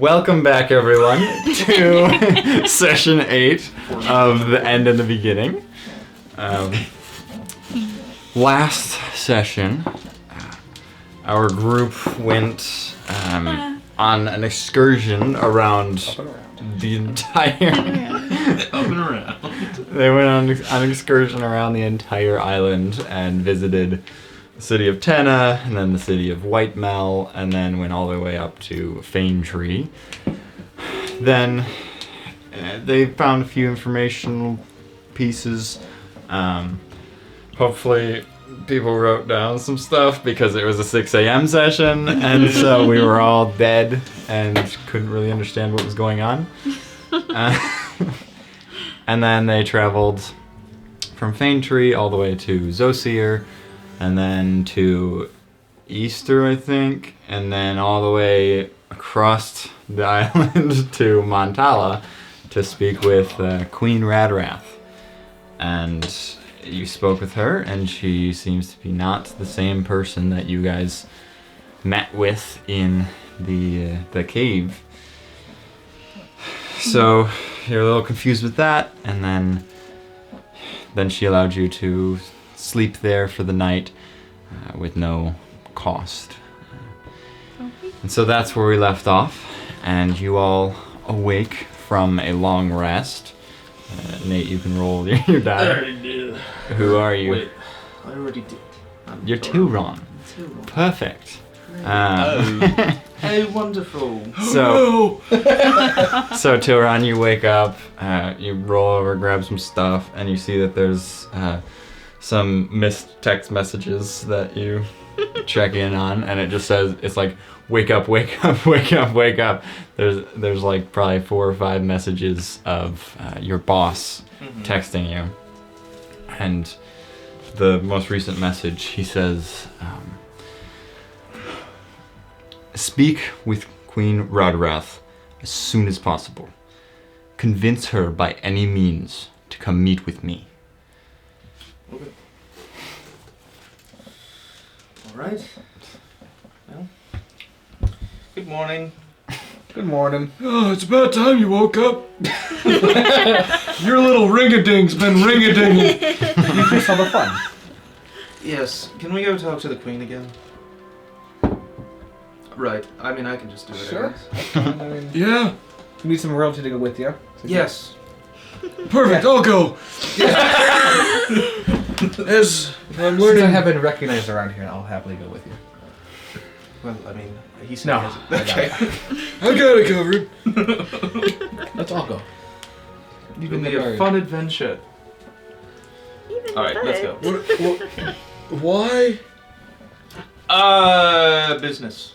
Welcome back, everyone, to session 8 of The End and the Beginning. Last session, our group went on an excursion around the entire... Up and around. They went on an excursion around the entire island and visited the city of Tenna, and then the city of Whitemell, and then went all the way up to Fane Tree. Then they found a few informational pieces. Hopefully people wrote down some stuff because it was a 6 a.m. session, and so we were all dead and couldn't really understand what was going on. And then they traveled from Fane Tree all the way to Zosier, and then to Easter, I think, and then all the way across the island to Montala to speak with Queen Radrath. And you spoke with her, and she seems to be not the same person that you guys met with in the cave. So you're a little confused with that, and then she allowed you to sleep there for the night with no cost. And so that's where we left off, and you all awake from a long rest. Nate, you can roll your die. I already did. Who are you? Wait, I already did. You're Turon. Perfect. Hey, wonderful. So Turon, you wake up, you roll over, grab some stuff, and you see that there's some missed text messages that you check in on, and it just says, it's like, wake up, wake up, wake up, wake up. There's like probably 4 or 5 messages of your boss texting you. And the most recent message, he says, speak with Queen Radrath as soon as possible. Convince her by any means to come meet with me. Okay. All right. Well, good morning. Good morning. Oh, it's about time you woke up. Your little ring-a-ding's been ring-a-dinging. You think some fun? Yes. Can we go talk to the queen again? Right. I mean, I can just do it. Sure. I guess. I mean, Yeah, you need some royalty to go with you. So Yes. perfect, I'll go. As I'm Since learning... I have been recognized around here, I'll happily go with you. Well, I mean, he said No, he has I Okay. I got it covered. Let's all go. It'll be a fun adventure. Even All right, let's go. Why? Business.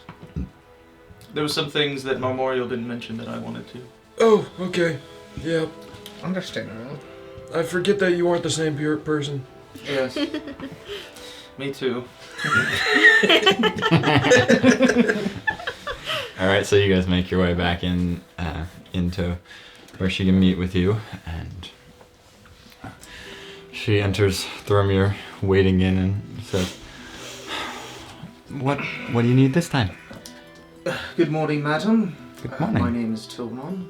There were some things that Memorial didn't mention that I wanted to. Oh, okay. Yeah, Understandable. I forget that you aren't the same person. Yes. Me too. Alright, so you guys make your way back into where she can meet with you, and she enters Thrumir waiting in and says, What do you need this time? Good morning, madam. Good morning. My name is Tilnon.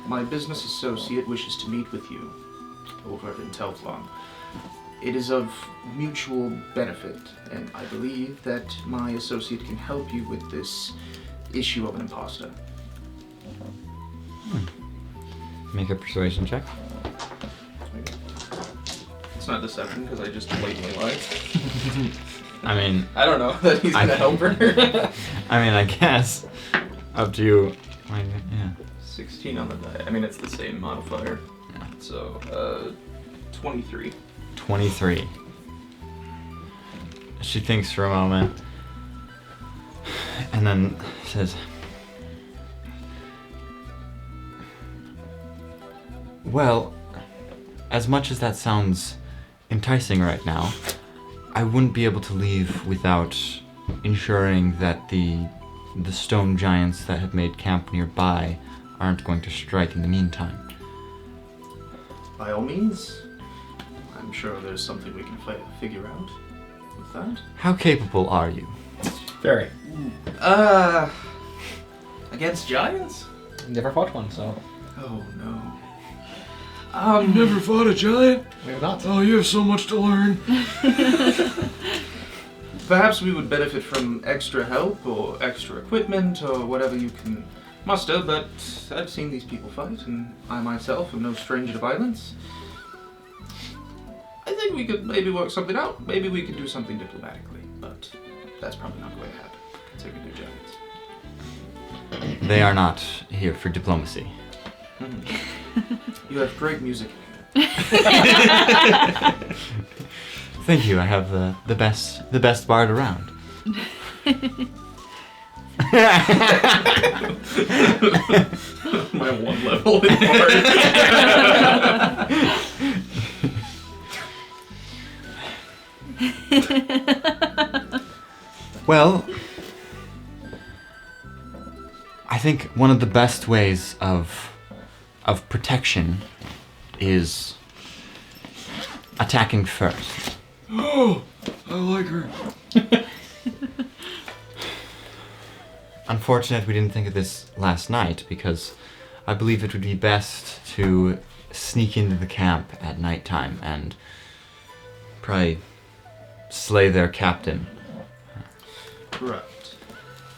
My business associate wishes to meet with you over in Telflon. It is of mutual benefit, and I believe that my associate can help you with this issue of an imposter. Make a persuasion check. It's not deception because I just blatantly lied. I mean, I don't know that he's gonna help her. I guess. Up to you. Yeah. 16 on the die. I mean, it's the same modifier. Yeah. So, 23. 23. She thinks for a moment and then says, well, as much as that sounds enticing right now, I wouldn't be able to leave without ensuring that the stone giants that have made camp nearby aren't going to strike in the meantime. By all means. I'm sure there's something we can figure out with that. How capable are you? Very. Against giants? Never fought one, so Oh no. You never fought a giant? maybe not. Oh, you have so much to learn. Perhaps we would benefit from extra help or extra equipment or whatever you can muster, but I've seen these people fight, and I myself am no stranger to violence. I think we could maybe work something out. Maybe we could do something diplomatically, but that's probably not going to happen. Considering they're giants. They are not here for diplomacy. You have great music. Thank you. I have the best bard around. My one level in part. Well, I think one of the best ways of protection is attacking first. Oh, I like her. Unfortunate we didn't think of this last night, because I believe it would be best to sneak into the camp at nighttime and probably slay their captain. Right.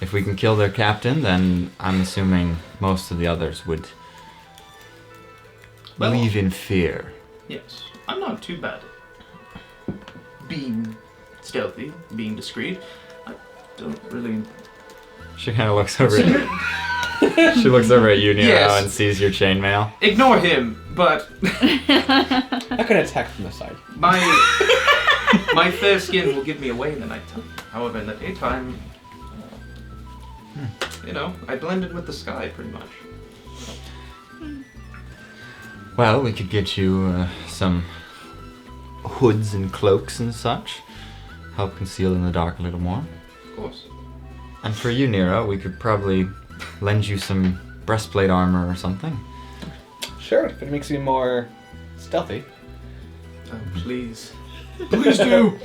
If we can kill their captain, then I'm assuming most of the others would Well- leave in fear. Yes. I'm not too bad at being stealthy, being discreet. I don't really... She kind of looks over at She looks over at you, Nero, Yes. and sees your chainmail. Ignore him, but I can attack from the side. my fair skin will give me away in the nighttime. However, in the daytime, you know, I blend in with the sky pretty much. Well, we could get you some hoods and cloaks and such. Help conceal in the dark a little more. Of course. And for you, Nero, we could probably lend you some breastplate armor or something. Sure, if it makes me more stealthy. Oh, please. Please do.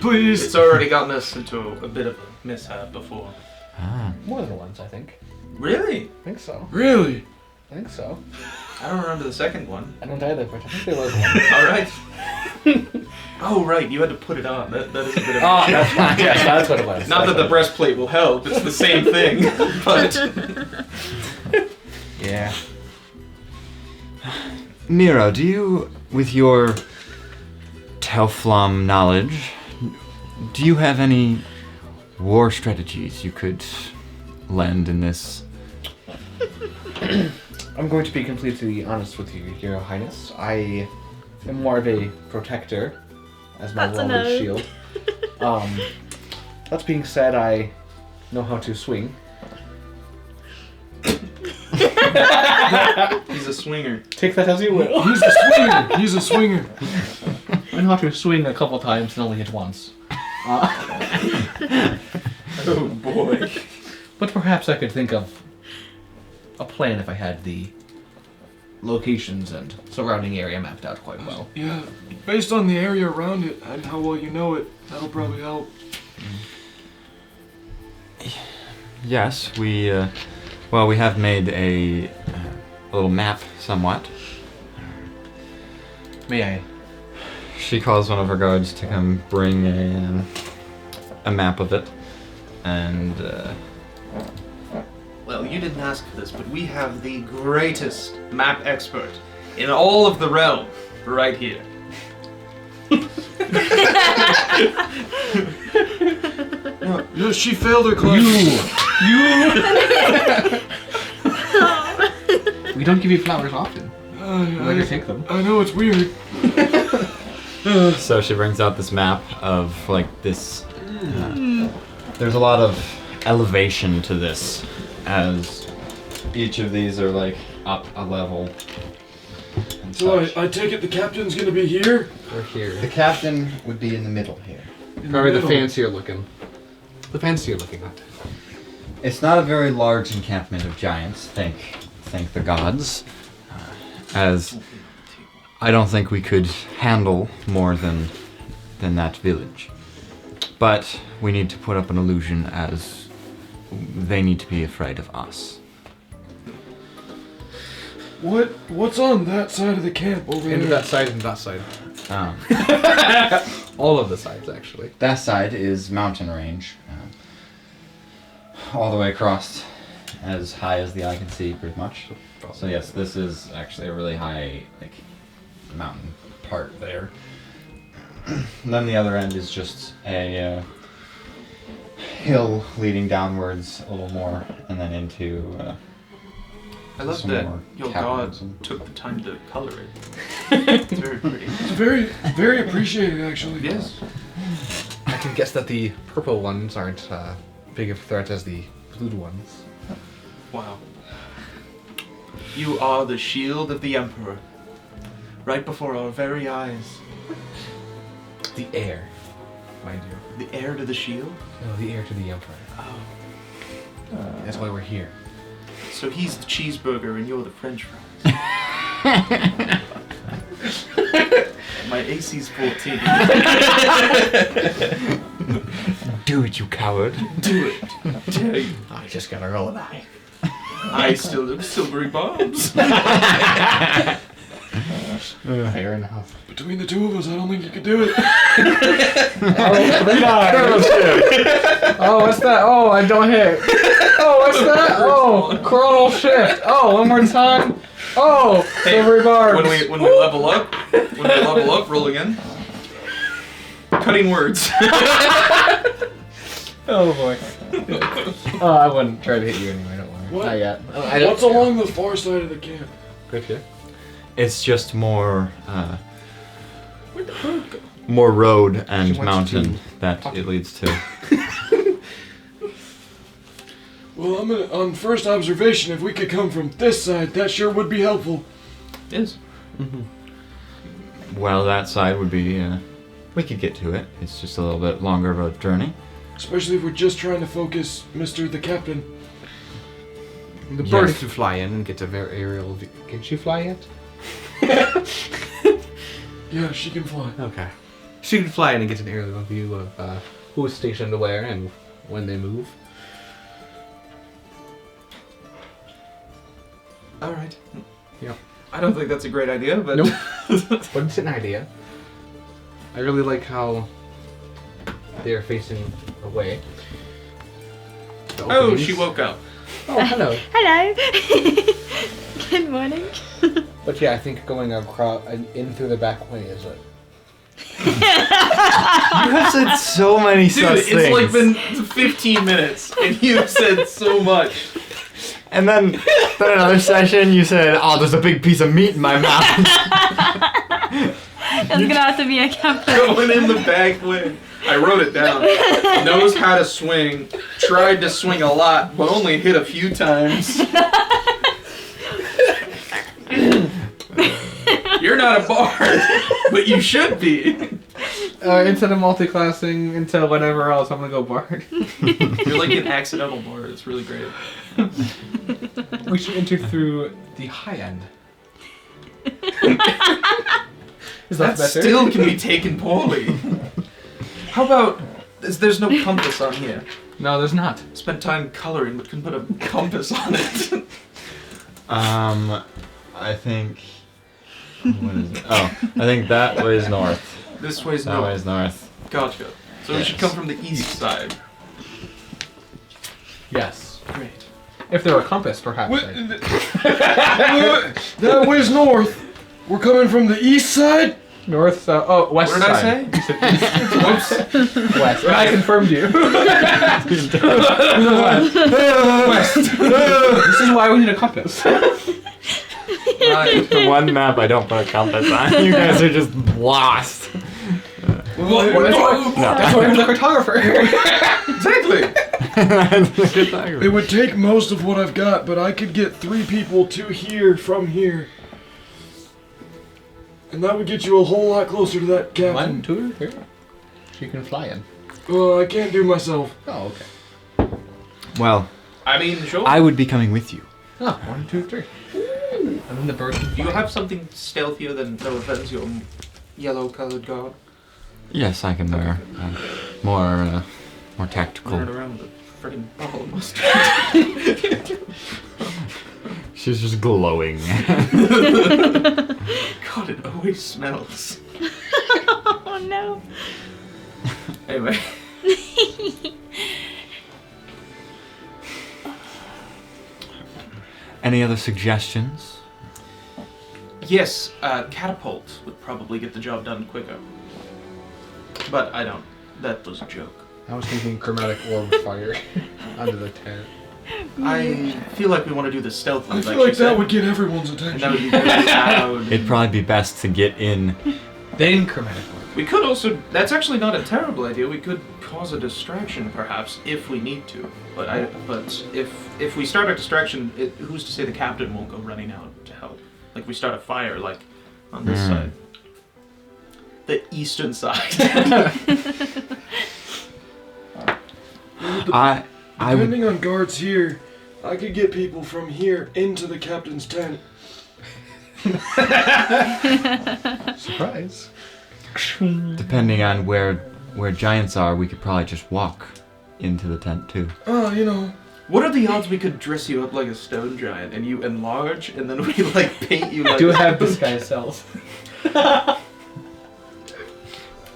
Please. It's already gotten us into a bit of a mishap before. Ah. More than once, I think. Really? I think so. Really? I think so. I don't remember the second one. I don't either, but I think there was one. Alright. Oh, right, you had to put it on. That is a bit of Oh, that's fine. Yes, that's what it was. Not that the breastplate will help, it's the same thing. But Yeah. Nero, do you, with your Telflom knowledge, do you have any war strategies you could lend in this? I'm going to be completely honest with you, Your Highness. I am more of a protector, as my That's a role no. is shield. That being said, I know how to swing. he's a swinger. Take that as you will. He's a swinger. He's a swinger. I know how to swing a couple times and only hit once. Oh boy. But perhaps I could think of a plan if I had the locations and surrounding area mapped out quite well. Yeah, based on the area around it and how well you know it, that'll probably help. Yes, we have made a little map somewhat. May I? She calls one of her guards to come bring a map of it, and Well, you didn't ask for this, but we have the greatest map expert in all of the realm right here. Yes, she failed her class. We don't give you flowers often. Let her take them. I know it's weird. so she brings out this map of like this. There's a lot of elevation to this, as each of these are like up a level. And So such. I take it the captain's gonna be here? We're here. The captain would be in the middle here. In Probably the middle. fancier looking. The fancier looking hut. It's not a very large encampment of giants. Thank the gods. As I don't think we could handle more than that village. But we need to put up an illusion as they need to be afraid of us. What's on that side of the camp over Into there? that side and that side. Oh. All of the sides, actually. That side is mountain range. All the way across, as high as the eye can see, pretty much. So yes, this is actually a really high, like, mountain part there. And then the other end is just a hill leading downwards a little more, and then into I love some that more your caverns god and- took the time to color it. It's very pretty. It's very, very appreciated, actually. Yes. I can guess that the purple ones aren't big of a threat as the blue ones. Wow. You are the shield of the Emperor. Right before our very eyes. The heir, mind you. The heir to the shield? No, the heir to the emperor. Oh. That's why we're here. So he's the cheeseburger and you're the french fries. My AC's 14. Do it, you coward. Do it. Dare you. I just gotta roll an eye. I still have silvery bombs. Fair enough. Between the two of us, I don't think you could do it. Oh, what's that? Oh, I don't hit. Oh, what's that? Oh, coronal shift. Oh, one more time. Oh, silvery barbs. When we level up, roll again. Cutting words. Oh boy. Oh, I wouldn't try to hit you anyway. Don't worry. What? Not yet. What's along the far side of the camp? Good here. It's just more, more road and She wants mountain to that talk it to leads to. Well, on first observation, if we could come from this side, that sure would be helpful. Yes. Well, that side would be, we could get to it. It's just a little bit longer of a journey. Especially if we're just trying to focus Mr. the Captain. The bird Yes. can fly in and get a very aerial view. Can she fly yet? Yeah, she can fly. Okay. She can fly in and get an aerial view of who is stationed where and when they move. All right. Yeah. I don't think that's a great idea, but Nope. But it's an idea. I really like how they're facing away. The Oh, openings. she woke up. Oh, hello. Hello. Good morning. But yeah, I think going across in through the back way is it. You have said so many Dude, such it's things. like been 15 minutes, and you've said so much. And then another session, you said, "Oh, there's a big piece of meat in my mouth." It's gonna have to be a captain. Going in the back way. I wrote it down. Knows how to swing. Tried to swing a lot, but only hit a few times. You're not a bard, but you should be. Instead of multi-classing into whatever else, I'm gonna go bard. You're like an accidental bard. It's really great. We should enter through the high end. Is That better? still can be taken poorly. How about there's no compass on here? No, there's not. Spent time coloring, but couldn't put a compass on it. I think. What is it? Oh, I think that way is north. This way's That way north. is north. Gotcha. So we should come from the east side. Yes. Great. If there were a compass, perhaps. What? That way's north. We're coming from the east side? North, south. Oh, west What did I side. say? Whoops. West. And I confirmed you. West. This is why we need a compass. Right. The one map I don't put a compass on. You guys are just lost. That's why I'm the cartographer. Exactly. It would take most of what I've got, but I could get 3 people to here from here. And that would get you a whole lot closer to that captain. 1, 2, 3. She can fly in. Well, I can't do myself. Oh, okay. Well, I mean, sure. I would be coming with you. Oh, 1, 2, 3. And then the bird can Do you fly. have something stealthier than, no offense, your yellow-colored guard? Yes, I can wear more Turn tactical. it around. friggin' bubble of mustard. She's just glowing. God, it always smells. Oh no. Anyway. Any other suggestions? Yes, catapult would probably get the job done quicker. But I don't. That was a joke. I was thinking chromatic orb fire under the tent. I feel like we want to do this stealthily. I feel like that would get everyone's And attention. that would be very loud. It'd probably be best to get in. Then chromatic orb. We could also. That's actually not a terrible idea. We could cause a distraction, perhaps, if we need to. But if we start a distraction, who's to say the captain won't go running out to help? Like we start a fire, like on this side, the eastern side. I would. Depending on guards here, I could get people from here into the captain's tent. Surprise. Depending on where giants are, we could probably just walk into the tent too. Oh, you know. What are the odds we could dress you up like a stone giant and you enlarge and then we like paint you like? Do have disguise cells.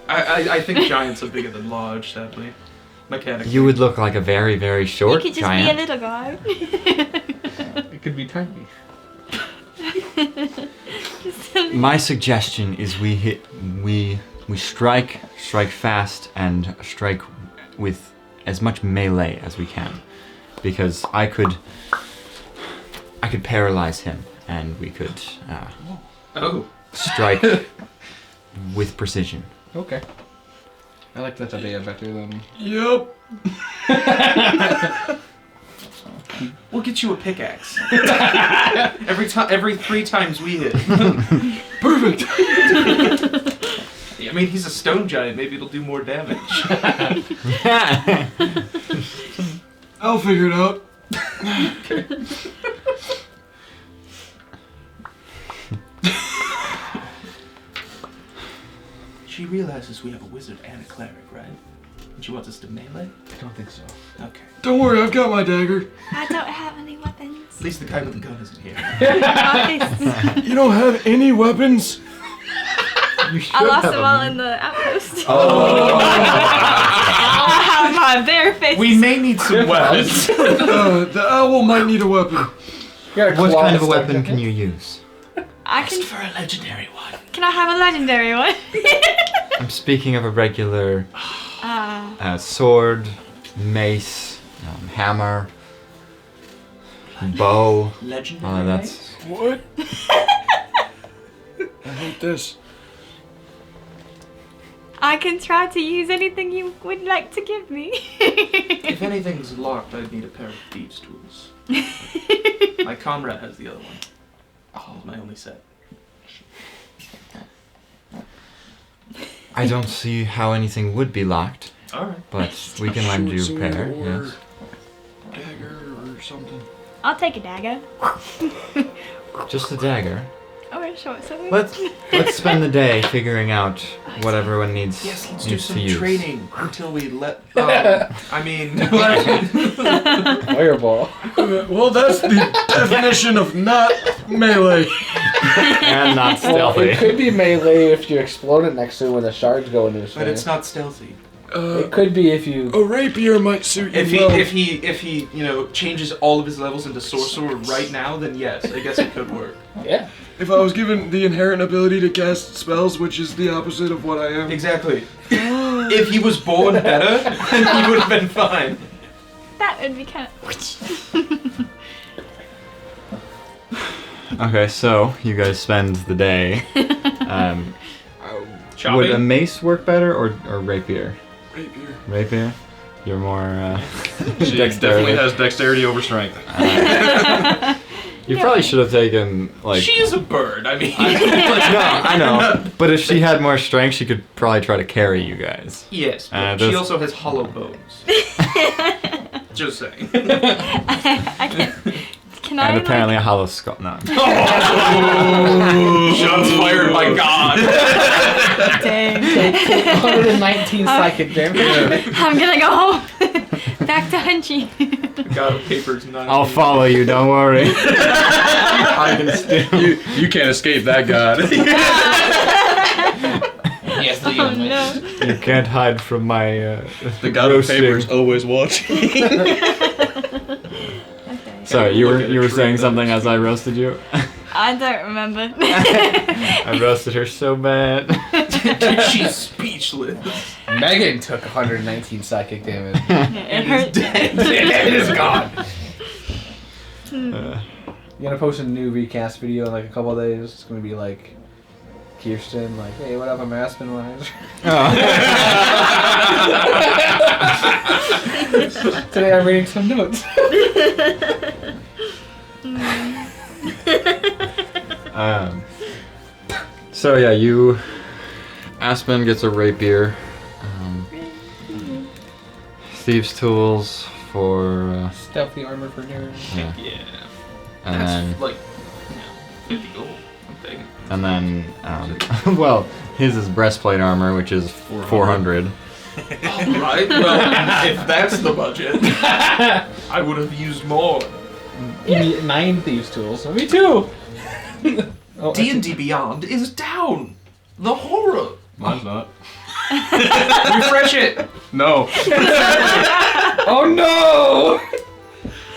I think giants are bigger than large, sadly. Mechanically. You would look like a very, very You short could just giant. be a little guy. It could be tiny. My suggestion is we strike fast and strike with as much melee as we can, because I could paralyze him and we could strike with precision. Okay. I like that idea better than... Yep. We'll get you a pickaxe. every 3 times we hit. Perfect. I mean, he's a stone giant. Maybe it'll do more damage. I'll figure it out. Okay. She realizes we have a wizard and a cleric, right? And she wants us to melee? I don't think so. Okay. Don't worry, I've got my dagger. I don't have any weapons. At least the guy with the gun isn't here. Nice. You don't have any weapons? You should I lost have them a- all in the outpost. Oh. I have my bare face. We may need some weapons. The owl might need a weapon. You got a What claw kind of a stuck weapon in can it? you use? I can. For a legendary one. Can I have a legendary one? I'm speaking of a regular sword, mace, hammer, bow. Legendary. That's What? I hate this. I can try to use anything you would like to give me. If anything's locked, I'd need a pair of thieves' tools. My comrade has the other one. Oh, it's my only set. I don't see how anything would be locked, Alright. but we can lend you a Short pair. sword or Yes. dagger or something. I'll take a dagger. Just a dagger. Or a short sword. Let's spend the day figuring out what everyone needs. Yes, let's do needs to some use. training until we let. I mean. Fireball. Well, that's the definition of not melee. And not Well, stealthy. it could be melee if you explode it next to it when the shards go into his But it's face. not stealthy. It could be if you... A rapier might suit you If he, well. if he, changes all of his levels into sorcerer right now, then yes, I guess it could work. Yeah. If I was given the inherent ability to cast spells, which is the opposite of what I am. Exactly. If he was born better, then he would have been fine. That would be kind of. Okay, so you guys spend the day. Would a Chopping? mace work better or rapier? Rapier. Rapier? You're more She definitely has dexterity over strength. You probably should have taken like. She is a bird. I mean. No, I know. But if she had more strength, she could probably try to carry you guys. Yes, but this- she also has hollow bones. Just saying. I can I? And apparently a hollow skull. No. Shots fired by God. Dang. 119 psychic damage. I'm gonna go home. back to Hunchy. God of Paper's not. I'll follow you. Don't worry. I can still. You can't escape that god. Yes, the Oh no. You can't hide from my. The god of roasting. paper is always watching. Okay. Sorry, Look at you a were tree saying that something is- as I roasted you. I don't remember. I roasted her so bad. She's speechless. Megan took 119 psychic damage. It hurt. It is gone. Uh, You gonna post a new recast video in like a couple of days? It's gonna be like Kirsten, like, hey, what up? I'm Aspen. Today I'm reading some notes. So yeah, you. Aspen gets a rapier. Thieves' tools for. Stealthy armor for nerds. Yeah. Yeah. And That's then. like 50 gold. I'm taking. And then. Well, his is breastplate armor, which is 400. Alright, well, if that's the budget, I would have used more. You need 9 thieves tools. Me too. Oh, D&D Beyond is down. The horror. Mine's not. Refresh it. No. oh no!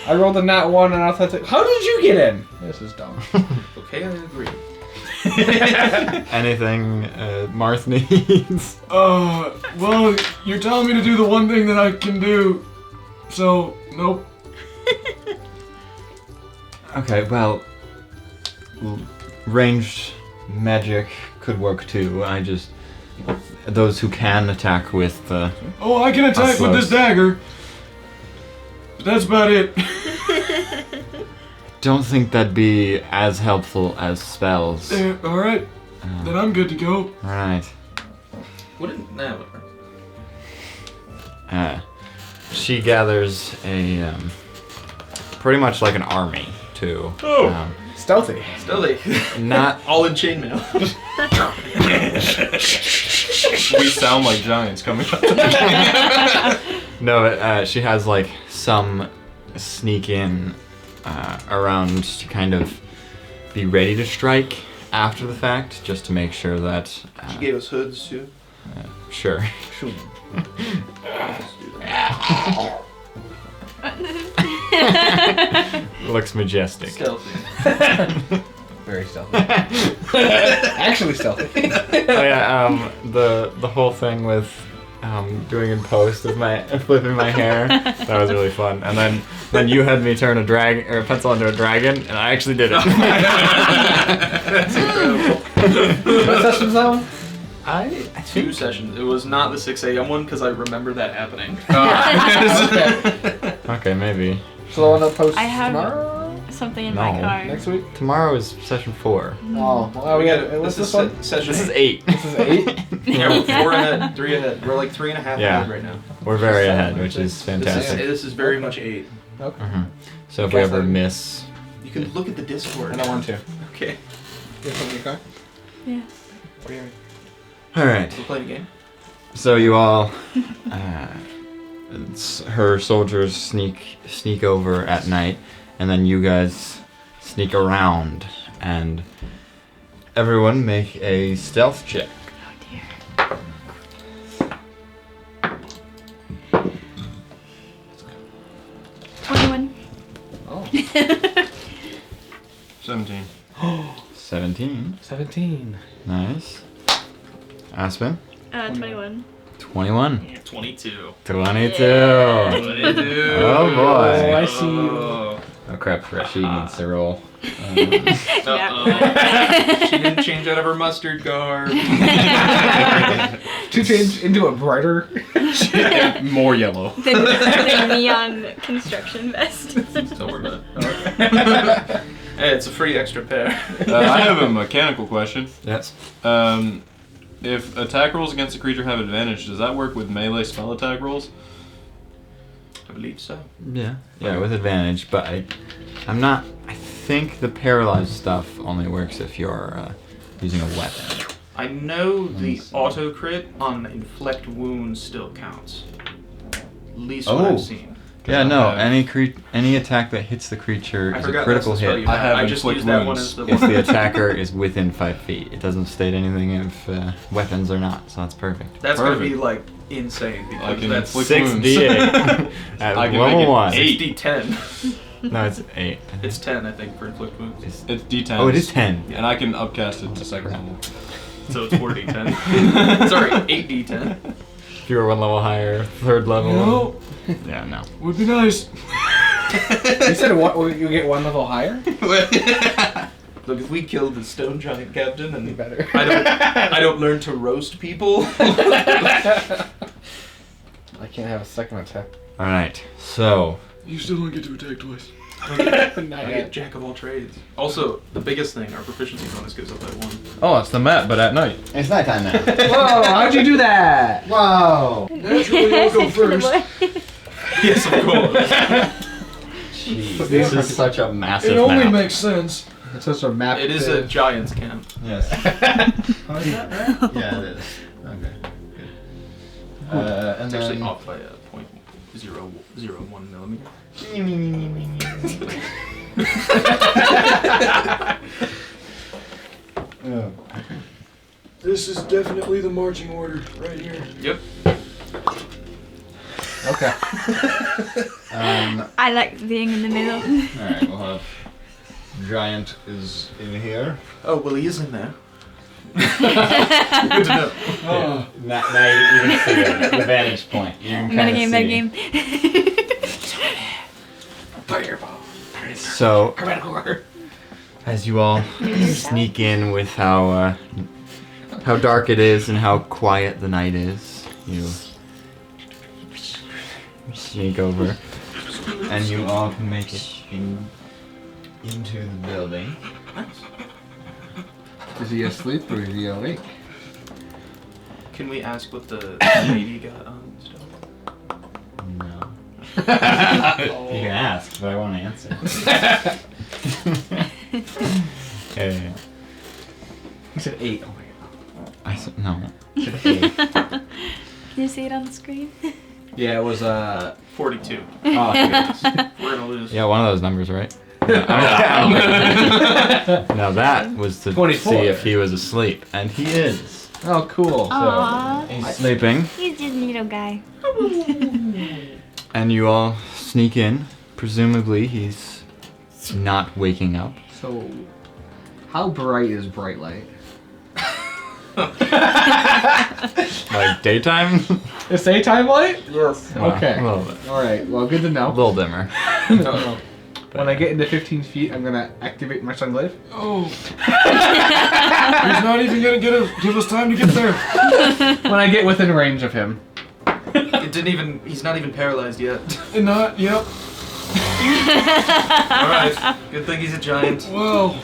I rolled a nat 1 and I thought, how did you get in? This is dumb. Okay, I agree. Anything Marth needs? Well, you're telling me to do the one thing that I can do, so nope. Okay, well. Ranged magic could work too. I just. Those who can attack with the. Oh, I can attack with this dagger. But that's about it. Don't think that'd be as helpful as spells. All right, then I'm good to go. Alright. Wouldn't no. She gathers a. Pretty much like an army, too. Oh. Stealthy. Stealthy. Not. All in chainmail. We sound like giants coming up. No, but she has like some sneak in around to kind of be ready to strike after the fact, just to make sure that. She gave us hoods too. Sure. Sure. Looks majestic. Stealthy. Very stealthy. Actually stealthy. Oh yeah, the whole thing with doing in post with my flipping my hair, that was really fun. And then you had me turn a pencil into a dragon, and I actually did it. That's incredible. What session's that one? I 2 sessions. It was not the 6 a.m. one because I remember that happening. Okay. Okay, maybe. So the one that posts I have tomorrow? something in my No. car. Next week? Tomorrow is session 4. Oh, well, we got. What's this one? Session. This is 8. This is 8? Yeah, we're 4 ahead, 3 ahead. We're like 3.5 Yeah. ahead right now. We're very ahead, which is This fantastic. is very much 8. Okay. So if we ever miss, You can look at the Discord. And I want to. Okay. You have something in your car? Yeah. all right. We're playing a game. So you all, her soldiers sneak over at night, and then you guys sneak around, and everyone make a stealth check. Oh dear. 21. Oh. 17. 17. 17. Nice. Aspen. 21. 21. 22. 22. Oh Oh boy. Oh, I see. Oh. Oh crap, she needs to roll. Uh-oh. She didn't change out of her mustard garb. To change into a brighter. More yellow. The neon construction vest. Don't worry about it. Hey, it's a free extra pair. I have a mechanical question. Yes. If attack rolls against a creature have advantage, does that work with melee spell attack rolls? I believe so. Yeah. Yeah, with advantage, but I'm not. I think the paralyzed stuff only works if you're using a weapon. I know the auto crit on inflict wounds still counts. At least what I've seen. Yeah, no. Any attack that hits the creature I is a forgot critical that's the spell hit you had. I have I just inflict used that one wounds. as the if one. the attacker is within 5 feet. It doesn't state anything if weapons or not, so that's perfect. That's gonna Perfect. be like insane I because can that's inflict wounds. 6d8 at I can level make it 1. 6d10. No, it's 8. It's 10, I think, for inflict wounds. It's D10. Oh, it is 10. And I can upcast it to second level. So it's 4d10. Sorry, 8d10. If you were 1 level higher, 3rd level. No, Yeah, no. would be nice. You said you get 1 level higher? Look, if we killed the stone giant captain You and better. I don't learn to roast people. I can't have a second attack. Alright, so. You still don't get to attack twice. Not I get jack of all trades. Also, the biggest thing, our proficiency bonus goes up by 1. Oh, it's the map, but at night. It's nighttime now. Whoa, how'd you do that? Wow! Naturally, I'll go first. Yes, of course. Jeez, this is such a massive It only map. makes sense. It's just a map. It is a giant's camp. Yes. Oh, is that right? Yeah, it is. Okay, good. And It's actually then... off by a 0.001 millimeter. Oh. This is definitely the marching order right here. Yep. Okay. I like being in the middle. Alright, we'll have... Giant is in here. Oh, well, he is in there. Good to know. Oh, Now you can see it, the vantage point. You can Metagame, metagame. Fireball. So, as you all sneak in with how dark it is and how quiet the night is, you sneak over, and you all can make it into the building. Is he asleep or is he awake? Can we ask what the lady got on stuff? No. You can ask, but I won't answer. Okay. He said 8. Oh my god. I said no. Can you see it on the screen? Yeah, it was 42. Oh, yes. We're gonna lose. Yeah, one of those numbers, right? Now that was to 24. see if he was asleep, and he is. Oh, cool. Aww. He's sleeping, He's just a little guy. and you all sneak in. Presumably, he's not waking up. So, how bright is bright light? Like daytime? It's daytime light? Yes. Okay. A little bit. Alright, well, good to A know. little dimmer. When I get into 15 feet, I'm gonna activate my sunglaive. oh. He's not even gonna give us time to get there. When I get within range of him. He's not even paralyzed yet. And not, yep. Alright. Good thing he's a giant. Wow.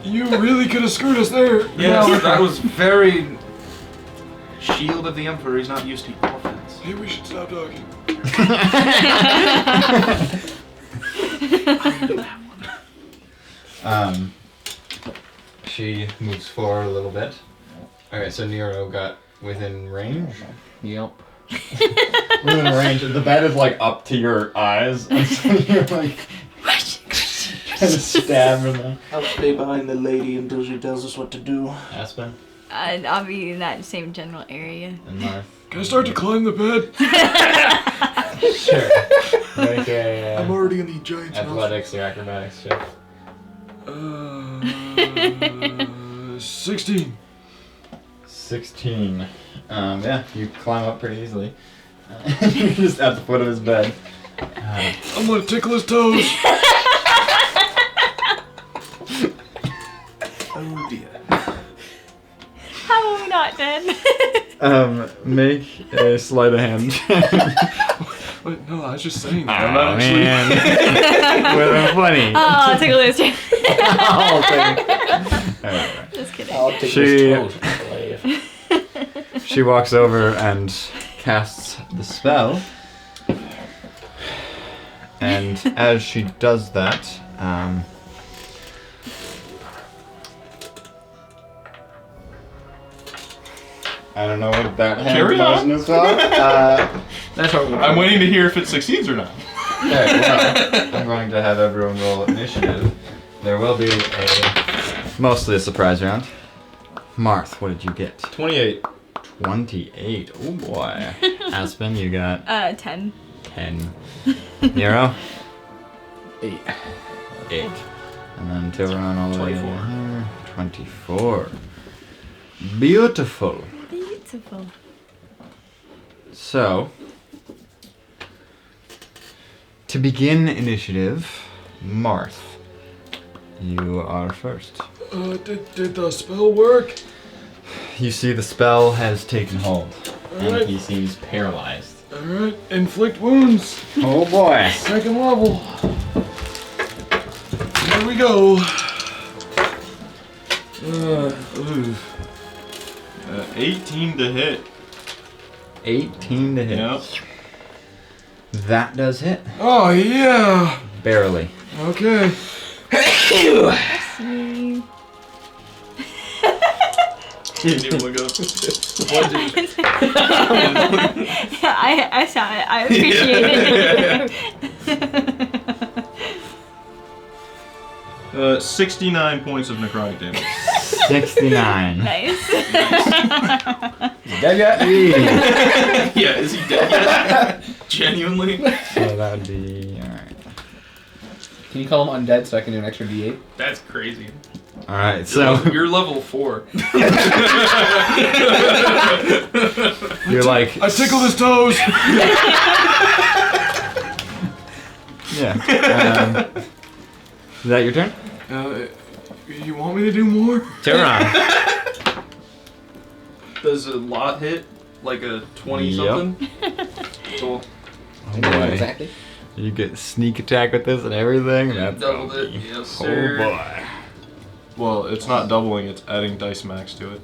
You really could have screwed us there. Yes, that was very... Shield of the Emperor, he's not used to offense. Maybe we should stop talking. She moves forward a little bit. Alright, so Nero got within range. Yep. Within range. The bed is like up to your eyes, and so you're like trying to stab her. I'll stay behind the lady until she tells us what to do. Aspen I'll be in that same general area. and Marth. Can I start to climb the bed? Sure. Make a I'm already in the giant's house. athletics or acrobatics check. 16. 16. Yeah, you climb up pretty easily. You're just at the foot of his bed. I'm gonna tickle his toes. Oh dear. How are we not dead? Make a sleight of hand. Wait, no, I was just saying. Oh, I'm not actually. man. With a 20. Oh, I'll take a loose. I'll take- Alright. Just kidding. I'll take She walks over and casts the spell. And as she does that, I don't know what that hand Carry on. motion is for. That's what we I'm waiting to hear if it succeeds or not. Okay, well, I'm going to have everyone roll initiative. There will be mostly a surprise round. Marth, what did you get? 28. 28. Oh boy. Aspen, you got 10. 10. Nero? 8. 8. And then Tilron all the way 24. over here. 24. Beautiful. Beautiful. So, to begin initiative, Marth, you are first. Did the spell work? You see the spell has taken hold, and Alright. he seems paralyzed. Alright, inflict wounds. Oh boy. 2nd level. Here we go. 18 to hit. 18 to hit. Yep. That does hit. Oh, yeah. Barely. Okay. See. You didn't even look up. I saw it. I appreciate it. 69 points of necrotic damage. 69. Nice. Dead yet? Yeah, is he dead yet? Genuinely? So that would be alright. Can you call him undead so I can do an extra D8? That's crazy. Alright, so You're level 4. you're like. I tickled his toes. Yeah. Is that your turn? You want me to do more? Tilron. Does a lot hit? Like a 20 Yep. something? Cool. Oh boy. Exactly. You get sneak attack with this and everything? That's Doubled it. funky. Yes, Oh sir. boy. Well, it's not doubling, it's adding dice max to it.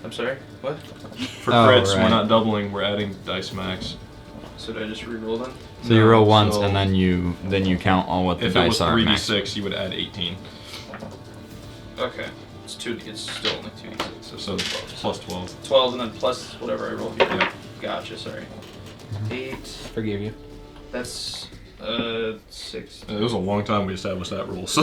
I'm sorry? What? For Oh, crits, right. we're not doubling, we're adding dice max. So did I just reroll then? So you No, roll once so and then you count all what the If it dice was are. 3d6, you would add 18. Okay. It's 2. It's still only 2d6. So plus 12. 12 and then plus whatever I roll here. Yeah. Gotcha. Sorry. 8. Forgive you. That's 6. It was a long time we established that rule, so.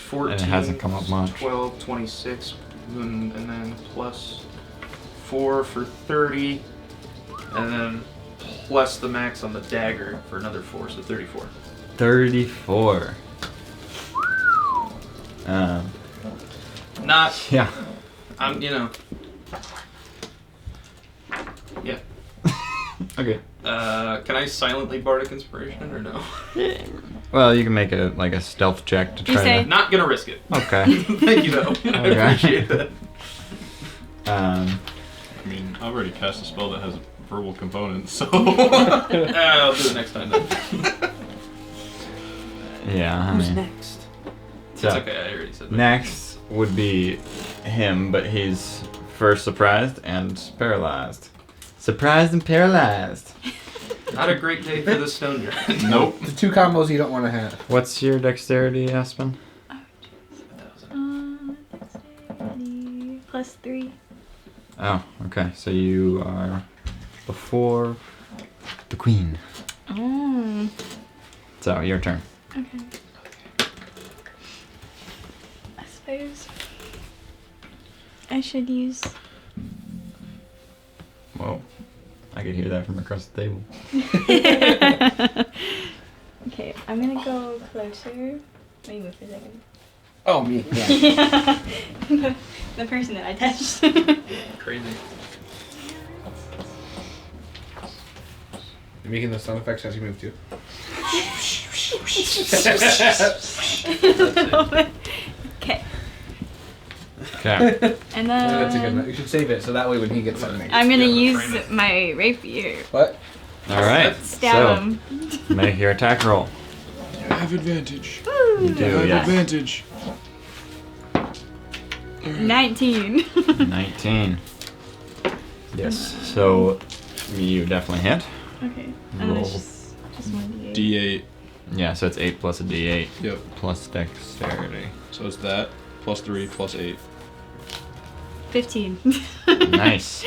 14. And it hasn't come up much. 12, 26, and then plus 4 for 30, and then plus the max on the dagger for another 4, so 34. 34. Not, Yeah. I'm, Yeah. Okay. Can I silently bardic inspiration or no? Well, you can make a stealth check to You try say- to. Not gonna risk it. Okay. Thank you though. I Okay. appreciate that. I mean, I've already cast a spell that has verbal components, so. I'll do it next time then. Yeah. I mean, next? so It's okay, I already said that. next would be him, but he's first surprised and paralyzed. Surprised and paralyzed. Not a great day for the stone giant. Nope. The 2 combos you don't want to have. What's your dexterity, Aspen? +3. Oh, okay. So you are before the queen. Oh. So your turn. Okay. I suppose I should use. Whoa. I could hear that from across the table. Okay, I'm gonna go closer. Let me move for a second. Oh, me. Yeah. The person that I touched. Crazy. You're making the sound effects as you move too. Okay, Okay. and That's a good one. then You should save it so that way when he gets something. I'm gonna Yeah, use frame it. my rapier. What? All right. Stab him. So make your attack roll. I have advantage. You I do, have yes. advantage. 19. 19. Yes. So you definitely hit. Okay, and then it's Roll. just 1d8. D8. Yeah. So it's 8 plus a D8 Yep. plus dexterity. So it's that, plus 3, plus 8. 15. Nice.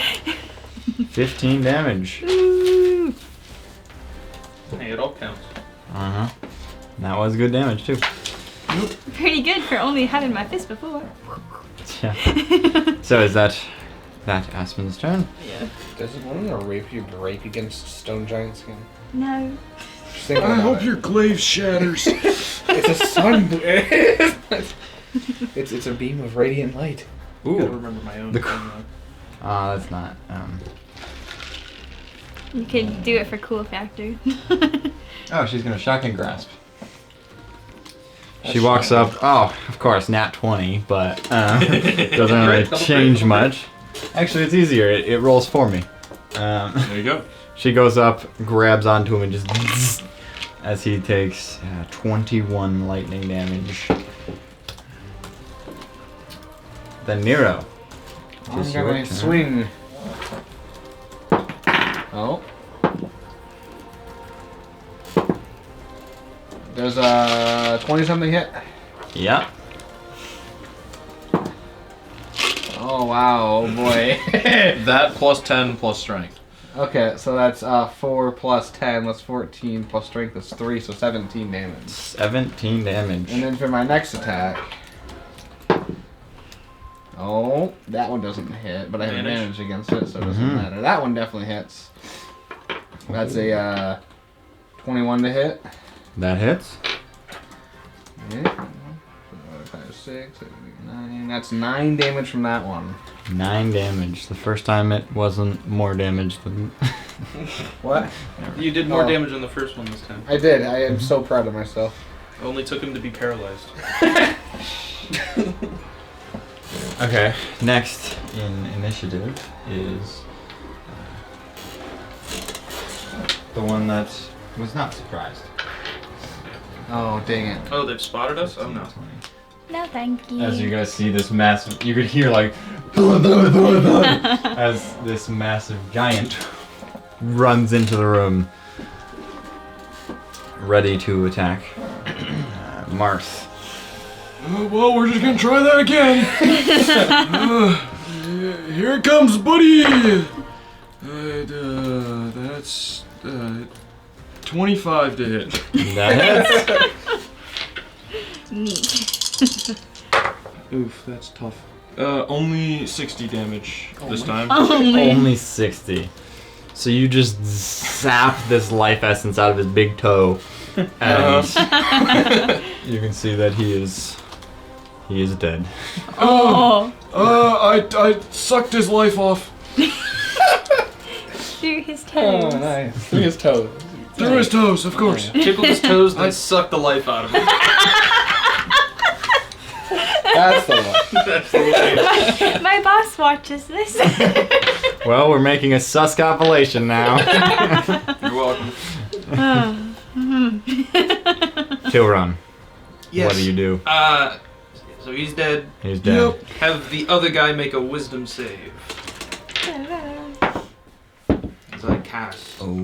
15 damage. Ooh. Hey, it all counts. Uh huh. That was good damage too. Pretty good for only having my fist before. Yeah. So is that Aspen's turn? Yeah. Does it want to rape you break against stone giant skin? No. Just think I about hope it. your glaive shatters. It's a sun. it's a beam of radiant light. I gotta Ooh. remember my own The thing, cr- though. That's not. You could do it for cool factor. Oh, she's gonna shotgun grasp. She walks up. Oh, of course, nat 20, but doesn't really change much. Actually, it's easier. It rolls for me. There you go. She goes up, grabs onto him, and just as he takes 21 lightning damage. Then Nero. I'm It's your gonna turn. swing. Oh. There's a 20-something hit. Yep. Oh wow, oh boy. That plus 10 plus strength. Okay, so that's 4 plus 10, that's 14, plus strength is 3, so 17 damage. 17 damage. And then for my next attack. Oh, that one doesn't hit, but I have advantage against it, so it doesn't matter. That one definitely hits. That's a 21 to hit. That hits. Yeah. 5, 6, 7, 8, 9. That's 9 damage from that one. 9 damage. The first time it wasn't more damage than. What? You did more Oh. damage than the first one this time. I did. I am so proud of myself. Only took him to be paralyzed. Okay. Next in initiative is the one that was not surprised. Oh, dang it. Oh, they've spotted us? Oh, no. 20. No, thank you. As you guys see this massive, you could hear like as this massive giant runs into the room, ready to attack Marth. Well, we're just gonna try that again. Here it comes, buddy. That's 25 to hit. That hits. Neat. Oof, that's tough. Only 60 damage this time. Only. Only 60. So you just zap this life essence out of his big toe, and you can see that he is dead. Oh. I sucked his life off Through his toes. Oh, nice. Through his toes. through his toes, of course. Tickled his toes, then sucked the life out of him. That's the one. That's the way. My boss watches this. Well, we're making a sus compilation now. You're welcome. Kill run. Yes. What do you do? So he's dead. He's dead. Have the other guy make a wisdom save. As I cast Oh.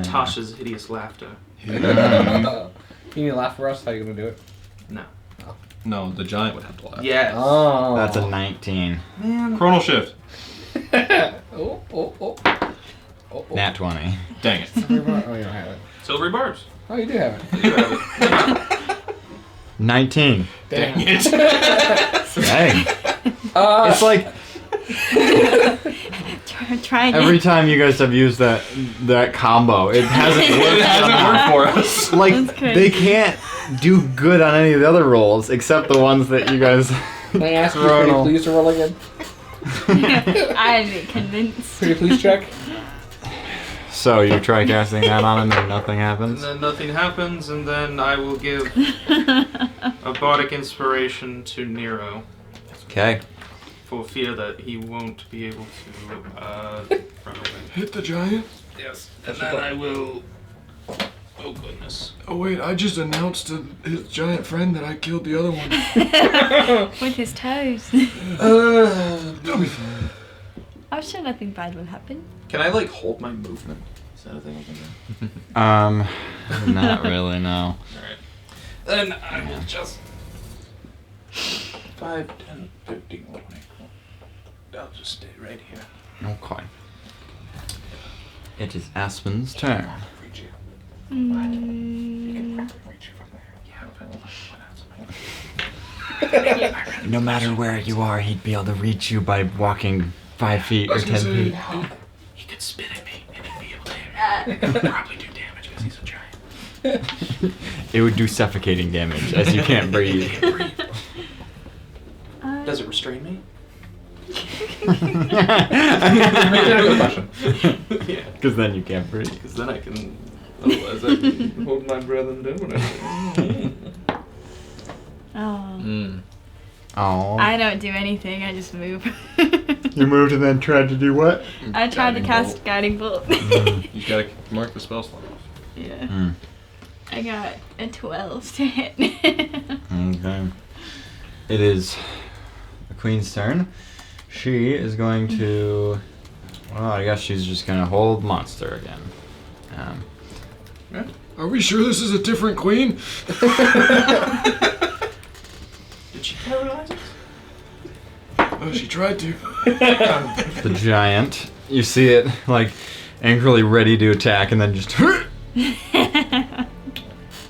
Tasha's hideous laughter. You need to laugh for us? How you gonna do it? No. No, the giant would have to laugh. Yes. Oh. That's a 19. Man. Chronal shift. Oh. Nat 20. Dang it. Oh, you don't have it. Silvery barbs. Oh, you do have it. You have it. 19. Dang it. Dang. It's like Try again. every time you guys have used that combo, it hasn't It worked. hasn't worked for us. Like That's crazy. they can't do good on any of the other rolls except the ones that you guys. Can I ask you, Ronald. pretty please to roll again? I'm convinced. Pretty please check? So you try casting that on him and nothing And happens. then nothing happens, and then I will give a bardic inspiration to Nero Okay. for fear that he won't be able to run away. Hit the giant. Yes. And then I will. Oh goodness. Oh wait, I just announced to his giant friend that I killed the other one. With his toes. It'll be fine. I'm sure nothing bad will happen. Can I like hold my movement? Is that a thing I can do? Not really. No. Alright. Then I will just 5, 10, 15, 20. I'll just stay right here. Okay. it is Aspen's turn. No matter where you are, he'd be able to reach you by walking 5 feet or 10 feet. He could spit at me and he'd be able to hit me. Probably do damage because he's a giant. It would do suffocating damage as you can't breathe. Does it restrain me? Yeah. Because then you can't breathe. Because then I can. Otherwise, I can hold my breath and do whatever. Oh. Oh. I don't do anything, I just move. You moved and then tried to do what? I tried to Guiding cast bolt. Guiding Bolt. You gotta mark the spell slot off. Yeah. I got a 12 to hit. Okay. It is the queen's turn. She is going to. Well, I guess she's just gonna hold monster again. Are we sure this is a different queen? Did she paralyze us? Oh, she tried to. The giant. You see it like angrily ready to attack, and then just.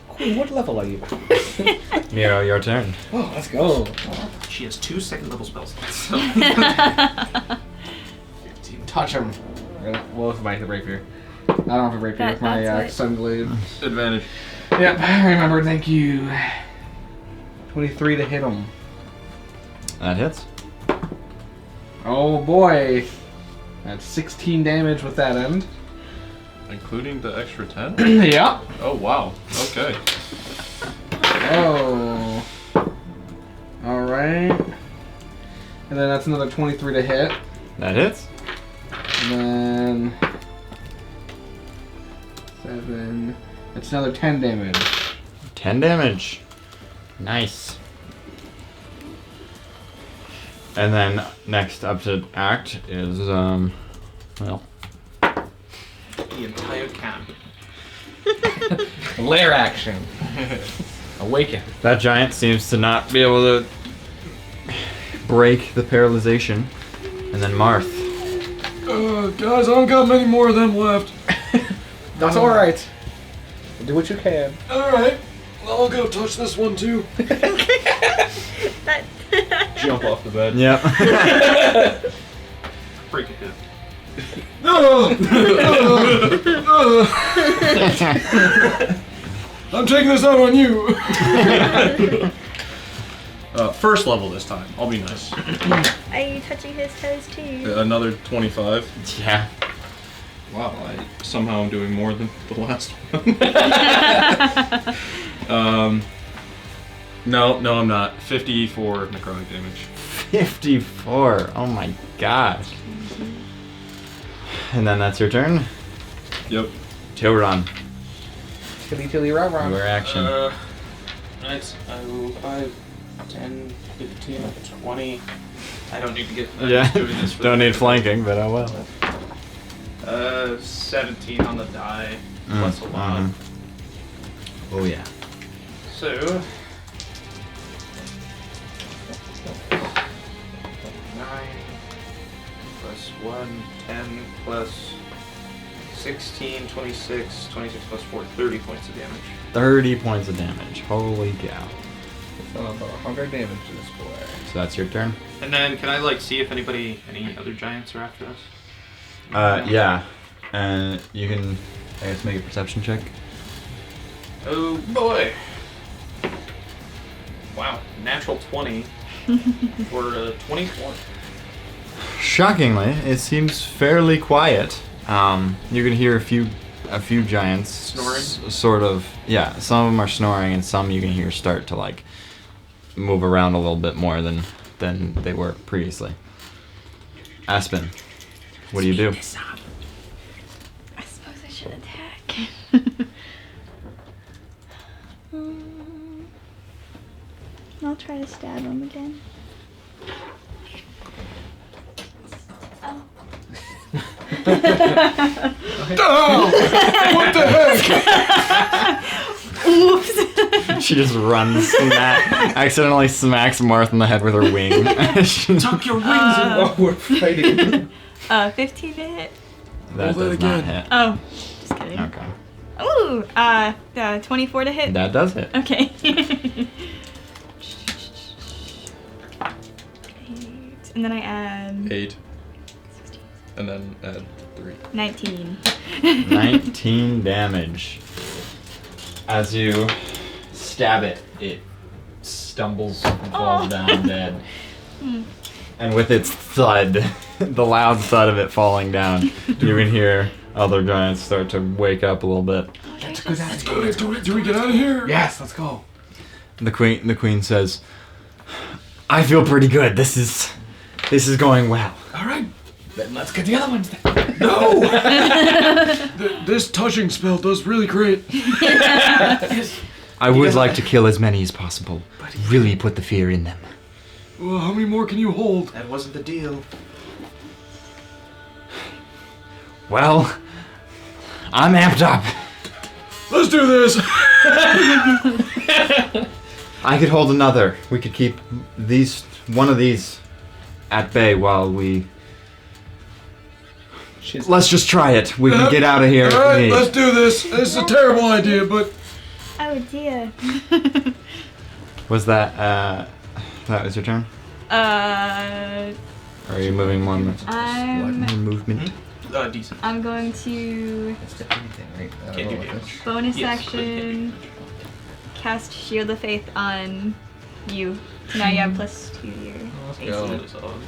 Queen, what level are you? Miro, your turn. Oh, let's go. She has 2 second-level spell slots. So. 15. Touch him. Well, with my rapier. I don't have a rapier with my That's sun glaive. Advantage. Yep, I remember. Thank you. 23 to hit him. That hits. Oh boy. That's 16 damage with that end. Including the extra 10? Yep. Oh, wow. Okay. Oh. Alright. And then that's another 23 to hit. That hits. And then 7. It's another 10 damage. 10 damage. Nice. And then next up to act is well, The entire camp. Lair action. Awaken. that giant seems to not be able to break the paralyzation. And then Marth. Guys, I don't got many more of them left. That's alright. Do what you can. Alright. I'll go touch this one too. That- Jump off the bed. Yep. Break a hip. I'm taking this out on you. First level this time. I'll be nice. Are you touching his toes too? Another 25. Yeah. Wow, I somehow am doing more than the last one. No, I'm not. 54 necrotic damage. 54. Oh my gosh. And then that's your turn. Yep. Tilron. Tilly tilly rah rah. Your action. Right. I will 5, 10, 15, 20. I don't need to get. Yeah. Doing this for Don't the- need flanking, but oh well. 17 on the die, plus a lot. Mhm. Oh yeah. So. 9 plus 1, 10 plus 16, 26, 26 plus 4, 30 points of damage. 30 points of damage. Holy cow. About 100 damage to this boy. So that's your turn? And then, can I see if any other giants are after us? Yeah. And you can, I guess, make a perception check. Oh boy! Wow, natural 20 for 24. Shockingly, it seems fairly quiet. You can hear a few giants Snoring? sort of. Yeah, some of them are snoring, and some you can hear start to like move around a little bit more than they were previously. Aspen, what do you do? I suppose I should attack. I'll try to stab him again. Oh. Oh, what the heck? Oops. She just runs, accidentally smacks Marth in the head with her wing. Tuck your wings in. Oh, we're fighting. 15 to hit. That Roll that does not again. hit. Oh, just kidding. Okay. Ooh, 24 to hit. That does hit. Okay. 8, and then I add 8. And then add 3. 19. 19 damage. As you stab it, it stumbles and falls down dead. And with its thud, the loud thud of it falling down, you can hear other giants start to wake up a little bit. That's a good attitude. Do we get out of here? Yes, let's go. The queen says, "I feel pretty good. This is going well." All right. Then let's get the other ones then. No! This touching spell does really great. I would like to kill as many as possible. Really put the fear in them. Well, how many more can you hold? That wasn't the deal. Well, I'm amped up. Let's do this! I could hold another. We could keep one of these at bay while we... Let's just try it. We can get out of here if we Alright, need. let's do this. This is a terrible idea, but... Oh dear. Was that was your turn? Uh, Or are you moving one I'm more movement? Decent. I'm going to That's the anything, right? Can't do damage. bonus Yes, action cast Shield of Faith on you. So now you have +2 to your Let's AC. go. Really solid.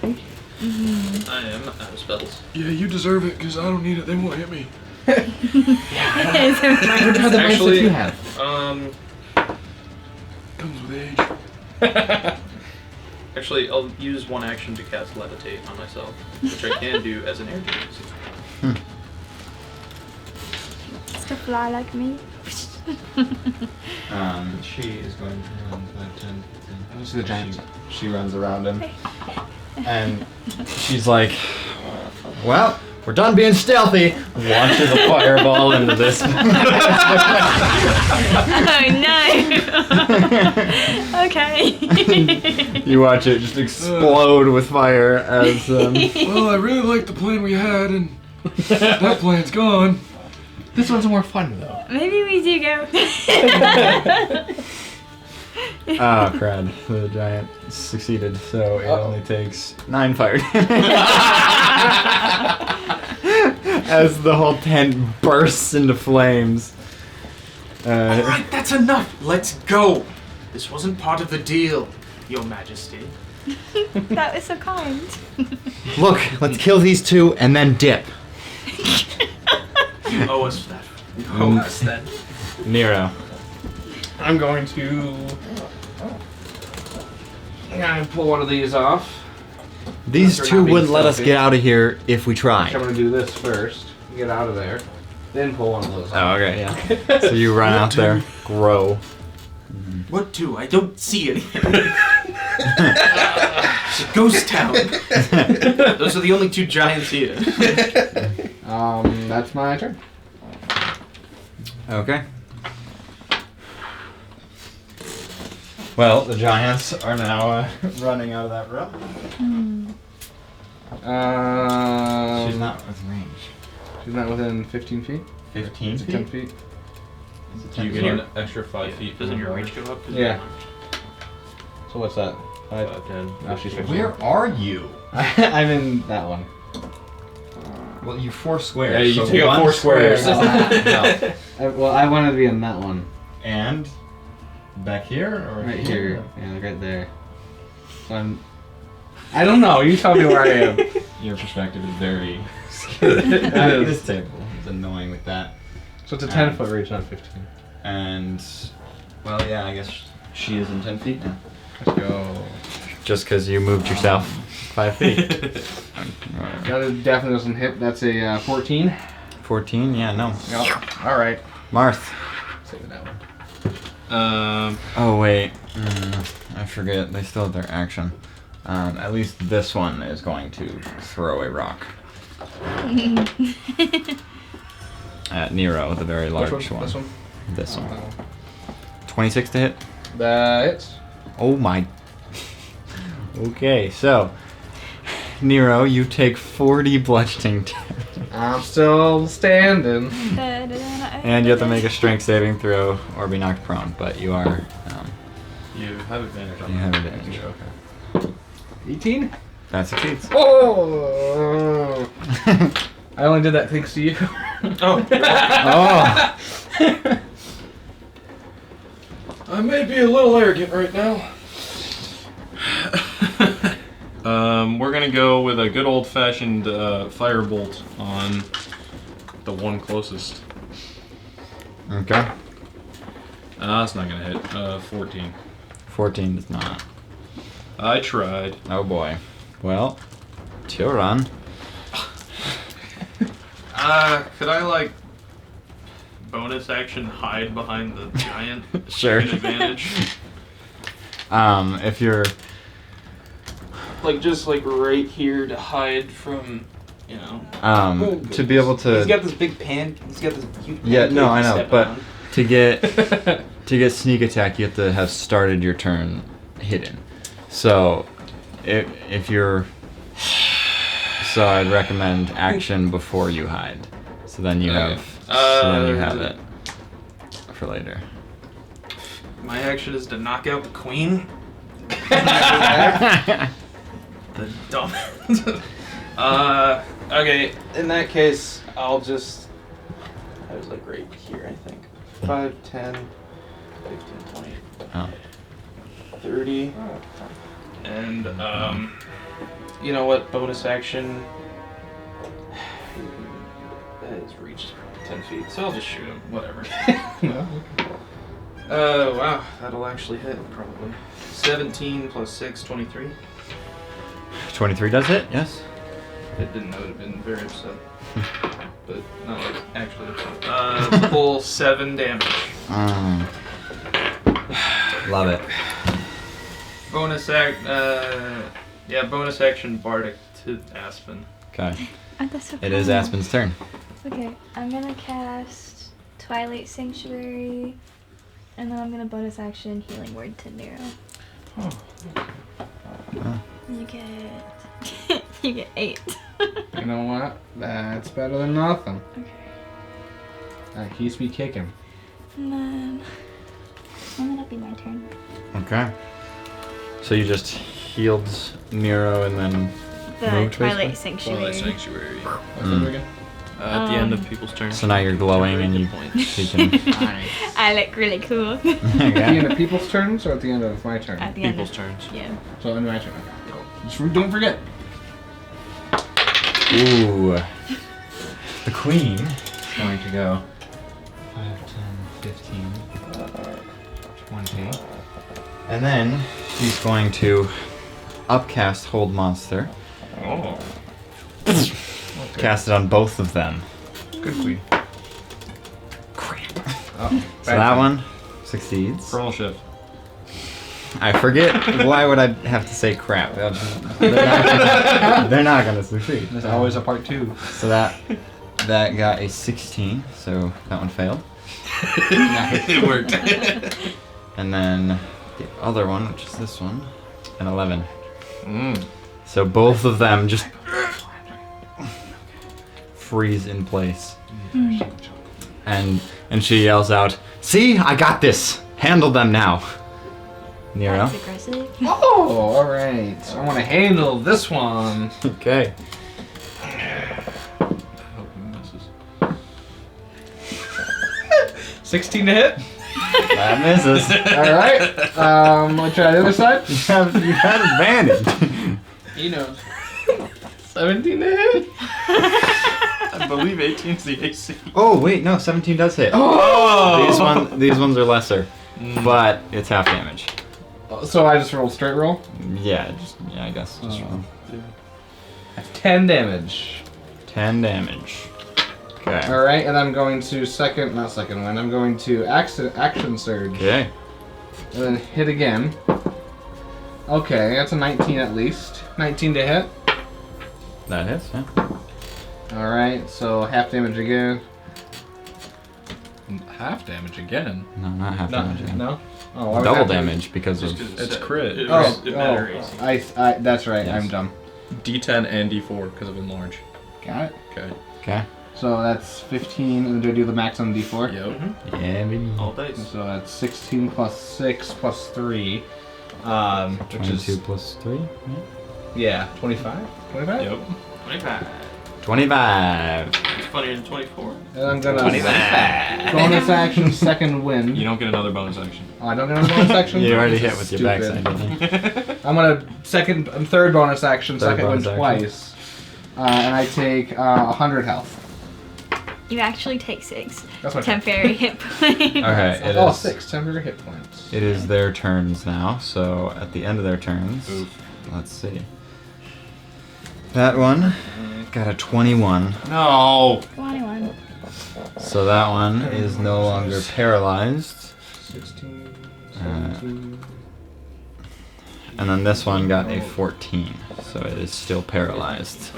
I am out of spells. Yeah, you deserve it, because I don't need it. They won't hit me. It's What are the mindset Actually- you have? Comes with age. Actually, I'll use one action to cast Levitate on myself, which I can do as an air defense. Just to fly like me. She is going to run 5, 10, 15. Those are the giants. She runs around him. And she's like, "Well, we're done being stealthy." Launches a fireball into this. Oh no! Okay. You watch it just explode with fire as Well, I really like the plan we had, and that plan's gone. This one's more fun though. Maybe we do go. oh crud. The giant succeeded, so it only takes 9 fire damage. As the whole tent bursts into flames. Alright, that's enough. Let's go. This wasn't part of the deal, Your Majesty. That was so kind. Look, let's kill these two and then dip. You owe us that. You owe us that. Nero. I'm going to pull one of these off. These They're two not being wouldn't let us stealthy. get out of here if we tried. I'm gonna do this first. Get out of there. Then pull one of those Oh, off. okay, yeah. So you run out there, grow. What do? I don't see anything. It's a ghost town. Those are the only 2 giants here. That's my turn. Okay. Well, the giants are now running out of that room. She's not within range. She's not within 15 feet? 15 Is it 10 feet? You get an extra 5 feet. Doesn't from your the reach go up? Yeah. So what's that? 5? 5, 10. Oh, she's 15. Where are you? I'm in that one. Well, you 4 squares. Yeah, you so take up 1 4 square squares. is that. No. I wanted to be in that one. And back here or Right here. Yeah, like right there. So I don't know. You tell me where I am. Your perspective is very scary. This table is annoying with that. So it's a 10-foot reach, not 15. And well, yeah, I guess she is in 10 feet now. Let's go. Just because you moved yourself 5 feet. That definitely doesn't hit. That's a 14. 14? Yeah, no. Yep. All right. Marth. Save that one. Oh, wait. I forget. They still have their action. At least this one is going to throw a rock. At Nero, the very large Which one? one. This one? This one. 26 to hit? That hits. Oh my. Okay, so Nero, you take 40 bludgeoning damage. I'm still standing. And you have to make a strength saving throw or be knocked prone, but you are. You have advantage on You that. have advantage. Okay. 18? That succeeds. Oh! I only did that thanks to you. Oh. Oh! I may be a little arrogant right now. We're gonna go with a good old-fashioned firebolt on the one closest. Okay. That's not gonna hit. 14. 14 does not. I tried. Oh boy. Well, it's your run. Could I like bonus action hide behind the giant? Sure. Get advantage. If you're. Like just like right here to hide from, you know. To be able to. He's got this big pan. He's got this huge. Yeah, no, I know, step but on. to get sneak attack, you have to have started your turn hidden. So, if you're, so I'd recommend action before you hide. So then you have, it for later. My action is to knock out the queen. The dumb. Okay. In that case, I'll just. I was like right here, I think. 5, 10, 15, 20, Oh. 30. And, you know what? Bonus action. That is reached 10 feet, so I'll just shoot him. Whatever. Wow. That'll actually hit, probably. 17 plus 6, 23. 23 does hit. Yes. I didn't know it would have been very upset. But not like actually upset. The full 7 damage. Love it. Bonus action Bardic to Aspen. Okay. Oh, that's so It is cool. Aspen's turn. Okay, I'm gonna cast Twilight Sanctuary, and then I'm gonna bonus action Healing Word to Nero. You get you get 8. You know what? That's better than nothing. Okay. That keeps me kicking. And then it'll be my turn. Okay. So you just healed Nero and then The moved, Twilight basically? Sanctuary. Twilight Sanctuary. What's that again? At the end of people's turns. So now you're glowing and you can. I look really cool. At the end of people's turns or at the end of my turn? At the end People's of, turns. Yeah. So in my turn. Okay, cool. Just don't forget. Ooh. The queen is going to go 5, 10, 15, 20. And then she's going to upcast Hold Monster. Oh. Cast it on both of them. Good queen. Crap. Oh, So that one succeeds. Pearl shift. I forget. Why would I have to say crap? They're not gonna succeed. There's always a part 2. So that got a 16. So that one failed. It worked. And then the other one, which is this one, an 11. So both of them just freeze in place. And she yells out, "See, I got this. Handle them now." Nero. That's aggressive. Oh, alright. I want to handle this one. Okay. Hope he misses. 16 to hit. That misses. Alright. Let's try the other side. You had advantage. He knows. 17 to hit. I believe 18 is the AC. Oh wait, no, 17 does hit. Oh! These ones are lesser, but it's half damage. So I just rolled straight roll. Yeah, I guess. Just roll. 10 damage. 10 damage. Okay. Alright, and I'm going to not second one, I'm going to action surge. Okay. And then hit again. Okay, that's a 19 at least. 19 to hit. That hits, yeah. Alright, so half damage again. Half damage again. No, not half damage. Again. No? Oh, why would Double half damage because of. It's crit. It Oh, met her AC. that's right, I'm dumb. D10 and D4 because of enlarge. Got it. Okay. Okay. So that's 15, and do I do the max on the D4? Yep. Yeah, baby. All dice. So that's 16 plus 6 plus 3, which 22 is, plus 3. yeah, 25? 25? Yep. 25. 25. It's funnier than 24. And I'm gonna 25. bonus action, second wind. You don't get another bonus action. Oh, I don't get a bonus action? You already hit with your Stupid. backside, didn't you? I'm gonna third bonus action, Third second wind bonus twice. And I take 100 health. You actually take 6 That's my temporary hit points. Okay, it Oh, is. 6 temporary hit points. It is their turns now, so at the end of their turns, Oof. let's see. That one got a 21, No. 21. so that one is no longer paralyzed. 16, Uh, 17. And then this one got a 14, so it is still paralyzed.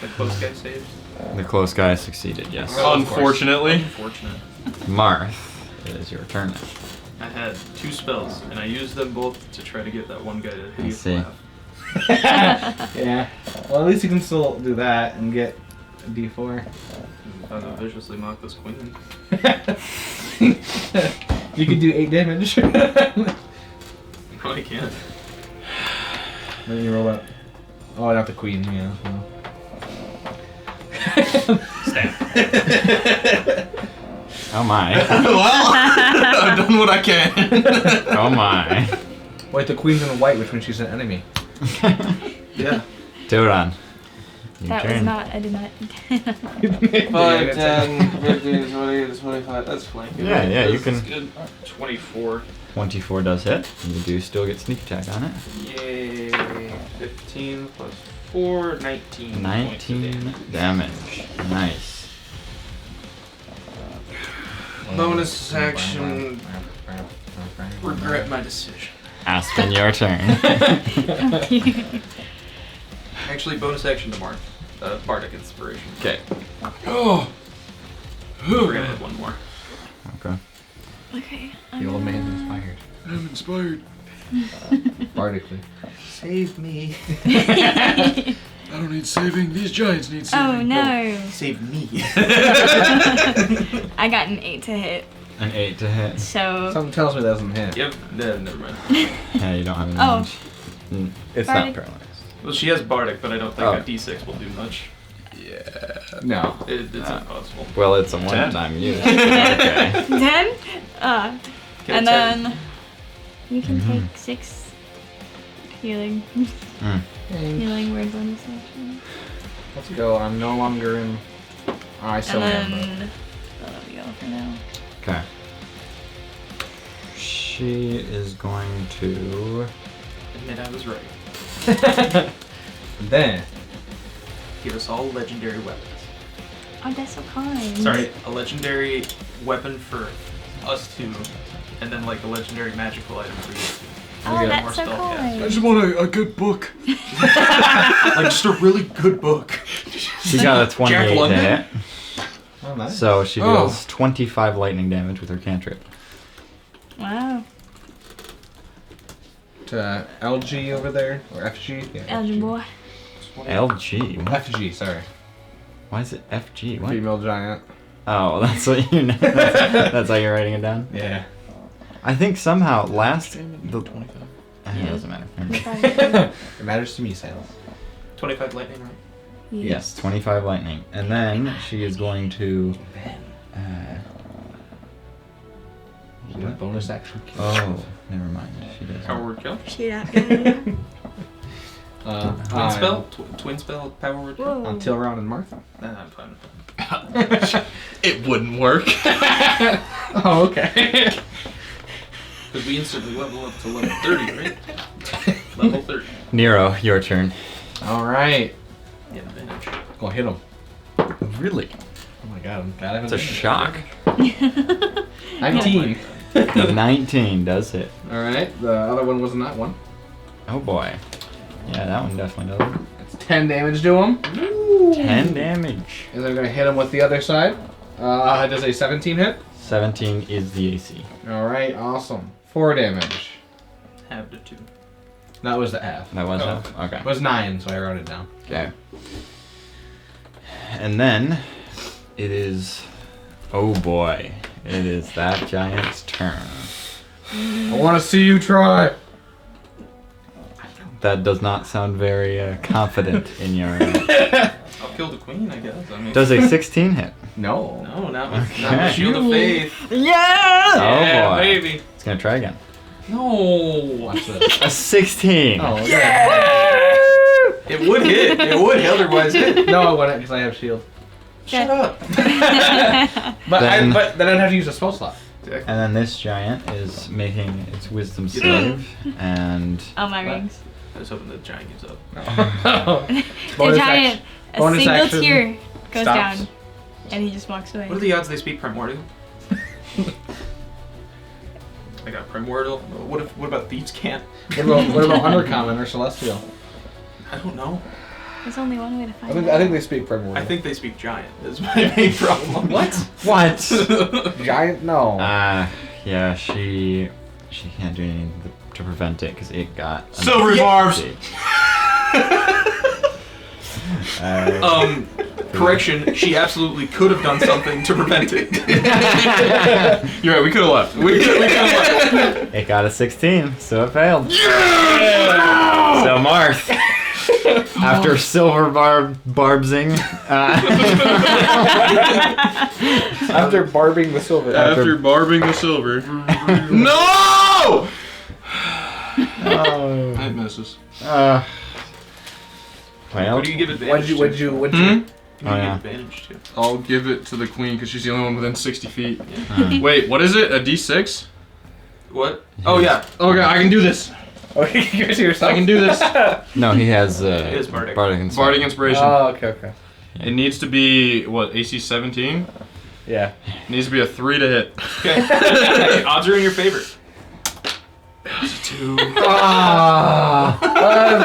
The close guy saved. The close guy succeeded, yes. Oh, of course. Unfortunately. Unfortunate. Marth, it is your turn now. I had 2 spells, and I used them both to try to get that one guy to hideous see. laugh. Yeah. Well, at least you can still do that and get a D4. I would viciously mock this queen. You could do 8 damage. No, I can't. Then you roll up. Oh, not the queen, yeah. Oh my. Well, I've done what I can. Oh my. Wait, the queen's in white, which means she's an enemy. Yeah. Turan. Your That turn. was not, I did not. 5, 10, 15, 20, 25. That's flanking. Yeah, yeah, you That's can- good. 24. 24 does hit. You do still get sneak attack on it. Yay. 15 plus 4, 19. 19 damage. Nice. Bonus action. Regret my decision. Aspen, your turn. Actually, bonus action to Mark. Bardic Inspiration. Okay. Oh. We're gonna hit one more. Okay. Okay. The old man's inspired. I'm inspired. Bardically. Save me. I don't need saving. These giants need saving. Oh no. Save me. I got an 8 to hit. An 8 to hit. So. Something tells me that doesn't hit. Yep. No, never mind. Yeah, you don't have any Oh. damage. It's Bardic. not paralyzed. Well, she has Bardic, but I don't think Oh. a D6 will do much. No. It's Ah. impossible. Well, it's a one-time use. Okay. 10? Get And a 10. then you can Mhm. take 6 healing. Mm. Healing word bonus action. Let's go. I'm no longer in. Oh, I still And am. then. Oh, there we go for now. Okay. She is going to. Admit I was right. But then. Give us all legendary weapons. Oh, that's so kind. Sorry, a legendary weapon for us two, and then like a legendary magical item for you two. Oh, get that's more so spell I kind. just want a good book. Like just a really good book. She got a 28 Jack to London? hit. Oh, nice. So she Oh. deals 25 lightning damage with her cantrip. Wow. To LG over there, or FG? Yeah, Eligible. LG? What? FG, sorry. Why is it FG? What? Female giant. Oh, that's what you know. That's how you're writing it down? Yeah. I think somehow last. The, 25. it doesn't matter. It matters to me, Sales. 25 lightning, right? Yes, 25 lightning. And then she is going to. What? Bonus action. Oh, never mind. She does. Power word kill. Shoot out, guys. Twin spell? Twin spell, power word kill? Whoa. Until Ron and Martha. Nah, I'm fine with It wouldn't work. Oh, okay. that. Because we instantly level up to level 30, right? Level 30. Nero, your turn. Alright. Yeah, advantage. Go hit him. Really? Oh my god, I'm glad I It's a shock. 19. 19 does hit. Alright, the other one wasn't that one. Oh boy. Yeah, that one definitely does. It's 10 damage to him. 10 damage. And then I'm gonna hit him with the other side. Does a 17 hit? 17 is the AC. Alright, awesome. 4 damage. Have the 2. That was the half. That was Oh. half? Okay. It was 9, so I wrote it down. Okay. And then it is, oh boy, it is that giant's turn. I want to see you try. That does not sound very confident in your. I'll kill the queen, I guess. I mean, Does a 16 hit? No. no, not with Okay. Shield of Faith. Yeah! Yeah, Oh boy. baby. It's gonna try again. No. Watch this. A 16. Oh, It would hit. It would otherwise hit. No, I wouldn't because I have shield. Shut up. But Then- but then I'd have to use a spell slot. And then this giant is making its wisdom save, and Oh, my rings. I was hoping the giant gives up. The Bonus giant, a bonus single action tear goes stops. down, and he just walks away. What are the odds they speak primordial? I got primordial. What about thieves can't? What about undercommon or celestial? I don't know. There's only one way to I find think out. I think they speak primordial. I think they speak giant. Is my main problem. What? what? Giant? No. Yeah, she can't do anything to prevent it because it got a Silver barbs. 60. Correction. She absolutely could have done something to prevent it. You're right, we could have left. We could have left. It got a 16, so it failed. So Marth, after silver barbsing, After barbing the silver. After barbing the silver. No! oh, It misses. well, What do you give advantage to? What'd you? Who do Oh, you yeah. give advantage to? I'll give it to the queen because she's the only one within 60 feet. uh, Wait, what is it? A d6? What? Oh yeah. Okay, I can do this. Okay, you guys yourself. I can do this. no, he has is Bardic. Insight. Bardic Inspiration. Oh, okay. It needs to be, what, AC 17? Yeah. It needs to be a 3 to hit. Okay. Hey, odds are in your favor. It's a 2.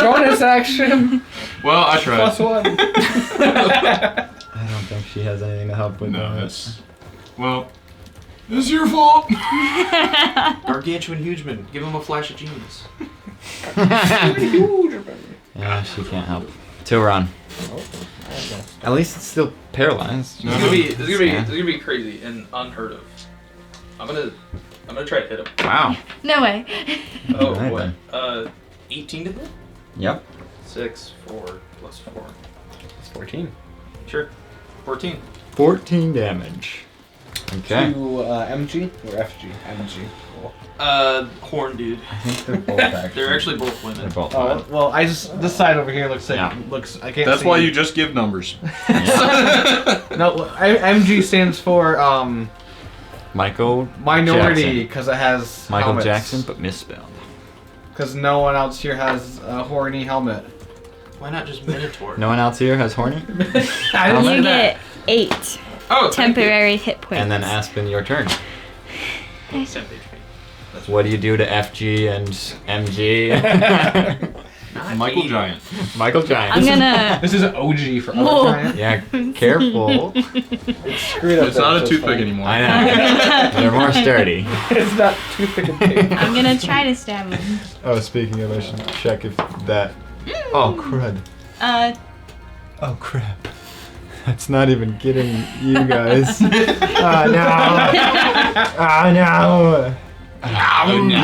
Bonus action. Well, I tried. +1. I don't think she has anything to help with No, that. it's... Well, it's your fault. Gargantuan Hugeman. Give him a flash of genius. Yeah, she can't help. Tiburon. At least it's still paralyzed. No. This is gonna be crazy and unheard of. I'm gonna try to hit him. Wow. No way. Oh Alright boy. then. 18 to hit. Yep. 6, 4, plus 4. It's 14. Sure. 14. 14 damage. Okay. To MG or FG? MG. Cool. Horn dude. I think they're both actually. They're actually both They're women. both Oh fine. well, I just this side over here looks like Yeah. I can't. That's see. why you just give numbers. No, MG stands for Michael minority Jackson. because it has Michael helmets. Jackson, but misspelled. Because no one else here has a horny helmet. Why not just Minotaur? No one else here has horny? I didn't say You that. get 8 Oh, temporary hit points. And then Aspen, your turn. 10 HP. What do you do to FG and MG? Michael Giant. Michael Giant. I'm gonna. This is an OG for Whoa. other giant. Yeah, careful. It's screwed up. It's not a that's toothpick fine. anymore. I know. They're more sturdy. It's not toothpick and tape. I'm gonna try to stab him. Oh, speaking of, I should check if that. Oh, crud. Oh, crap. That's not even getting you guys. Oh, no. Oh, no. Oh, no.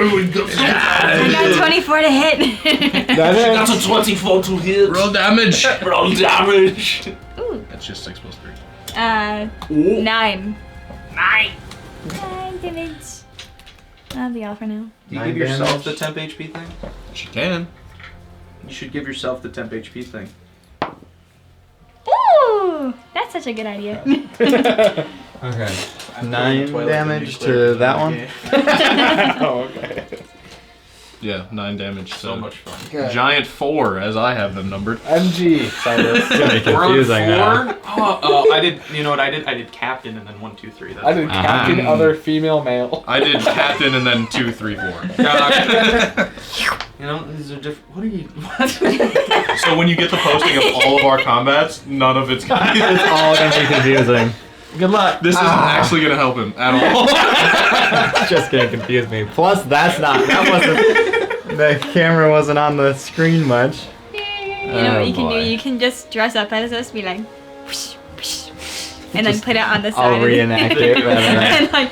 I got 24 to hit. That's a 24 to hit. Roll damage. Roll damage. Ooh. That's just 6 plus 3. 9. 9. 9 damage. That'll be all for now. You 9 give yourself damage. the temp HP thing? She can. You should give yourself the temp HP thing. Ooh, that's such a good idea. Okay. I'm 9 playing damage Twilight to the that new one? game. Oh, okay. Yeah, 9 damage. So much fun. Okay. Giant 4, as I have them numbered. MG. Cyrus. It's gonna be We're on confusing now. 4. Oh, I did. You know what I did? I did captain and then 1, 2, 3. That's I did fine. captain, other female, male. I did captain and then 2, 3, 4. You know, these are different. What are you? What? So when you get the posting of all of our combats, none of it's gonna be. It's all gonna be confusing. Good luck. This isn't actually gonna help him at all. It's just gonna confuse me. Plus, that The camera wasn't on the screen much. You know what you can do? You can just dress up as us, be like, whoosh, whoosh, and then put it on the side. I'll reenact it. And like,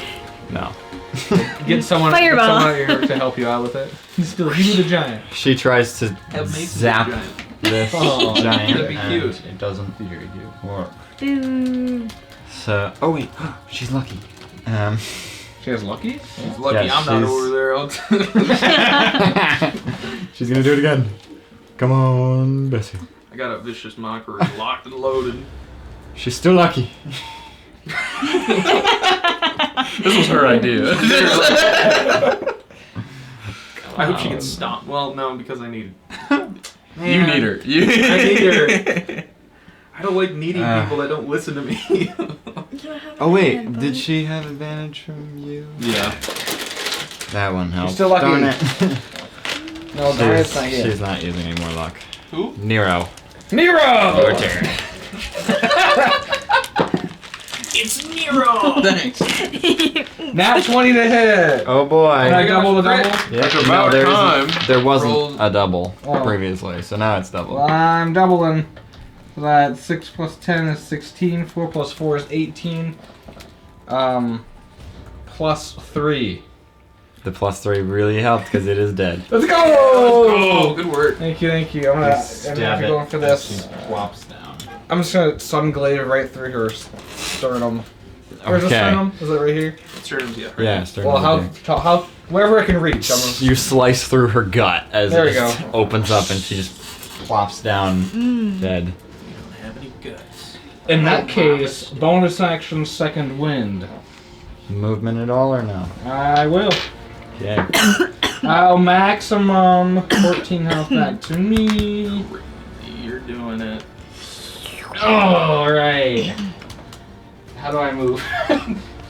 No. Get someone, Fireball. out here to help you out with it. Just be like, you the giant. She tries to Have Mason zap be giant. this Oh, giant. that'd be and cute. It doesn't very cute work. boo. So, oh wait, she's lucky. She has lucky? He's lucky Yeah, I'm not she's- over there. She's gonna do it again. Come on, Bessie. I got a vicious mockery locked and loaded. She's still lucky. This was her idea. I hope she gets stomped. Well, no, because I need You need her. I need her. I don't like needy people that don't listen to me. Oh wait, did she have advantage from you? Yeah. That one helped. still lucky. Darn it. No, Giant's not here. She's not using any more luck. Who? Nero. Nero! Your turn. It's Nero! Thanks. Nat 20 to hit. Oh boy. Can I double the double? Yeah, That's about time. There wasn't Roll- a double Oh. previously, so now it's double. Well, I'm doubling. So that 6 plus 10 is 16. 4 plus 4 is 18. Plus 3. The +3 really helped because it is dead. Let's go! Oh, good work. Thank you. I'm gonna have to go for this. Plops down. I'm just gonna sun glaive right through her sternum. Where's the Okay. sternum? Is it right here? Turns, yeah. Yeah, start Well, over there. how wherever I can reach. I'm gonna, You slice through her gut as There it we go. just opens up and she just plops down dead. You don't have any guts. in that case, bonus action, second wind. Movement at all or no? I will. Okay. I'll maximum 14 health back to me. You're doing it. Alright. How do I move?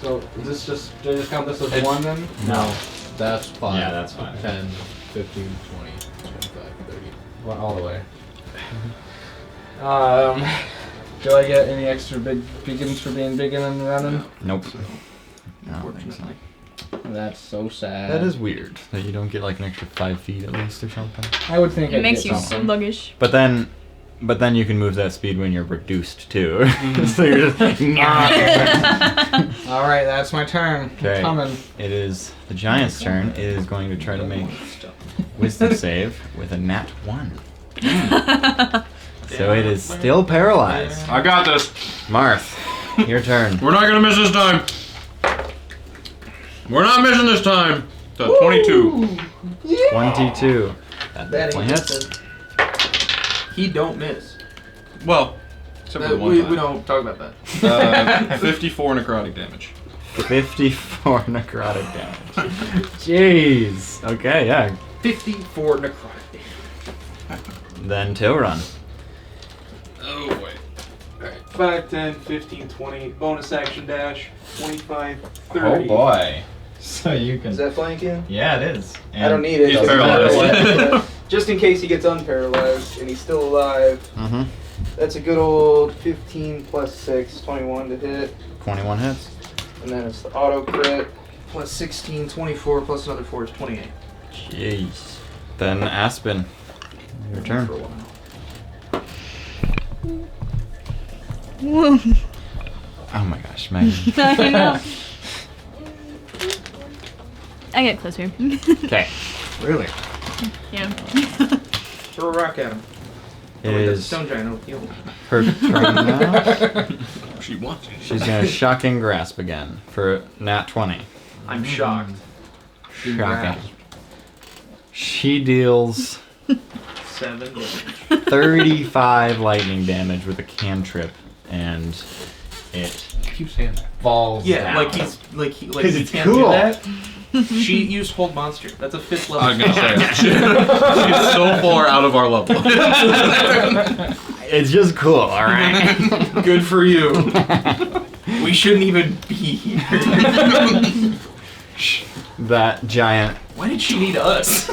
So, is this just, do I just count this as one then? No. That's fine. Yeah, that's fine. 10, 15, 20, 25, 30. Well, all the way. Do I get any extra biggins for being big and running? Nope. I don't think so. Unfortunately. That's so sad. That is weird that you don't get like an extra 5 feet at least or something. I would think It I'd makes get you something. sluggish. But then you can move that speed when you're reduced too. So you're just. Alright, that's my turn. Okay. I'm coming. It is the giant's turn. It is going to try to make wisdom save with a nat 1. So it is still paralyzed. I got this. Marth, your turn. We're not gonna miss this time. We're not missing this time. The 22. 22. That That definitely ain't hits. He don't miss. Well, except for the one we time. don't talk about that. 54 necrotic damage. 54 necrotic damage. Jeez. Okay, yeah. 54 necrotic damage. Then Tilrun. Oh, wait. Alright. 5, 10, 15, 20. Bonus action dash. 25, 30. Oh boy. So you can. Is that flanking? Yeah, it is. I don't need it. He's because paralyzed. Just in case he gets unparalyzed and he's still alive. Mm-hmm. That's a good old 15 plus 6, 21 to hit. 21 hits. And then it's the auto crit. Plus 16, 24, plus another 4 is 28. Jeez. Then Aspen. Your turn. For a while. Whoa. Oh my gosh, Megan. I know. I get closer. Okay. Really? Yeah. Throw a rock at him. It Oh, wait, that's a is stone giant. It'll heal him. her turn now. She wants it. She's gonna shocking grasp again for nat 20. I'm shocked. Shocking. She deals 7 damage. 35 lightning damage with a cantrip, and it Keep saying that. falls Yeah, down. like he's like he 'Cause he it's can't cool. do that. She used hold monster. That's a 5th level. I was gonna say she's so far out of our level. It's just cool, alright? Good for you. We shouldn't even be here. That giant. Why did she need us?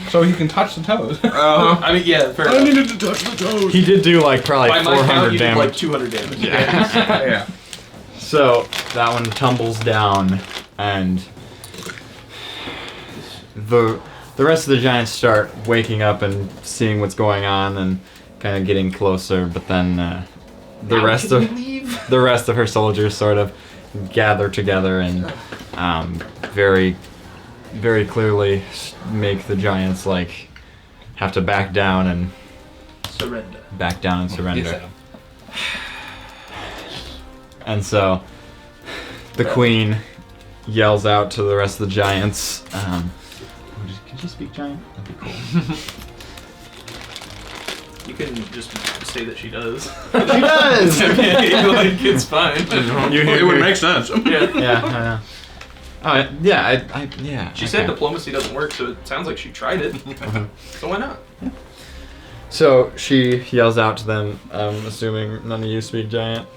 So you can touch the toes. I mean, yeah, fair I enough. needed to touch the toes. He did do like probably By my count, 400 you did damage. like 200 damage. Yeah. So that one tumbles down, and the rest of the giants start waking up and seeing what's going on and kind of getting closer. But then the rest of her soldiers sort of gather together and very, very clearly make the giants like have to back down and Surrender. Back down and surrender. Yes, And so the queen yells out to the rest of the giants. Could you speak giant? That'd be cool. You can just say that she does. She does! Like, it's fine. It would make sense. Yeah. Yeah, I know. Oh, yeah, yeah. She said okay. diplomacy doesn't work, so it sounds like she tried it. So why not? So she yells out to them, assuming none of you speak giant.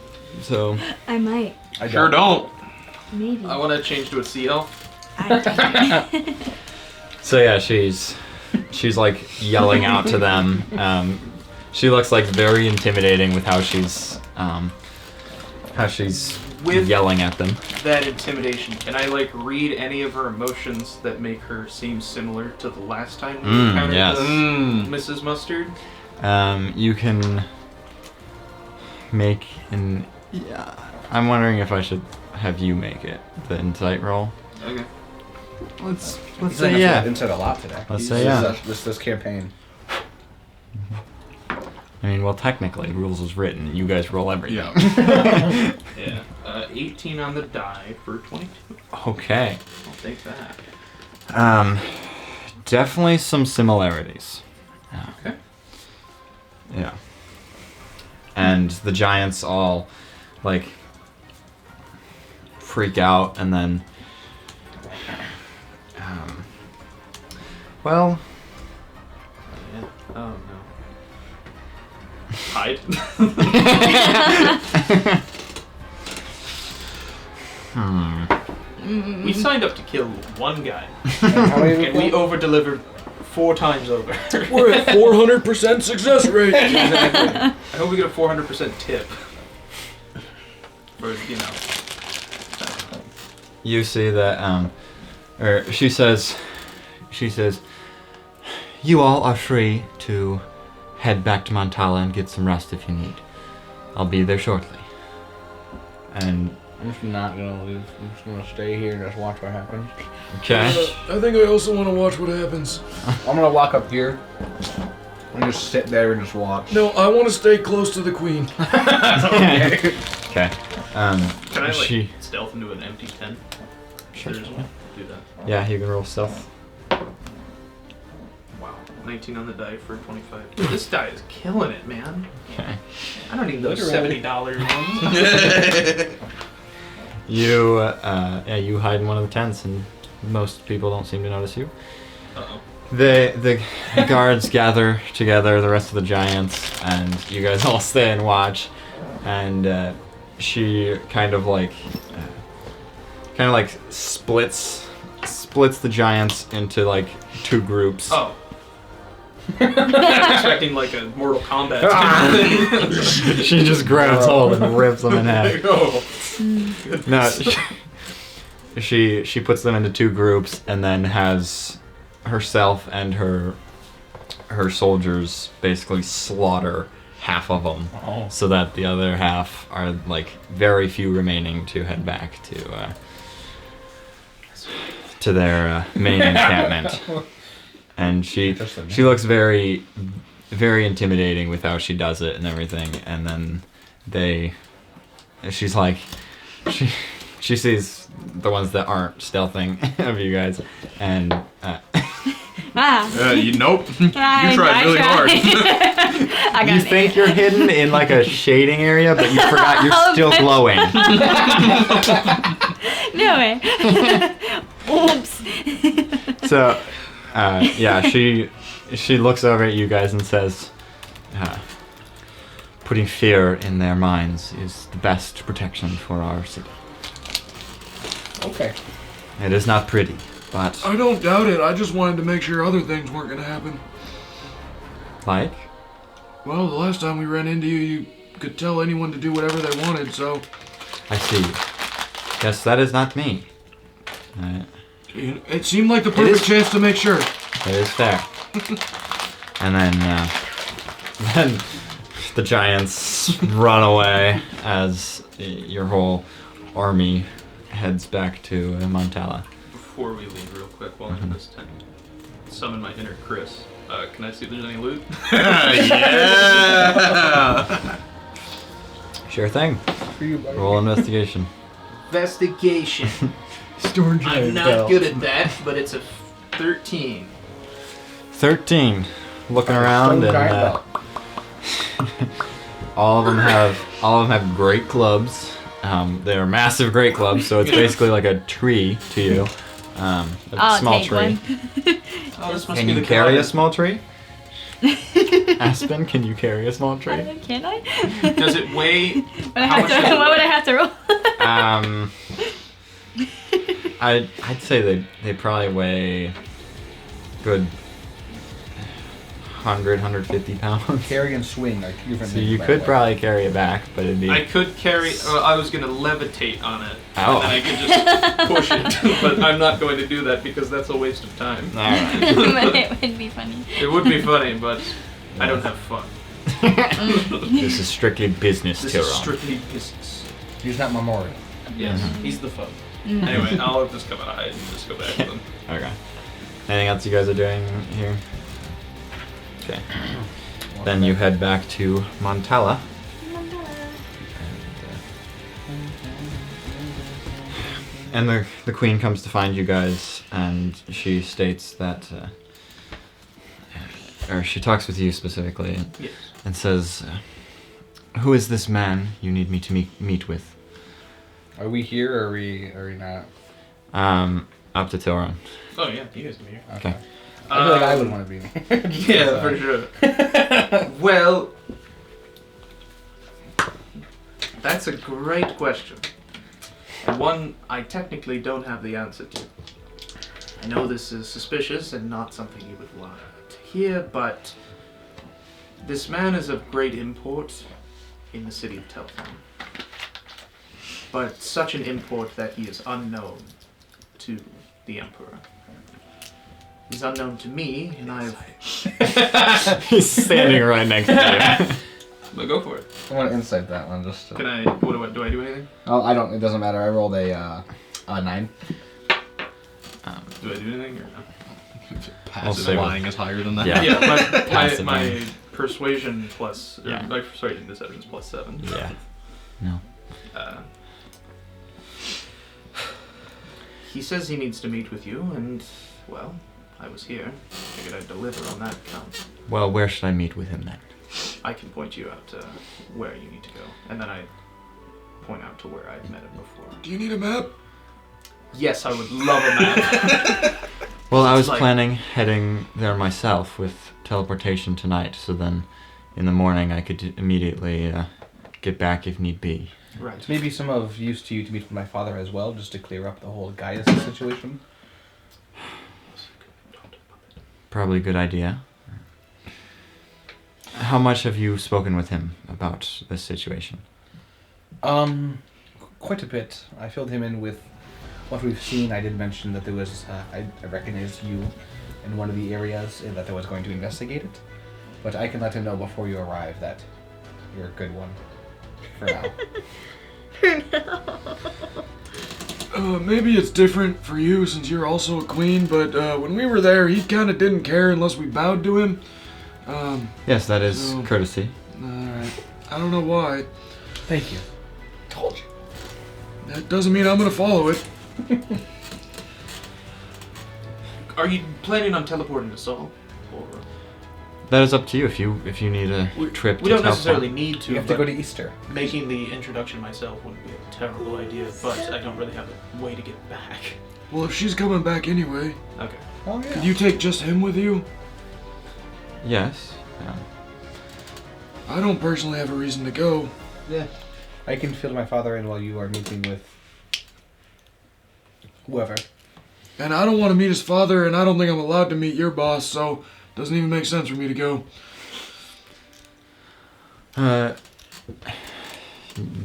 So I might. I sure don't. Maybe. I want to change to a CL. So yeah, she's like yelling out to them. She looks like very intimidating with how she's With yelling at them. that intimidation, can I like read any of her emotions that make her seem similar to the last time we encountered yes. Mrs. Mustard? You can make an. Yeah, I'm wondering if I should have you make it the insight roll. Okay. Let's He's say like yeah. inside a lot today. Let's say yeah. This campaign. I mean, well, technically, rules was written. You guys roll everything. Yeah. 18 on the die for 22. Okay. I'll take that. Definitely some similarities. Okay. Yeah. And the giants all, like, freak out, and then, well... Oh, no. Hide. We signed up to kill one guy. And we over-delivered 4 times over. We're at 400% success rate. Exactly. I hope we get a 400% tip. For, you know. You see that, or she says, you all are free to head back to Montala and get some rest if you need. I'll be there shortly. And I'm just not gonna leave. I'm just gonna stay here and just watch what happens. okay, I think I also want to watch what happens. I'm gonna walk up here and just sit there and just watch. No, I want to stay close to the queen. Okay. okay. Can I, like, she, stealth into an empty tent? Sure. There's one. Do that. yeah, you can roll stealth. Wow. 19 on the die for 25. Dude, this die is killing it, man. Okay. I don't need those $70 ones. You, you hide in one of the tents, and most people don't seem to notice you. Uh-oh. The guards gather together, the rest of the giants, and you guys all stay and watch. And she kind of like splits the giants into like 2 groups. Oh. I'm expecting like a Mortal Kombat type thing. She just grabs hold and rips them in half. Oh. No, she puts them into 2 groups and then has herself and her soldiers basically slaughter half of them, so that the other half are like very few remaining to head back to their main encampment. And she looks very, very intimidating with how she does it and everything. And then she's like, she sees the ones that aren't stealthing of you guys, and Nope. You tried really hard. I got you think you're hidden in like a shading area, but you forgot you're still glowing. No way. Oops. So, yeah, she looks over at you guys and says, putting fear in their minds is the best protection for our city. Okay. It is not pretty, but I don't doubt it. I just wanted to make sure other things weren't going to happen. like, Well, the last time we ran into you, you could tell anyone to do whatever they wanted, so... I see. Yes, that is not me. It seemed like the perfect chance to make sure. It is fair. And then the giants run away as your whole army heads back to Montala. Before we leave, real quick, while I'm in this tent, summon my inner Chris. Can I see if there's any loot? Yeah! Sure thing. Roll investigation. Investigation. Storm I'm not good at that, but it's a 13. 13. Looking around, and all of them have great clubs. They're massive great clubs, so it's basically like a tree to you. A small take tree. one. Oh, this must Can be you the carry a god. small tree? Aspen, can you carry a small tree? Can I? Does it weigh? What would I have to roll? I'd say they probably weigh good 150 pounds. Carry and swing are two different So things. you by could the way. probably carry it back, but it'd be. I could carry. I was gonna levitate on it, Oh. and then I could just push it. But I'm not going to do that because that's a waste of time. All right. But it would be funny. It would be funny, but I don't have fun. This is strictly business, This Tyrone. is strictly business. He's not memorial. Yes, He's the fun. Anyway, I'll let this come out and just go back to them. Okay. Anything else you guys are doing here? Okay. Then you head back to Montala. And the queen comes to find you guys, and she states that, or she talks with you specifically, Yes. and says, "Who is this man you need me to meet with?" Are we here or are we not? Up to Tyrone. Oh yeah, you guys can be here. Okay. I feel like I would want to be there. Yeah, for sure. Well, that's a great question. And one I technically don't have the answer to. I know this is suspicious and not something you would want to hear, but this man is of great import in the city of Telfon. But such an import that he is unknown to the Emperor. He's unknown to me, and I've... He's standing right next to you. But go for it. I want to insight that one just. Can I? What do I do anything? Oh, I don't. It doesn't matter. I rolled a 9. Do I do anything or no? I'll say lying is higher than that. Yeah. Yeah, Passive my lying. persuasion plus, or Yeah. my persuasion deception is +7. Yeah. No. He says he needs to meet with you, and, well, I was here. Figured I'd deliver on that count. Well, where should I meet with him then? I can point you out to where you need to go. And then I point out to where I've met him before. Do you need a map? Yes, I would love a map. Well, I was Like- planning heading there myself with teleportation tonight, so then in the morning I could immediately get back if need be. Right. Maybe some of use to you to meet with my father as well, just to clear up the whole Gaius situation. Probably a good idea. How much have you spoken with him about this situation? Quite a bit. I filled him in with what we've seen. I did mention that there was, I recognized you in one of the areas and that I was going to investigate it. But I can let him know before you arrive that you're a good one. For now. Maybe it's different for you since you're also a queen, but when we were there, he kind of didn't care unless we bowed to him. Yes, that is So- courtesy. Alright. I don't know why. Thank you. Told you. That doesn't mean I'm gonna follow it. Are you planning on teleporting to Saul? Or That is up to you if you need a trip we to don't Telfon. necessarily need to, You have to but go to Easter. making the introduction myself wouldn't be a terrible idea, but I don't really have a way to get back. Well, if she's coming back anyway, Okay. Oh yeah. could you take just him with you? Yes. I don't personally have a reason to go. Yeah. I can fill my father in while you are meeting with whoever. And I don't want to meet his father, and I don't think I'm allowed to meet your boss, so it doesn't even make sense for me to go.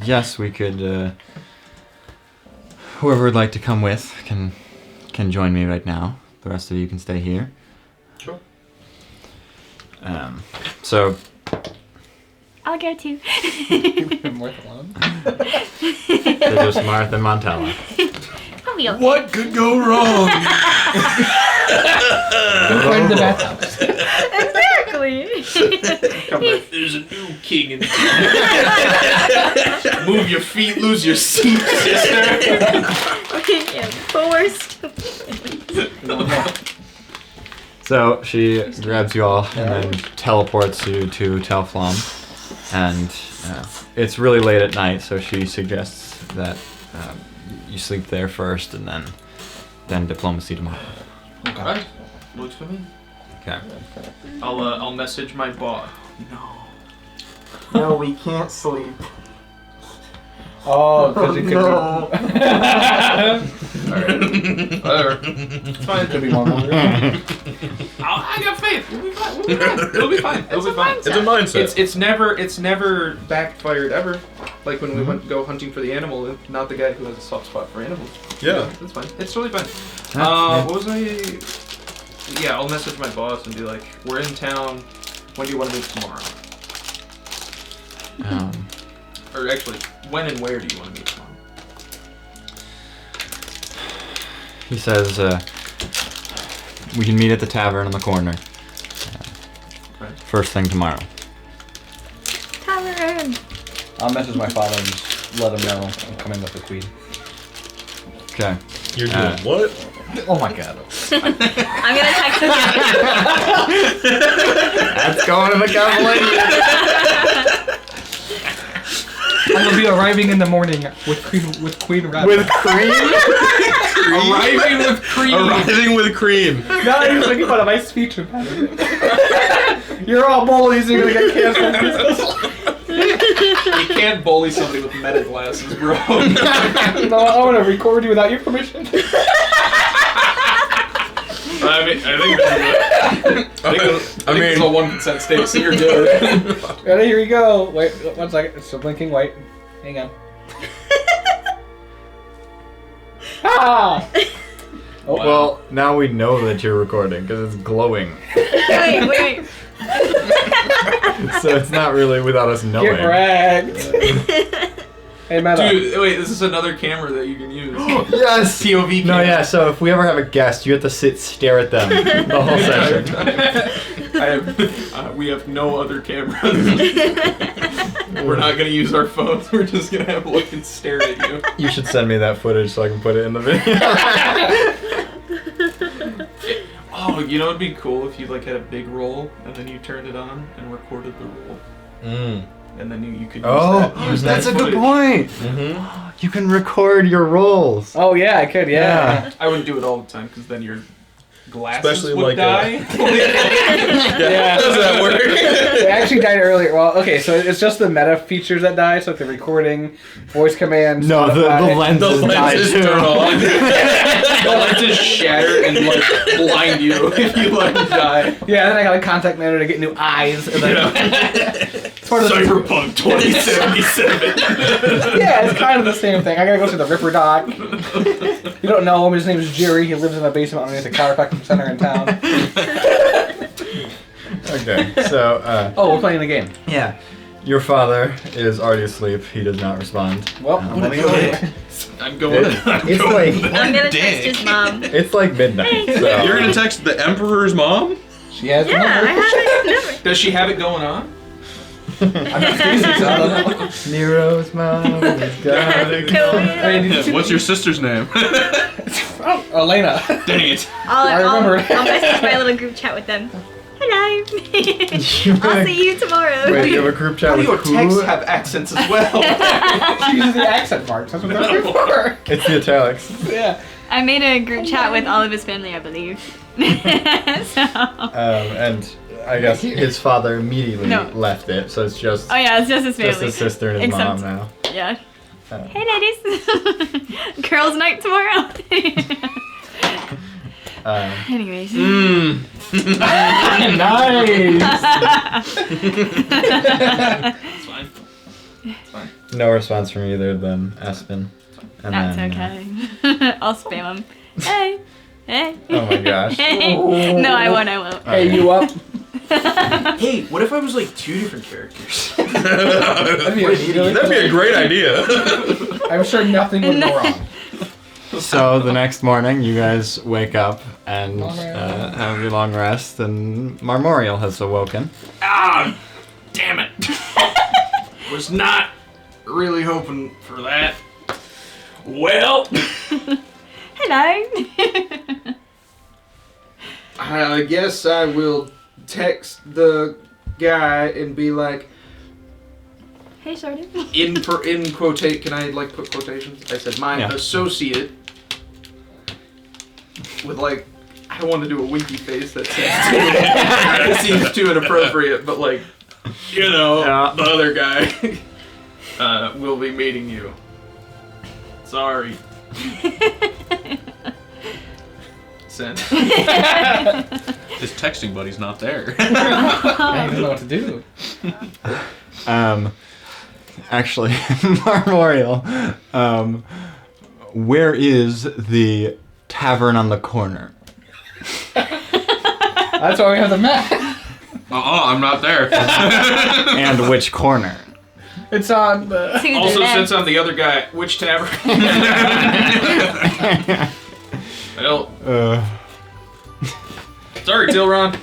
Yes, we could. Whoever would like to come with can can join me right now. The rest of you can stay here. Sure. So I'll go too. I'm worth alone. there's just Martha and Montella. I'll be okay. What could go wrong? Find the bathhouse. Exactly. There's a new king in town. Move your feet, lose your seat, sister. Yeah, forced. So she grabs you all and then teleports you to Telflom. And it's really late at night, so she suggests that you sleep there first and then diplomacy tomorrow. Right. Works for me. Okay. I'll message my boss. No, we can't sleep. Oh, because it could Whatever. It's fine. be more longer. I got faith. We'll be fine. It'll be fine. It'll be fine. It's a mindset. It's never backfired ever. Like when we went to go hunting for the animal, not the guy who has a soft spot for animals. Yeah. That's fine. It's totally fine. Yeah. What was I? Yeah, I'll message my boss and be like, "We're in town. When do you want to meet tomorrow?" Or actually, when and where do you want to meet tomorrow? He says we can meet at the tavern on the corner. First thing tomorrow. Tavern. I'll message my father and just let him know I'm coming with the queen. Okay. You're doing what? Oh my god. I'm gonna text him. That's going in the compilation. I'm gonna be arriving in the morning with Queen Rabbit. With cream? Arriving with cream. Arriving with cream. No, I was thinking about my speech impediment. You're all bullies. You're gonna get canceled. You can't bully somebody with meta glasses, bro. No, I want to record you without your permission. I think this is a one consent state, so you're good. Ready? Here we go. Wait, 1 second. It's still blinking. Wait. Hang on. Ah! Oh, well, now we know that you're recording because it's glowing. Wait. So it's not really without us knowing. Get wrecked. Hey, Meta. Dude, wait, this is another camera that you can use. Yes! POV No, camera. yeah, so if we ever have a guest, you have to stare at them the whole session. We have no other cameras. We're not gonna use our phones. We're just gonna have a look and stare at you. You should send me that footage so I can put it in the video. Oh, you know it'd be cool if you like had a big roll and then you turned it on and recorded the roll, and then you could use that's that a good footage. point. You can record your rolls. Oh, yeah, I could, yeah. I wouldn't do it all the time because then your glasses Especially would like die. Yeah. How does that work? They actually died earlier. Well, okay, so it's just the meta features that die, so like the recording, voice commands. No, the Spotify. lenses died too. turn on. The lenses shatter and like blind you if you like die. Yeah, then I got a contact manager to get new eyes. And then it's part of the Cyberpunk 2077. Yeah, it's kind of the same thing. I gotta go see the Ripper Doc. You don't know him. His name is Jerry. He lives in a basement underneath the chiropractic center in town. Okay, so, Oh, we're playing the game. yeah. Your father is already asleep. He does not respond. Well, I'm gonna go ahead. I'm going. It's like I'm gonna text his mom. it's like midnight. So. You're gonna text the Emperor's mom? She has the Yeah, I number. have his number. Does she have it going on? I'm not crazy, so I don't know. Nero's mom is gotta go. Hey, did you see- What's your sister's name? Oh, Elena. Dang it. I remember. I'll message my little group chat with them. Hello. I'll see you tomorrow. Wait, you have a group chat How do with your who? texts have accents as well? She uses the accent marks. That's what they're for. It's the italics. Yeah. I made a group chat with all of his family, I believe. So. And I guess his father immediately No. left it, so it's just Oh yeah, it's just his family. just his sister and his Except- mom now. Yeah. Oh. Hey ladies. Girls' night tomorrow. Anyways. Nice. It's fine. It's fine. No response from either of them, Aspen. And That's then, okay. I'll spam him. Hey. Hey. Oh my gosh. Hey. No, I won't. Hey, you up? Hey, what if I was like 2 different characters? That'd be, That'd be a great idea. I'm sure nothing would go wrong. So the next morning, you guys wake up and have your long rest, and Marmorial has awoken. Ah, damn it! Was not really hoping for that. Well, Hello. I guess I will text the guy and be like, Hey, Shorty. in quotate. Can I like put quotations? I said my associate. With like, I don't want to do a winky face. That seems too inappropriate. But like, you know, the other guy will be meeting you. Sorry. Send. His texting buddy's not there. I don't know what to do. Actually, Marmorial, where is the tavern on the corner? That's why we have the map. I'm not there. And which corner? It's on the... Also, since I'm the other guy, which tavern? Well, sorry, Tilron.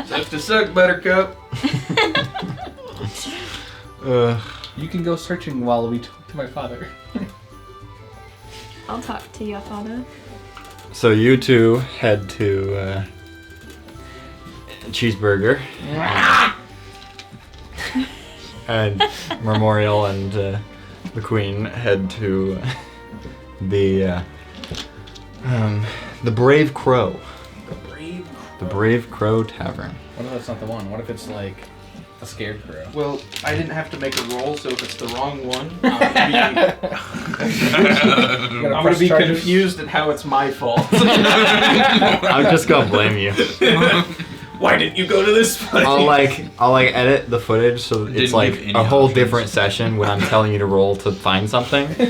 Sucks to suck, Buttercup. You can go searching while we talk to my father. I'll talk to your father. So you two head to Cheeseburger. And Memorial and the Queen head to the Brave Crow. The Brave Crow Tavern. What if that's not the one? What if it's like a scared crow? Well, I didn't have to make a roll, so if it's the wrong one, I'm gonna be confused at how it's my fault. I'm just gonna blame you. Why didn't you go to this place? I'll edit the footage so it's like a whole different session when I'm telling you to roll to find something. You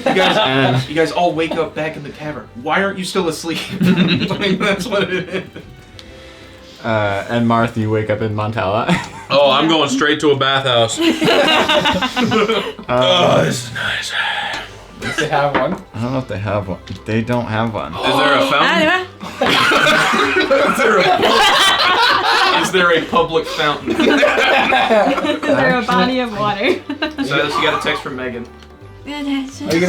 guys all wake up back in the tavern. Why aren't you still asleep? Like, that's what it is. And Marth, you wake up in Montella. Oh, I'm going straight to a bathhouse. Oh, this is nice. Does they have one? I don't know if they have one. They don't have one. Is there a fountain? Is there a public fountain? Is there a body of water? So you got a text from Megan. Are you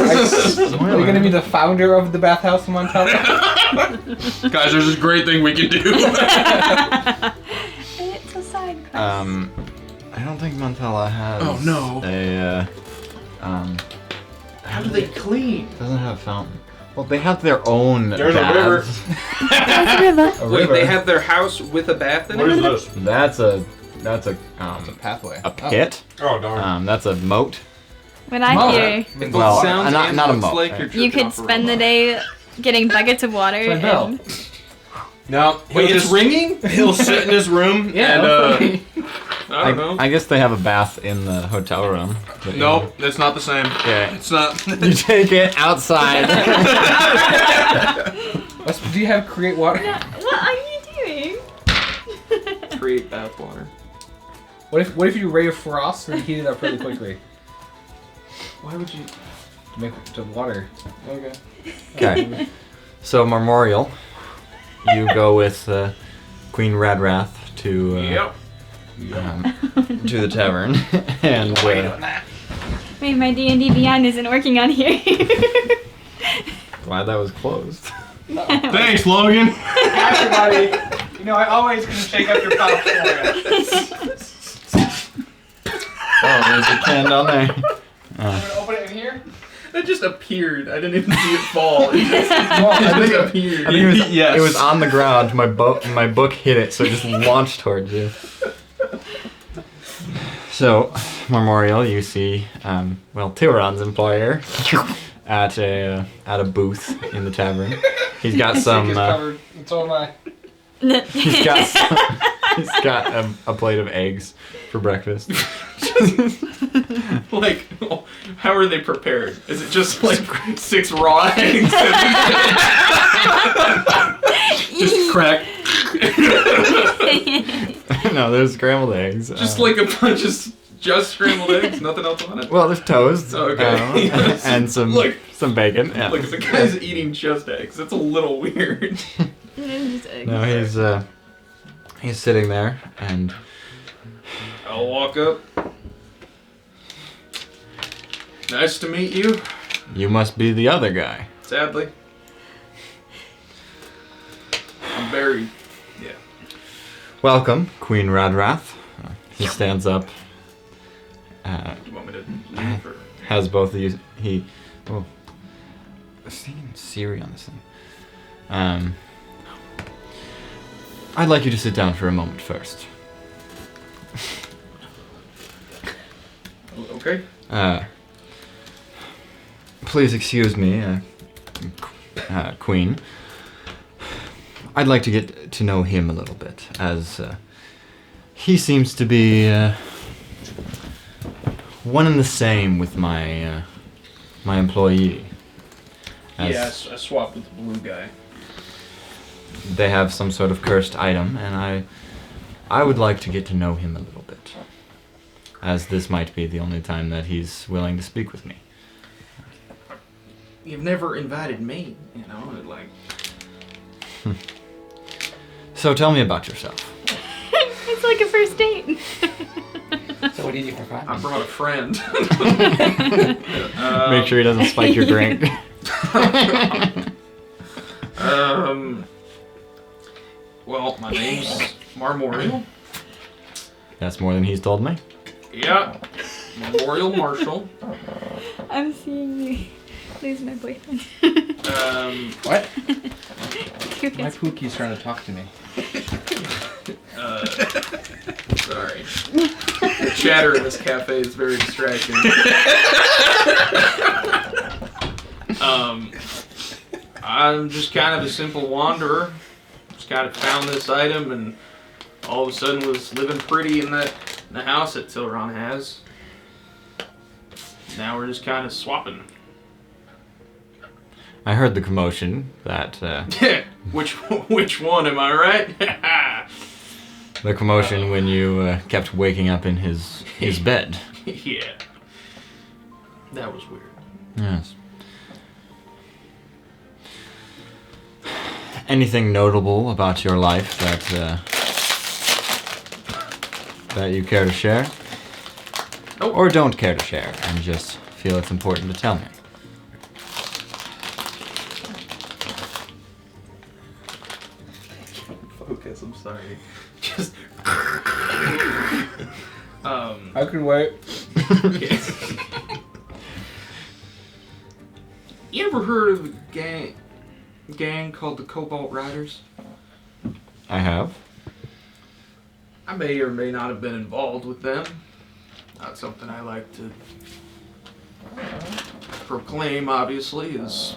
gonna be the founder of the bathhouse in Montana? Guys, there's this great thing we can do. It's a side quest. I don't think Montella has a How do they clean? doesn't have a fountain. Well, they have their own There's a baths. There's a river. Wait, they have their house with a bath in What it? is this? That's a Pathway. a pit. Oh, darn. That's a moat. When I hear It Well, both sounds not- and not a looks moat, like right? you're you jerking could off a spend the robot. day getting buckets of water It's my bell. and No, Wait, it's ringing? He'll sit in his room and I don't know. I guess they have a bath in the hotel room. but nope, it's not the same. Yeah. It's not. You take it outside. Do you have create water? what are you doing? Create bath water. What if you ray of frost and heat it up really quickly? Why would you? To make the water. Okay. Okay. So Memorial, you go with Queen Radrath to to the tavern, and Wait, my D&D Beyond isn't working on here. glad that was closed. Thanks, Logan. Everybody, you know I always can shake up your pop for you. Oh, there's a can down there. I'm gonna open it in here. That just appeared. I didn't even see it fall. It just appeared. I think it was on the ground. My book hit it, so it just launched towards you. So, Memorial, you see, Tiburon's employer at a booth in the tavern. He's got some. Covered. And so am I. He's got some. He's got a plate of eggs for breakfast. Like, how are they prepared? Is it just like 6 raw eggs? Just crack. No, there's scrambled eggs. Just like a bunch of just scrambled eggs, nothing else on it. Well, there's toast. Okay. And some bacon. Yeah. Like if the guy's eating just eggs, that's a little weird. No, he's sitting there, and I'll walk up. Nice to meet you. you must be the other guy. Sadly, I'm buried. Yeah. Welcome, Queen Radrath. He stands up. Do you want me to leave or? Has both of you. Oh, I was thinking Siri on this thing. I'd like you to sit down for a moment first. Okay. Please excuse me, Queen. I'd like to get to know him a little bit, as he seems to be one and the same with my employee. Yes, I swapped with the blue guy. They have some sort of cursed item, and I would like to get to know him a little bit, as this might be the only time that he's willing to speak with me. You've never invited me, you know, like... So tell me about yourself. It's like a first date. So what do you do for fun? I brought a friend. Make sure he doesn't spike your drink. Well, my name's Marmorial. That's more than he's told me. Yeah. Memorial Marshall. I'm seeing you lose my boyfriend. What? My Pookie's trying to talk to me. Sorry. The chatter in this cafe is very distracting. I'm just kind of a simple wanderer. Just kind of found this item and all of a sudden was living pretty in the house that Tilron has. Now we're just kind of swapping. I heard the commotion that Which one, am I right? the commotion when you kept waking up in his bed. Yeah. That was weird. Yes. Anything notable about your life that you care to share? Nope. Or don't care to share and just feel it's important to tell me? Focus, I'm sorry. Just I can wait. You ever heard of a gang called the Cobalt Riders? I have. I may or may not have been involved with them. Not something I like to proclaim, obviously, is...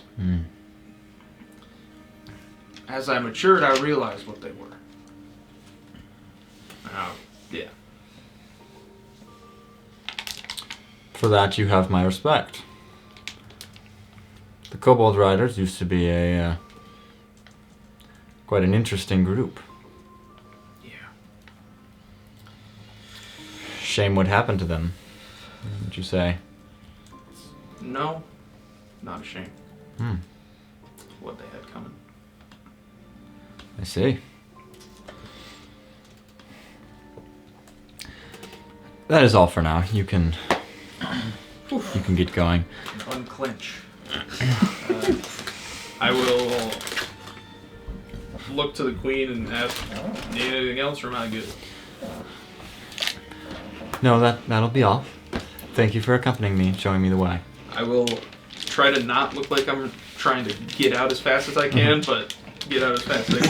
As I matured, I realized what they were. Yeah. For that, you have my respect. The Kobold Riders used to be quite an interesting group. Yeah. Shame what happened to them, would you say? No, not a shame. What they had coming. I see. That is all for now. You can get going. Unclench. I will look to the queen and ask, need anything else or am I good? No, that'll be all. Thank you for accompanying me and showing me the way. I will try to not look like I'm trying to get out as fast as I can, but get out as fast as I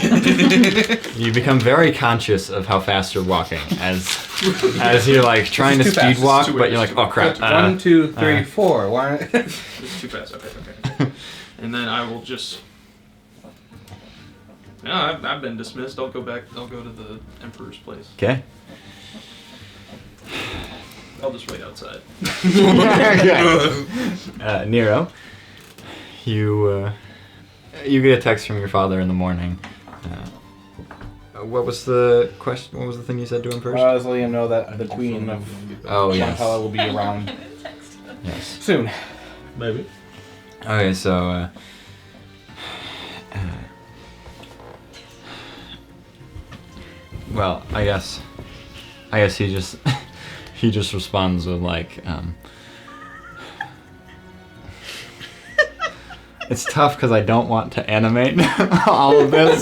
can. You become very conscious of how fast you're walking as you're like trying to speed walk, but you're like, oh crap. 1, 2, 3, 4. Why? It's too fast. Okay. And then I will just No, I've been dismissed. I'll go back. I'll go to the Emperor's place. Okay. I'll just wait outside. Nero, you get a text from your father in the morning. What was the question? What was the thing you said to him first? I was letting him know that the Queen of yes. Montella will be around Yes. soon. Maybe. Okay, so well, I guess he just he just responds with like it's tough because I don't want to animate all of this,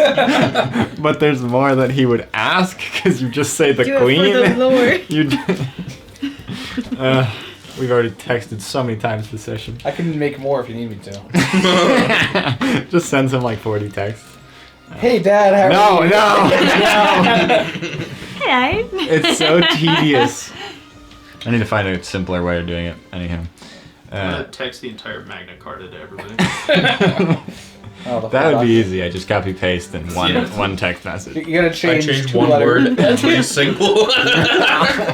but there's more that he would ask because you just say the Do queen. it for the lore. We've already texted so many times this session. I can make more if you need me to. Just sends him like 40 texts. Hey, Dad, how are you? No. Hey. It's so tedious. I need to find a simpler way of doing it. Anyhow. I'm gonna text the entire Magna Carta to everybody. That would be easy. I just copy paste in one text message. You're gonna change, I change two one letters. word every single.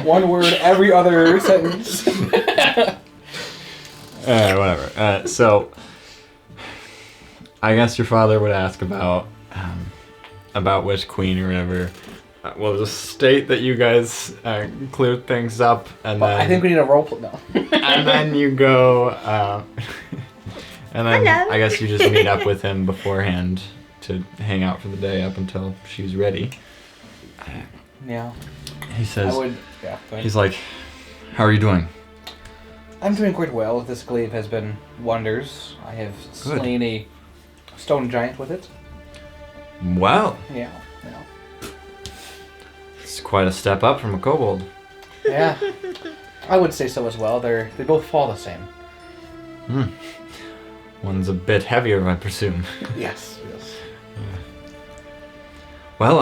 One word every other sentence. Whatever. So, I guess your father would ask about which queen or whatever. Well, just state that you guys cleared things up, and Well, then I think we need a role play now. and then you go, and then Hello. I guess you just meet up with him beforehand to hang out for the day up until she's ready. Yeah. He I says, would. Yeah. Go ahead. he's like, "How are you doing?" I'm doing quite well. This glaive has been wonders. I have slain a stone giant with it. Well, Yeah. it's quite a step up from a kobold. Yeah. I would say so as well. They both fall the same. One's a bit heavier, I presume. Yes. Well,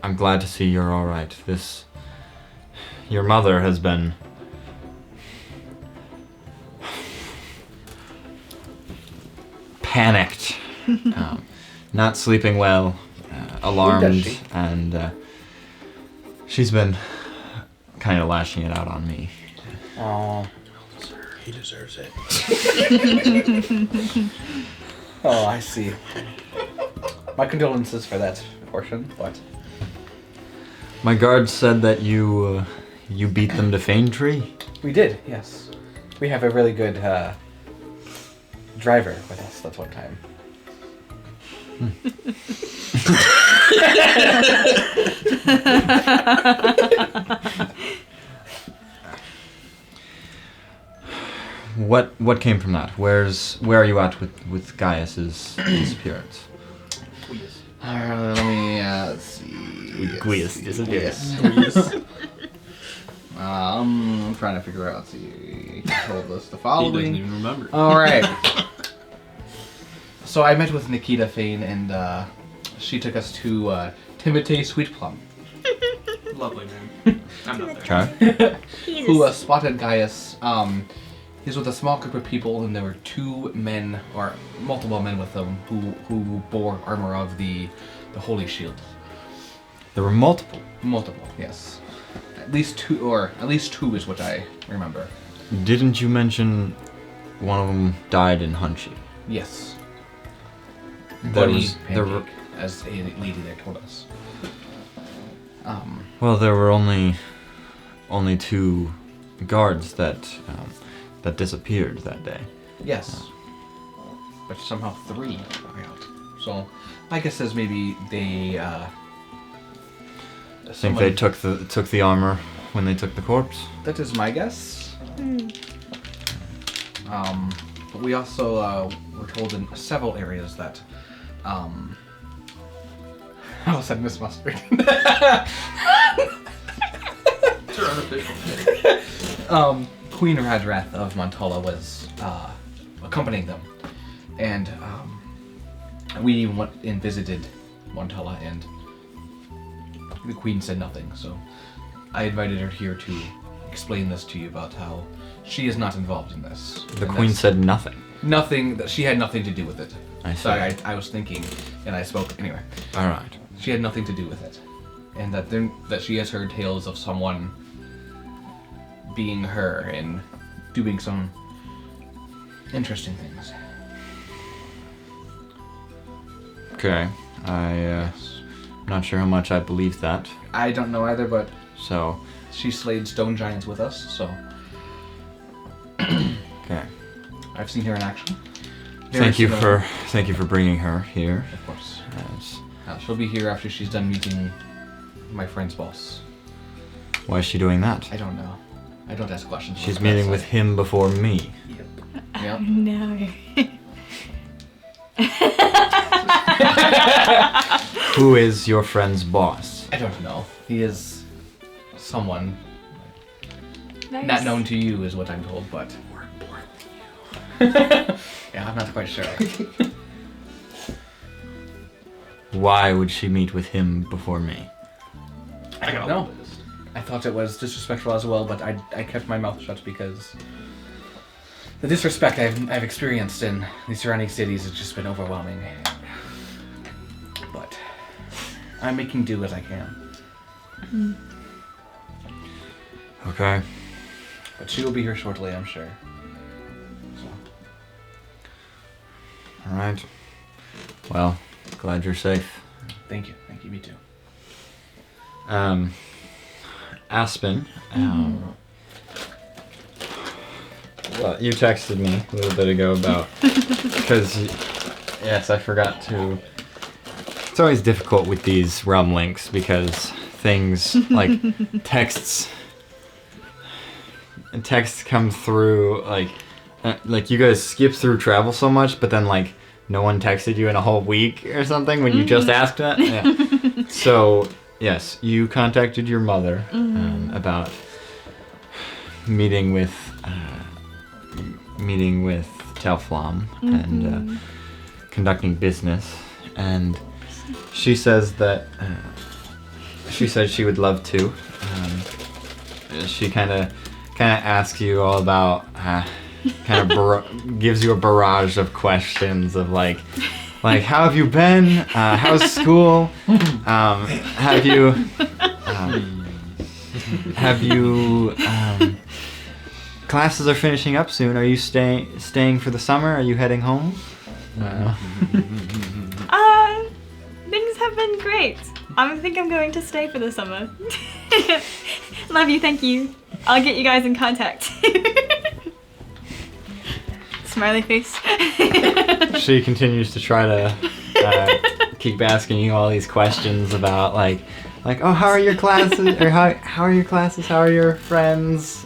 I'm glad to see you're all right. Your mother has been panicked, not sleeping well, alarmed, she? and she's been kind of lashing it out on me. Oh. He deserves it. Oh, I see. My condolences for that portion, but My guards said that you beat them to Faintree. we did, yes. We have a really good driver with us that one time. What came from that? Where are you at with Gaius's disappearance? Let me see. Gaius disappearance. I'm trying to figure out. He told us the He following. doesn't even remember. All right. So I met with Nikita Fane, and she took us to Timotei Sweet Plum, Lovely man. I'm not there. Okay. who spotted Gaius. He's with a small group of people, and there were two men, or multiple men with them, who bore armor of the Holy Shield. There were multiple. Multiple, yes. At least two is what I remember. Didn't one of them died in Hunchy? Yes. There Bunny was there were Pancake, as a lady there told us. well there were only two guards that disappeared that day. Yes. But somehow three are out. So, my guess is maybe they, I think they took the armor when they took the corpse. That is my guess. But we also were told in several areas that, I almost said Miss Mustard. It's her unofficial name. Queen Radrath of Montella was accompanying them, and we went and visited Montella, and the Queen said nothing. So I invited her here to explain this to you about how she is not involved in this. The And queen that's- said nothing. Nothing. She had nothing to do with it. I see. Sorry, I was thinking, and I spoke anyway. All right. She had nothing to do with it, and that she has heard tales of someone being her and doing some interesting things. Okay. I'm not sure how much I believe that. I don't know either, but So, she slayed stone giants with us, so okay. I've seen her in action. Thank you for bringing her here. Of course. Yes. She'll be here after she's done meeting my friend's boss. Why is she doing that? I don't know. I don't ask questions. She's meeting with him before me. Yep. No. Who is your friend's boss? I don't know. He is someone Very not known to you, is what I'm told, but more important. Yeah, I'm not quite sure. Why would she meet with him before me? I don't know. I thought it was disrespectful as well, but I kept my mouth shut because the disrespect I've experienced in the surrounding cities has just been overwhelming. But I'm making do as I can. Okay. But she will be here shortly, I'm sure. So. All right. Well, glad you're safe. Thank you, me too. Aspen. Well, you texted me a little bit ago about because yes, I forgot to. It's always difficult with these realm links because things like texts come through like you guys skip through travel so much, but then like no one texted you in a whole week or something when you just asked that. Yeah. So yes, you contacted your mother about meeting with Telflom and conducting business, and she says that she would love to. She kind of asks you all about gives you a barrage of questions of like how have you been? How's school? Have you classes are finishing up soon. Are you staying for the summer? Are you heading home? Things have been great. I think I'm going to stay for the summer. Love you, thank you. I'll get you guys in contact. Smiley face. She continues to try to keep asking you all these questions about like oh, how are your classes, or how are your classes, how are your friends?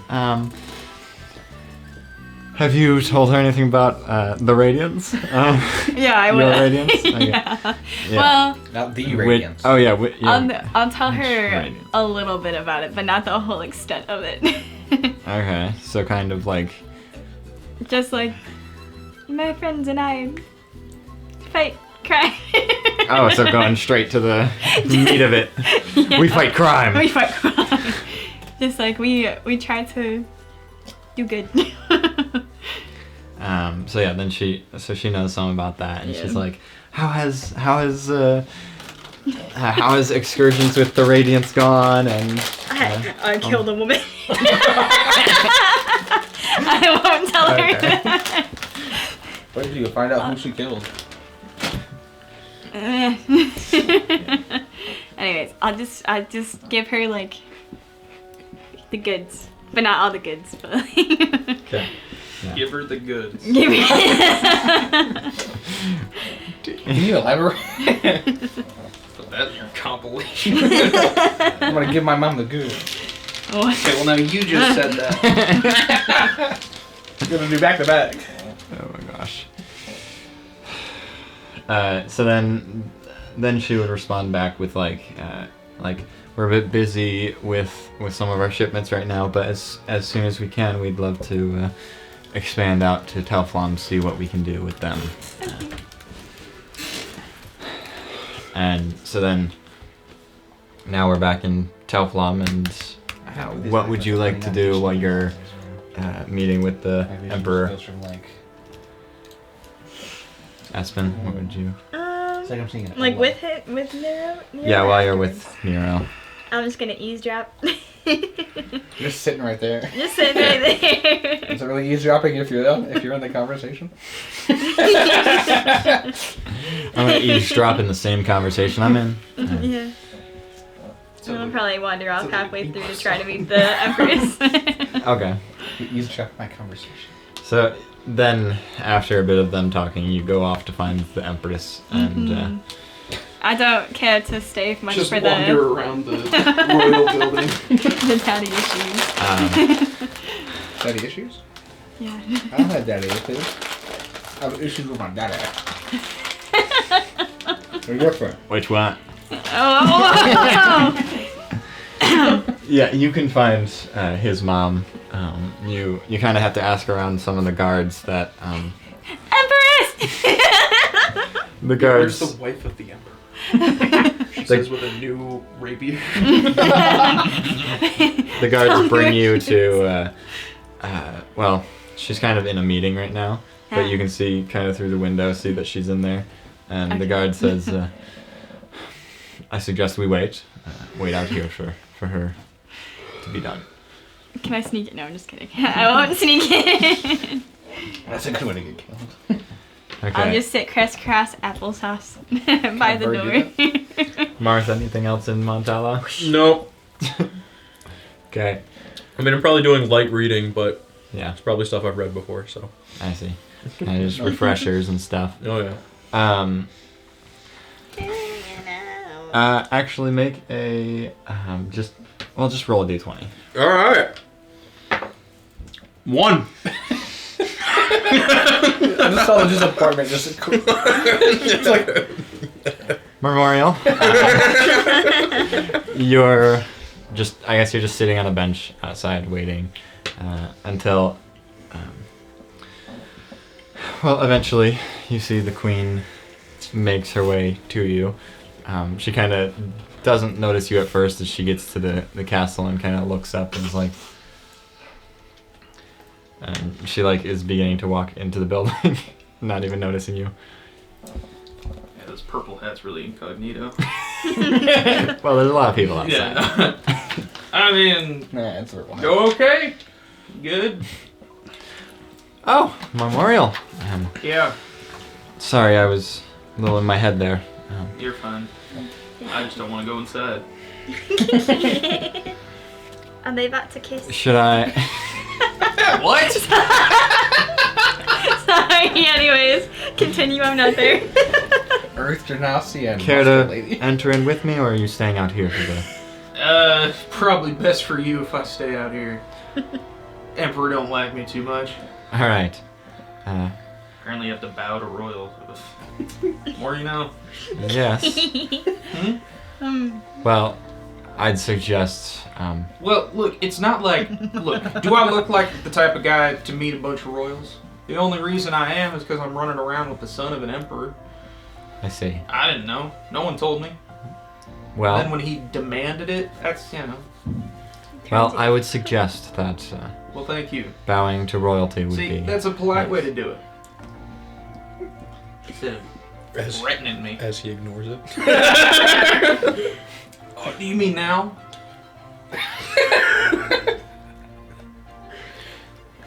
Have you told her anything about the Radiance? Yeah, I will. Your Radiance? Okay. Yeah. Yeah. Well, Not the Radiance. I'll tell her Radiance. a little bit about it, but not the whole extent of it. Okay, so kind of like Just like my friends and I fight, cry. oh, so going straight to the meat of it. Yeah. We fight crime. We fight crime. Just like we try to do good. So yeah, then she knows some about that, and Yeah. she's like, how has excursions with the Radiance gone? And I killed a woman. I won't tell her that. What did you find out who she killed? Anyways, I'll just give her like the goods, but not all the goods. But okay. Yeah. Give her the goods. give her. Can you elaborate? Put that in your compilation. I'm gonna give my mom the good. Okay, well now you just said that. I'm gonna do back to back. Oh my gosh. So then she would respond back with like we're a bit busy with some of our shipments right now, but as soon as we can, we'd love to expand out to Telflom, see what we can do with them. And so then now we're back in Telflom, and what would you like to do while you're meeting with the Emperor? Goes from like Espen, what would you? It's like I'm seeing it. Like with Nero? Yeah, while you're with Nero. I'm just gonna eavesdrop. You're sitting right there. Just sitting right there. Is it really eavesdropping if you're in the conversation? I'm gonna eavesdrop in the same conversation I'm in. Yeah. So I'll probably wander off halfway through to try to meet the Empress. Okay. You eavesdrop my conversation. So then, after a bit of them talking, you go off to find the Empress, and I don't care to stay much Just for wander the around the royal building. the daddy issues. Daddy issues? Yeah. I don't have daddy issues. I have issues with my daddy. They're different. which one? Oh. Yeah, you can find his mom. You kind of have to ask around some of the guards that Empress! the Where's guards. the wife of the emperor? She says with a new rapier. The guards bring you to, well, she's kind of in a meeting right now, but you can see kind of through the window, see that she's in there. And the guard says, I suggest we wait out here for her to be done. Can I sneak it? No, I'm just kidding. I won't sneak it. That's a good way to get killed. Okay. I'll just sit crisscross applesauce by the bird do door. Martha, anything else in Montala? No. Okay. I mean, I'm probably doing light reading, but Yeah, it's probably stuff I've read before, so. I see. And just refreshers and stuff. Oh, yeah. Actually make a, just roll a d20. Alright. 1. I just saw this apartment just. It's like. Memorial. You're just, I guess you're just sitting on a bench outside waiting until, well, eventually you see the queen makes her way to you. She kind of doesn't notice you at first as she gets to the castle and kind of looks up and is like, and she like is beginning to walk into the building, not even noticing you. Yeah, this purple hat's really incognito. Well, there's a lot of people outside. Yeah. I mean, Nah, it's a go okay? Good? Oh, Memorial. Yeah, Sorry, I was a little in my head there. you're fine. I just don't want to go inside. Are they about to kiss? Should I? What? Sorry, anyways. Continue, I'm not there. Earth Genasi and Care Muscle to Lady. enter in with me, or are you staying out here for the? Probably best for you if I stay out here. Emperor don't like me too much. All right. Apparently you have to bow to royals. More you know. Yes. Well, I'd suggest. Well, look, it's not like... Look, do I look like the type of guy to meet a bunch of royals? The only reason I am is because I'm running around with the son of an emperor. I see. I didn't know. No one told me. Well, And then when he demanded it, that's, well, I would suggest that well, thank you. bowing to royalty would See, be. that's a polite way to do it. Instead of As, threatening me. as he ignores it. Oh, do you mean now?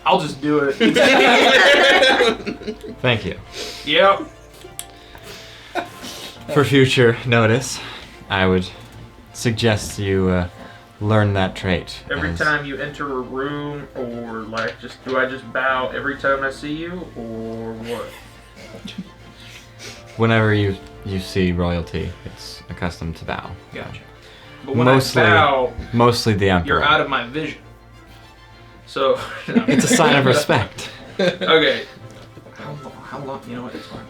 I'll just do it. Thank you. Yep. For future notice, I would suggest you learn that trait. Every as- time you enter a room, or like, do I just bow every time I see you, or what? Whenever you see royalty, it's accustomed to bow. Gotcha. But when Mostly- I bow, Mostly the emperor. you're out of my vision. So. It's a sign of respect. Okay. How long? You know what? It's fine.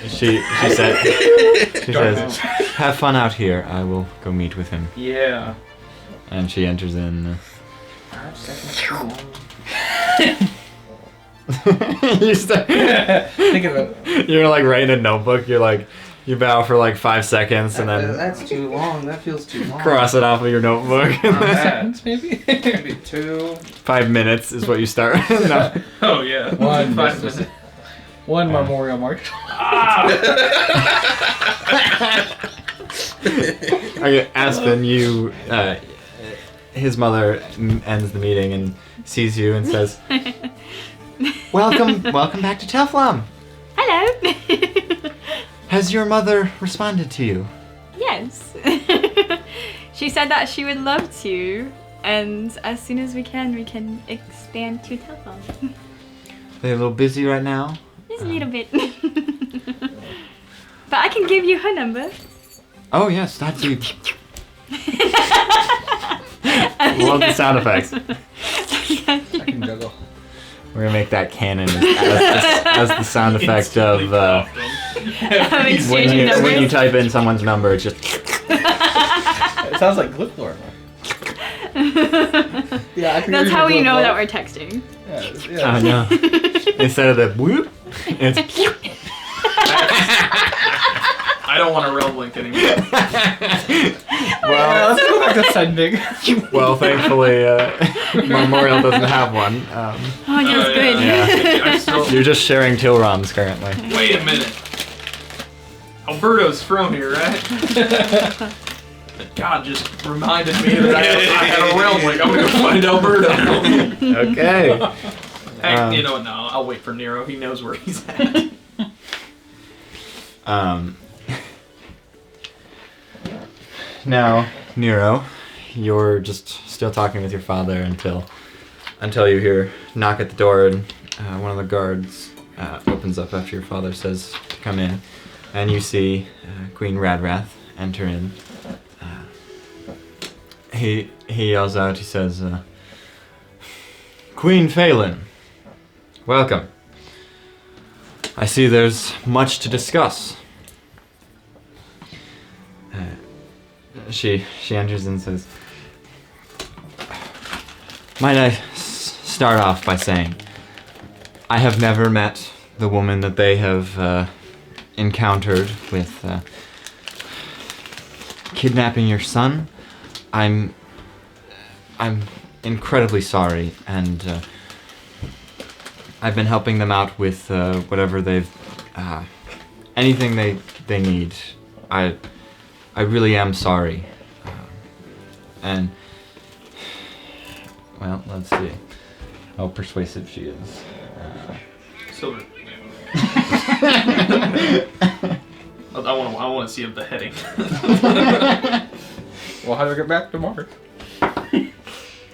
She says, "Have fun out here. I will go meet with him." Yeah. And she enters in. 5 seconds too long. You start, Think of it. you're like writing a notebook. You're like, you bow for like 5 seconds and then That's too long. That feels too long. cross it off of your notebook. Seconds, maybe? Maybe 2. 5 minutes is what you start. No. Oh yeah. One 5 business. minutes. One memorial mark. Okay, Aspen, you, his mother ends the meeting and sees you and says, welcome back to Teflon. Hello. Has your mother responded to you? Yes. She said that she would love to, and as soon as we can expand to telephone. They're a little busy right now. Just a little bit. But I can give you her number. Oh yes, that's you. Love the sound effects. I can juggle. We're gonna make that canon as the sound effect of when you type in someone's number. It's just It sounds like Glithlore. Yeah, I can That's hear how you we know Glithlore. that we're texting. Yeah. I know. Instead of the whoop, it's I don't want to realm link anymore. well. Let's go back to sending. Well, thankfully, Memorial doesn't have one. Oh, that's good. Yeah. I'm still, You're just sharing Tilroms currently. wait a minute. Alberto's from here, right? God just reminded me that I had a realm link. I'm gonna go find Alberto. Okay. Heck, you know what? No, I'll wait for Nero. He knows where he's at. Now, Nero, you're just still talking with your father until you hear knock at the door, and one of the guards opens up after your father says to come in, and you see Queen Radrath enter in. He yells out. He says, "Queen Phelan, welcome. I see there's much to discuss." She enters and says, "Might I start off by saying, I have never met the woman that they have encountered with kidnapping your son. I'm incredibly sorry, and I've been helping them out with whatever they've anything they need. I really am sorry. And well, let's see how persuasive she is. Silver. I want to see a beheading. Well, how do I get back to Mark? Oh,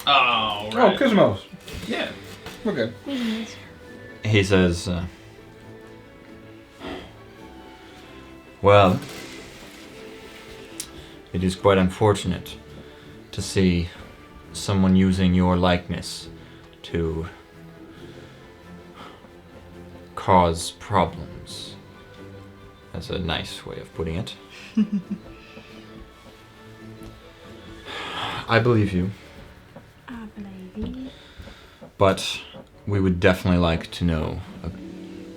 right. Oh, Kizmos. Yeah. We're good. He says, well, it is quite unfortunate to see someone using your likeness to cause problems. That's a nice way of putting it. I believe you. I believe you. But we would definitely like to know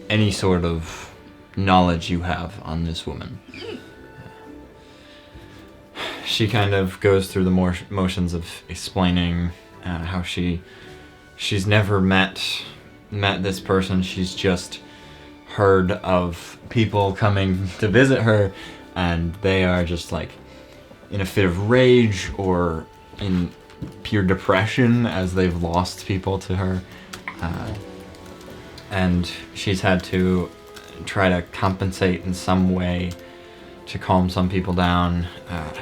any sort of knowledge you have on this woman. She kind of goes through the motions of explaining how she's never met this person. She's just heard of people coming to visit her, and they are just like in a fit of rage or in pure depression as they've lost people to her, and she's had to try to compensate in some way to calm some people down,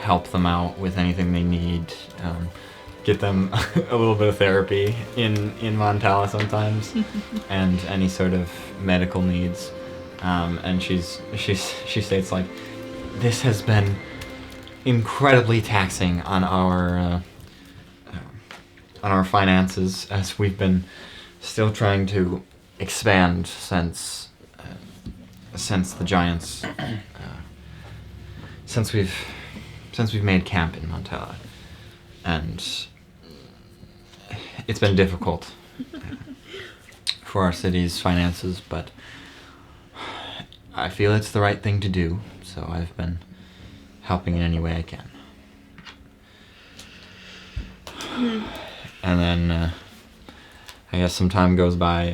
help them out with anything they need, get them a little bit of therapy in Montala sometimes, and any sort of medical needs. And she states like, this has been incredibly taxing on our finances, as we've been still trying to expand since the giants. Since we've made camp in Montella, and it's been difficult for our city's finances, but I feel it's the right thing to do, so I've been helping in any way I can. And then I guess some time goes by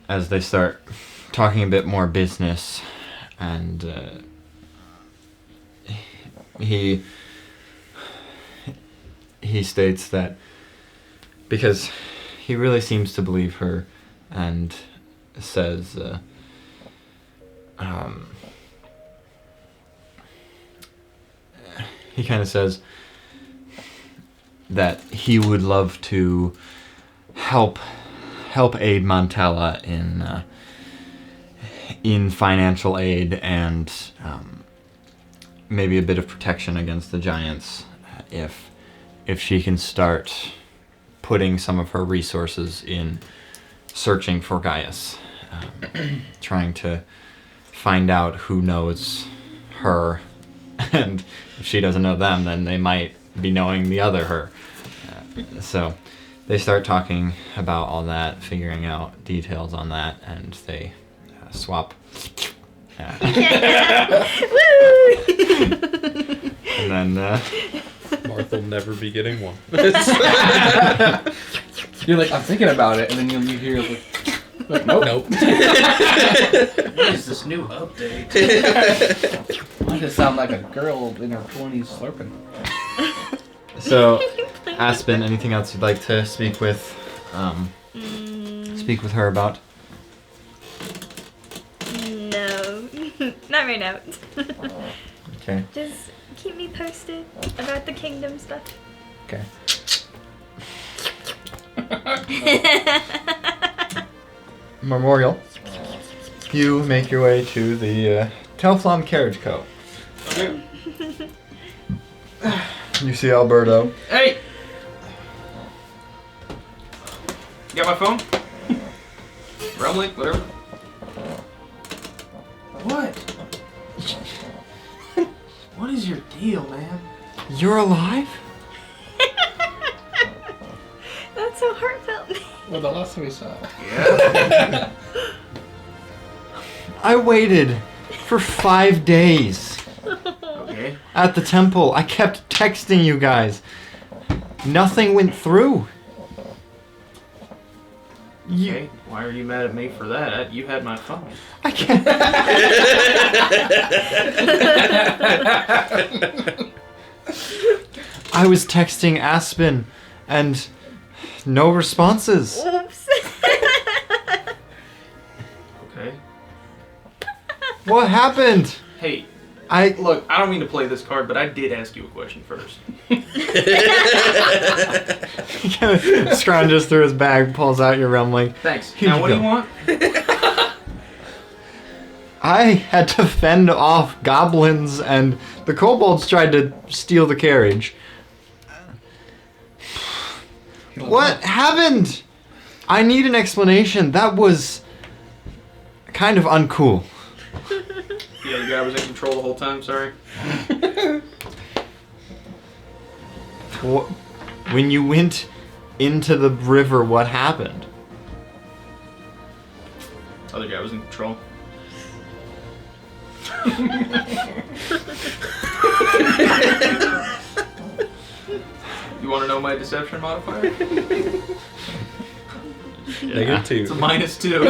as they start talking a bit more business, and he states that because he really seems to believe her, and says he kind of says that he would love to help aid Montella in financial aid and maybe a bit of protection against the giants if she can start putting some of her resources in searching for Gaius, trying to find out who knows her, and if she doesn't know them, then they might be knowing the other her. So they start talking about all that, figuring out details on that, and they swap. And then Martha will never be getting one. You're like, I'm thinking about it, and then you hear like nope. Nope. What is this new update? Why does it sound like a girl in her 20s slurping? So, Aspen, anything else you'd like to speak with her about? No, not right now. Okay. Just keep me posted about the kingdom stuff. Okay. Memorial. You make your way to the Telflon Carriage Co. Okay. You see Alberto. Hey! You got my phone? Rumlink, whatever. What? What is your deal, man? You're alive? That's so heartfelt. Well, the last time we saw. Yeah. I waited for 5 days Okay. at the temple. I kept texting you guys. Nothing went through. Okay. Why are you mad at me for that? You had my phone. I can't. I was texting Aspen and no responses. Oops. Okay. What happened? Hey, I look, I don't mean to play this card, but I did ask you a question first. He kind of scrounges through his bag, pulls out your realm link. Thanks. Here Now, you what do go. you want? I had to fend off goblins and the kobolds tried to steal the carriage. What happened? I need an explanation. That was kind of uncool. Yeah, the guy was in control the whole time, sorry. When you went into the river, what happened? Other guy was in control. You want to know my deception modifier? Yeah. -2. It's a -2.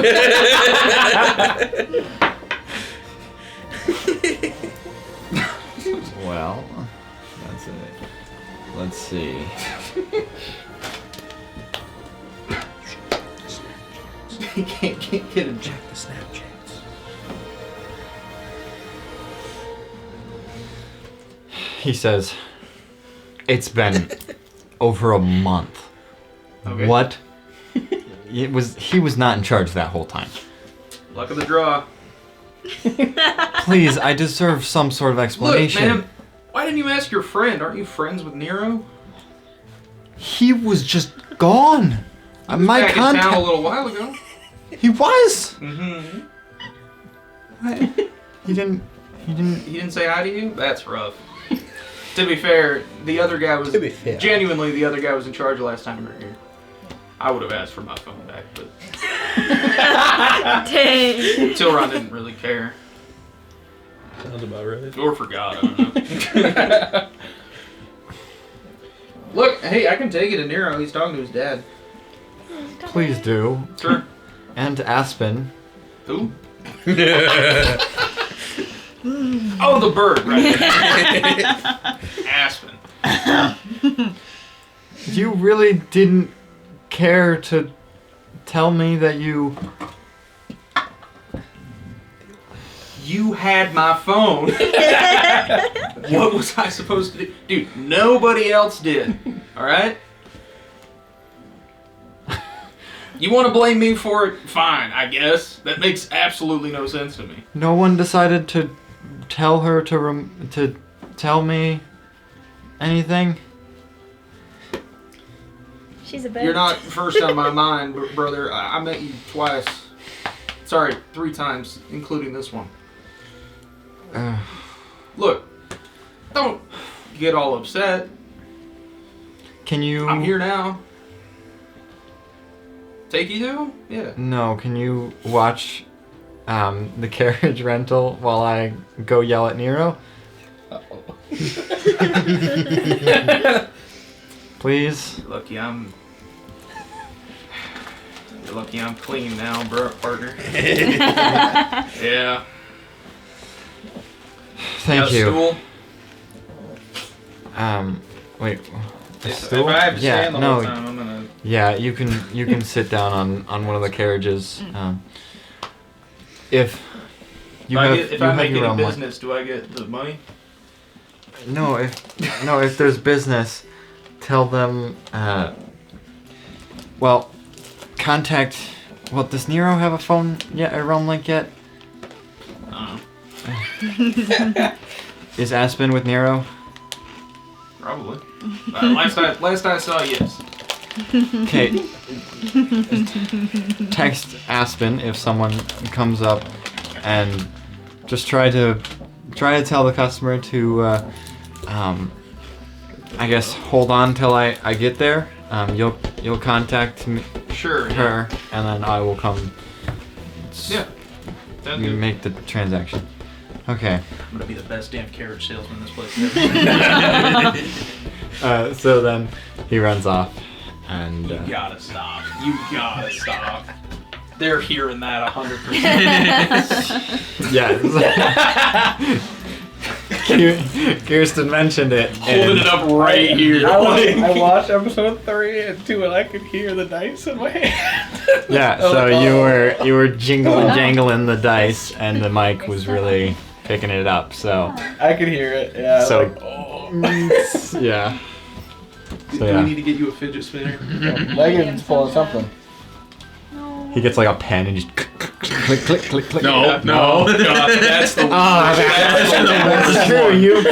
Well, that's it. Let's see. You can't get him. Check the Snapchats. He says, it's been over a month. Okay. What? He was not in charge that whole time. Luck of the draw. Please, I deserve some sort of explanation. Look, man, why didn't you ask your friend? Aren't you friends with Nero? He was just gone. He was My back in town a contact. little while ago. He was. Mm-hmm. What? He didn't. He didn't say hi to you? That's rough. To be fair, the other guy was... To be fair. Genuinely, the other guy was in charge last time we were here. I would have asked for my phone back, but... Dang. Tilron didn't really care. Sounds about right. Or forgot, I don't know. Look, hey, I can take it to Nero. He's talking to his dad. Please do. Sure. and Aspen. Who? Oh, the bird, right there. Aspen. You really didn't care to tell me that you... You had my phone. What was I supposed to do? Dude, nobody else did. Alright? You want to blame me for it? Fine, I guess. That makes absolutely no sense to me. No one decided to tell her to tell me anything? She's a bitch. You're not first on my mind, brother. I met you twice. Sorry, 3 times, including this one. Look, don't get all upset. Can you... I'm here now. Take you to? Yeah. No, can you watch the carriage rental while I go yell at Nero? Please? You're lucky I'm clean now, bro, partner. Yeah. Thank Got a you. Stool? Wait. A If stool? I have to Yeah, stand the no. whole time, I'm gonna. Yeah, you can sit down on one of the carriages. If you have If you I have make your any own money. business, do I get the money? No, if there's business, tell them. Well, contact. Well, does Nero have a phone yet? A realm link yet? Is Aspen with Nero? Probably. Last I saw, yes. Okay. Text Aspen if someone comes up, and just try to tell the customer to, I guess, hold on till I get there. You'll contact me, Sure. her, and then I will come. Yeah. Sounds good. Make the transaction. Okay. I'm gonna be the best damn carriage salesman in this place ever. So then he runs off, and You gotta stop. You gotta stop. They're hearing that 100%. yes. Kirsten mentioned it. Holding it up right here. I watched episode 3 and 2, and I could hear the dice in my hand. Yeah, so you were jangling the dice, and the mic was really picking it up. So I could hear it. Yeah. So- like, oh. yeah. Do So we yeah, need to get you a fidget spinner? Megan's pulling something. No. he gets like a pen and just click, click, click, click. No. God, that's the That's true.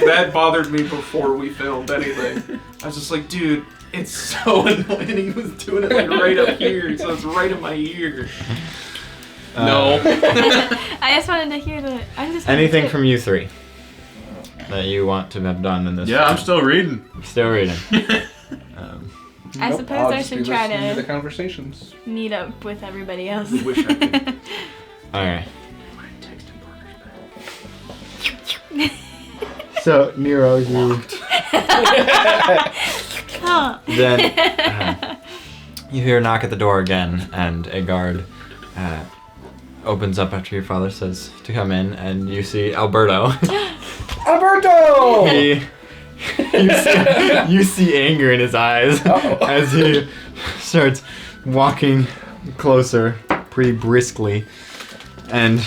That bothered me before we filmed anything. I was just like, dude, it's so annoying. He was doing it like right up here, so it's right in my ear. No. I just wanted to hear the. Anything from you three that you want to have done in this? Yeah, I'm still reading. Still reading. I Nope, suppose I'll I just be should try listening to the conversations. meet up with everybody else. Wish I could. All right. So Nero, you Huh. then you hear a knock at the door again, and a guard opens up after your father says to come in, and you see Alberto. Alberto! You see anger in his eyes as he starts walking closer pretty briskly, and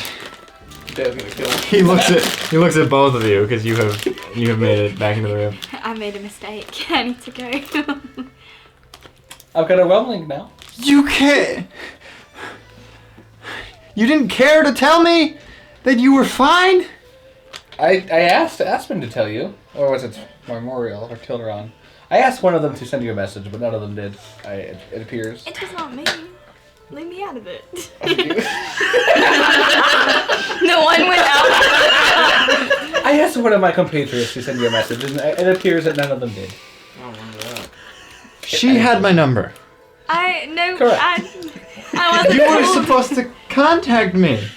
Dad's gonna kill him. he looks at both of you because you have made it back into the room. I made a mistake. I need to go. I've got a realm link now. You can't. You didn't care to tell me that you were fine? I asked Aspen to tell you, or was it Memorial or Tilderon? I asked one of them to send you a message, but none of them did. It appears. It was not me. Leave me out of it. No one went out. I asked one of my compatriots to send you a message, and it appears that none of them did. I don't remember that. She had my number. Correct. I wasn't You were told. supposed to contact me.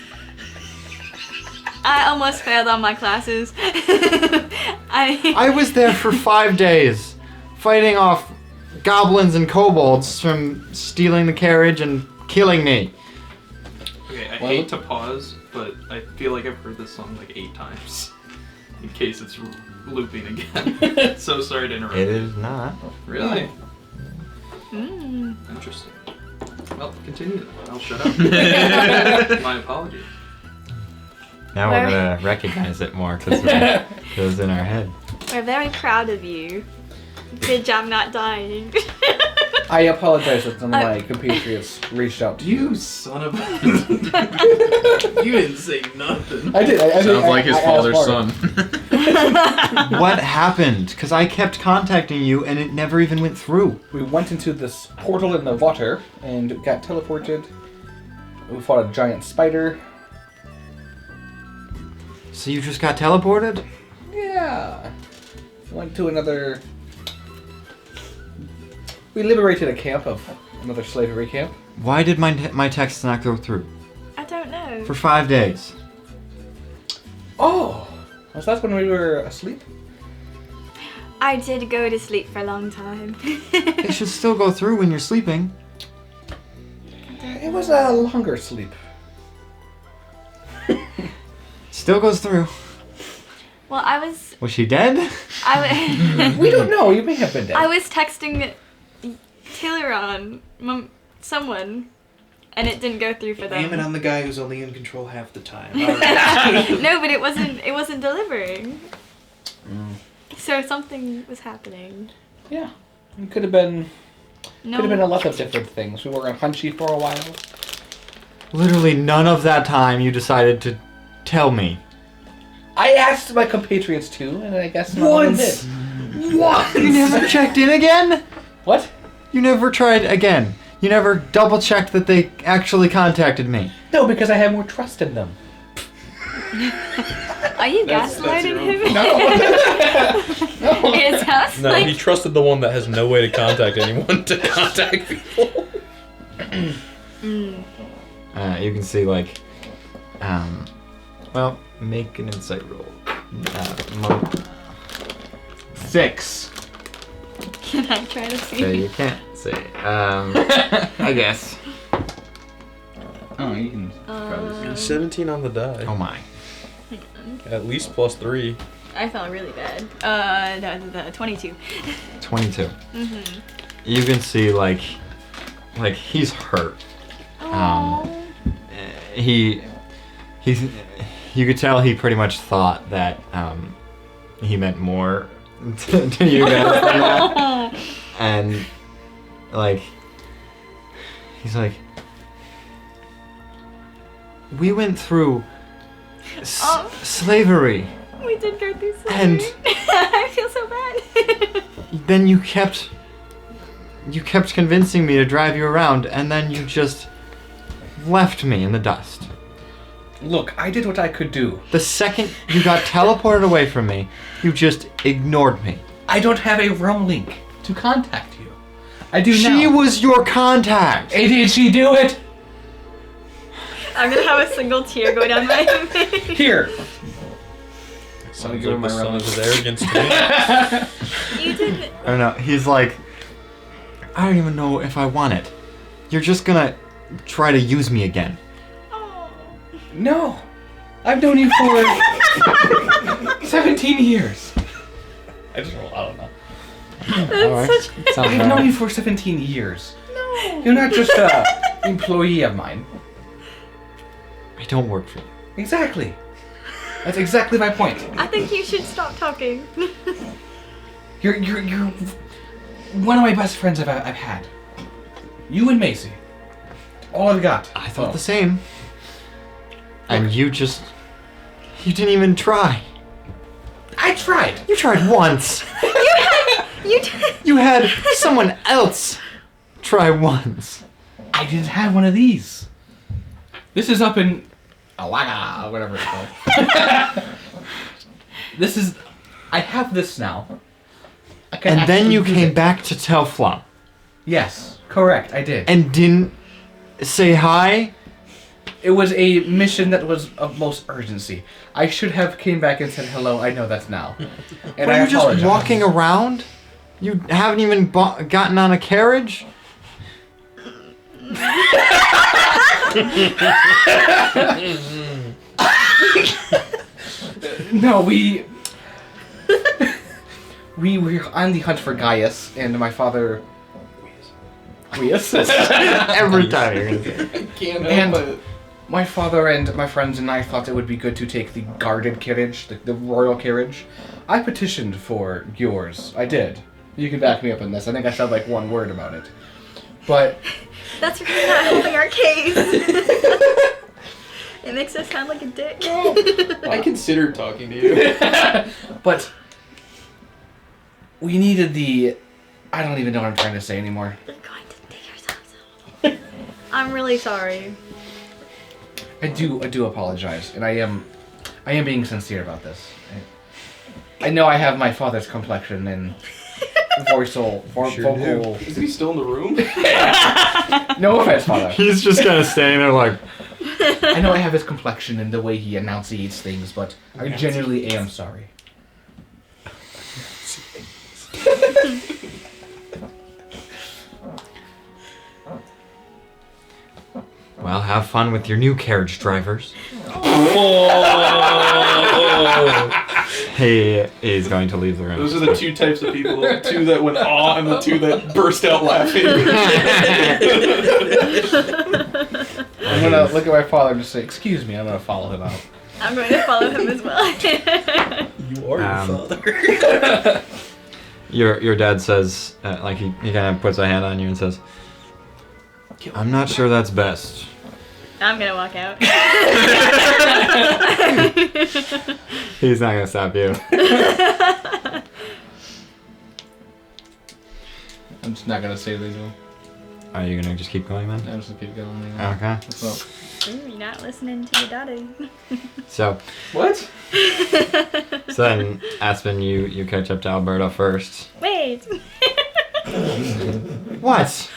I almost failed on my classes. I was there for 5 days, fighting off goblins and kobolds from stealing the carriage and killing me. Okay, I Well- hate to pause, but I feel like I've heard this song like 8 times. In case it's looping again. So sorry to interrupt. It is not. Really? Mm. Interesting. Well, continue then. I'll shut up. My apologies. Now we're gonna recognize it more because it goes in our head. We're very proud of you. Good job not dying. I apologize that some of my compatriots reached out to you. You son of a... You didn't say nothing. I did. Sounds like his I asked father's Martin. son. What happened? Because I kept contacting you and it never even went through. We went into this portal in the water and got teleported. We fought a giant spider. So you just got teleported? Yeah. Went to another... We liberated a camp of another slavery camp. Why did my text not go through? I don't know. For 5 days. Oh! Was that when we were asleep? I did go to sleep for a long time. It should still go through when you're sleeping. It was a longer sleep. Still goes through. Well, I was Was she dead? We don't know. You may have been dead. I was texting Tileron, someone, and it didn't go through for them. Aim it on the guy who's only in control half the time. No, but it wasn't delivering. Mm. So something was happening. Yeah. It could have been No. Could have been a lot of different things. We were on Hunchy for a while. Literally none of that time you decided to tell me. I asked my compatriots too, and I guess none of them did. What? You never checked in again? What? You never tried again. You never double checked that they actually contacted me. No, because I have more trust in them. Are you That's gaslighting your him? No. It sounds No, like he trusted the one that has no way to contact anyone to contact people. You can see like, well, make an insight roll. 6. Can I try to see? So you can't see. I guess. Oh, you can probably see. 17 on the die. Oh my. At least +3. I felt really bad. 22. 22. Mm-hmm. You can see like he's hurt. Oh. He's you could tell he pretty much thought that he meant more to you guys than that. And like he's like, we went through slavery. We did go through slavery. And I feel so bad. then you kept convincing me to drive you around, and then you just left me in the dust. Look, I did what I could do. The second you got teleported away from me, you just ignored me. I don't have a realm link to contact you. I do now. She was your contact. Did she do it? I'm gonna have a single tear go down my face. Here. Sounds give him like the my son of reference. his arrogance to me. You did. I don't know. He's like, I don't even know if I want it. You're just gonna try to use me again. Oh. No. I've known you for 17 years. I don't know. That's such. Sounds I've known you for 17 years. No. You're not just an employee of mine. I don't work for you. Exactly. That's exactly my point. I think you should stop talking. You're one of my best friends I've had. You and Macy. All I've got. I thought the same. And you didn't even try. I tried. You tried once. You did. You had someone else try once. I didn't have one of these. This is up in Alaga, whatever it's called. I have this now. I can And then actually you use came it. back to Telflon Yes, correct, I did. and didn't say hi. It was a mission that was of most urgency. I should have came back and said hello. I know that's now. And Were I you just apologize. walking around? You haven't even gotten on a carriage? No, we were on the hunt for Gaius, and my father. Gaius. Every time you're gonna say it. I can't help And it. my father and my friends and I thought it would be good to take the guarded carriage, the royal carriage. I petitioned for yours. I did. You can back me up on this. I think I said like one word about it. But That's really not helping our case. It makes us sound like a dick. I considered talking to you. but we needed the. I don't even know what I'm trying to say anymore. You're going to dig yourselves out. I'm really sorry. I do apologize, and I am being sincere about this. I know I have my father's complexion and vocal. Is he still in the room? No offense, father. He's just kind of standing there like, I know I have his complexion and the way he enunciates things, but I genuinely am sorry. well, have fun with your new carriage drivers. He is going to leave the room. Those are the two types of people. The two that went awe and the two that burst out laughing. I'm gonna look at my father and just say, "Excuse me." I'm gonna follow him out. I'm going to follow him as well. You are your father. Your dad says, like he kind of puts a hand on you and says, I'm not sure that's best. I'm going to walk out. He's not going to stop you. I'm just not gonna say anything. Are you going to just keep going then? I'm just gonna keep going. Okay. So, You're not listening to your daddy. So What? then, Aspen, you catch up to Alberta first. Wait. What?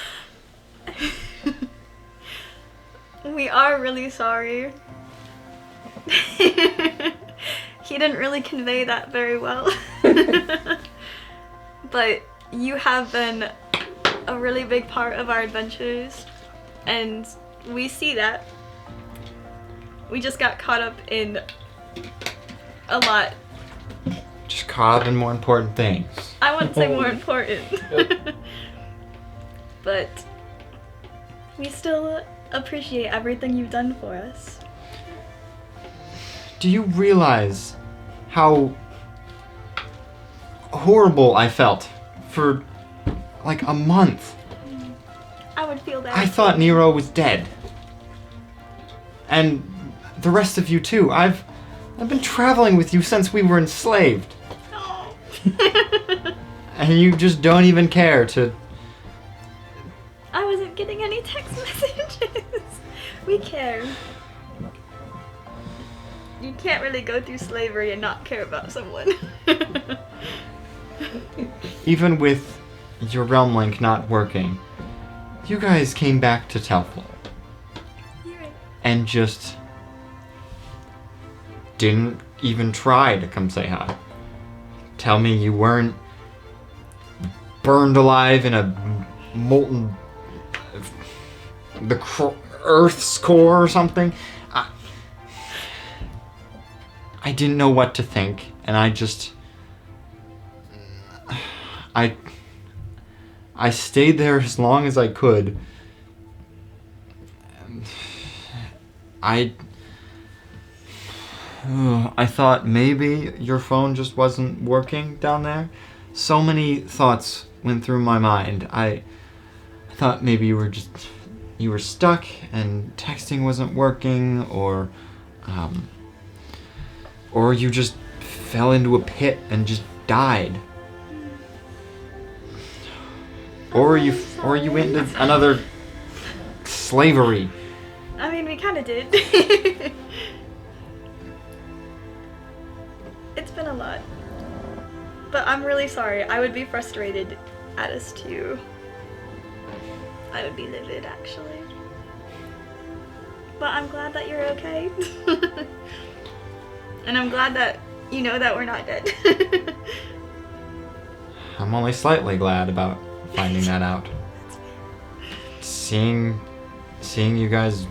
We are really sorry. He didn't really convey that very well. But you have been a really big part of our adventures, and we see that. We just got caught up in a lot. Just caught up in more important things. I wouldn't say more important. But we still appreciate everything you've done for us. Do you realize how horrible I felt for like a month? I would feel that. I thought Nero was dead. And the rest of you too. I've been traveling with you since we were enslaved. Oh. And you just don't even care to... I wasn't getting any text messages. We care. You can't really go through slavery and not care about someone. Even with your realm link not working, you guys came back to Telfl You're right. and just didn't even try to come say hi. Tell me you weren't burned alive in a molten Earth's core or something. I didn't know what to think, and I stayed there as long as I could. I thought maybe your phone just wasn't working down there. So many thoughts went through my mind. I thought maybe you were stuck and texting wasn't working, or you just fell into a pit and just died. Or you went into another slavery. I mean, we kind of did. It's been a lot. But I'm really sorry. I would be frustrated at us too. I would be livid, actually. But I'm glad that you're okay. And I'm glad that you know that we're not dead. I'm only slightly glad about finding that out. Seeing you guys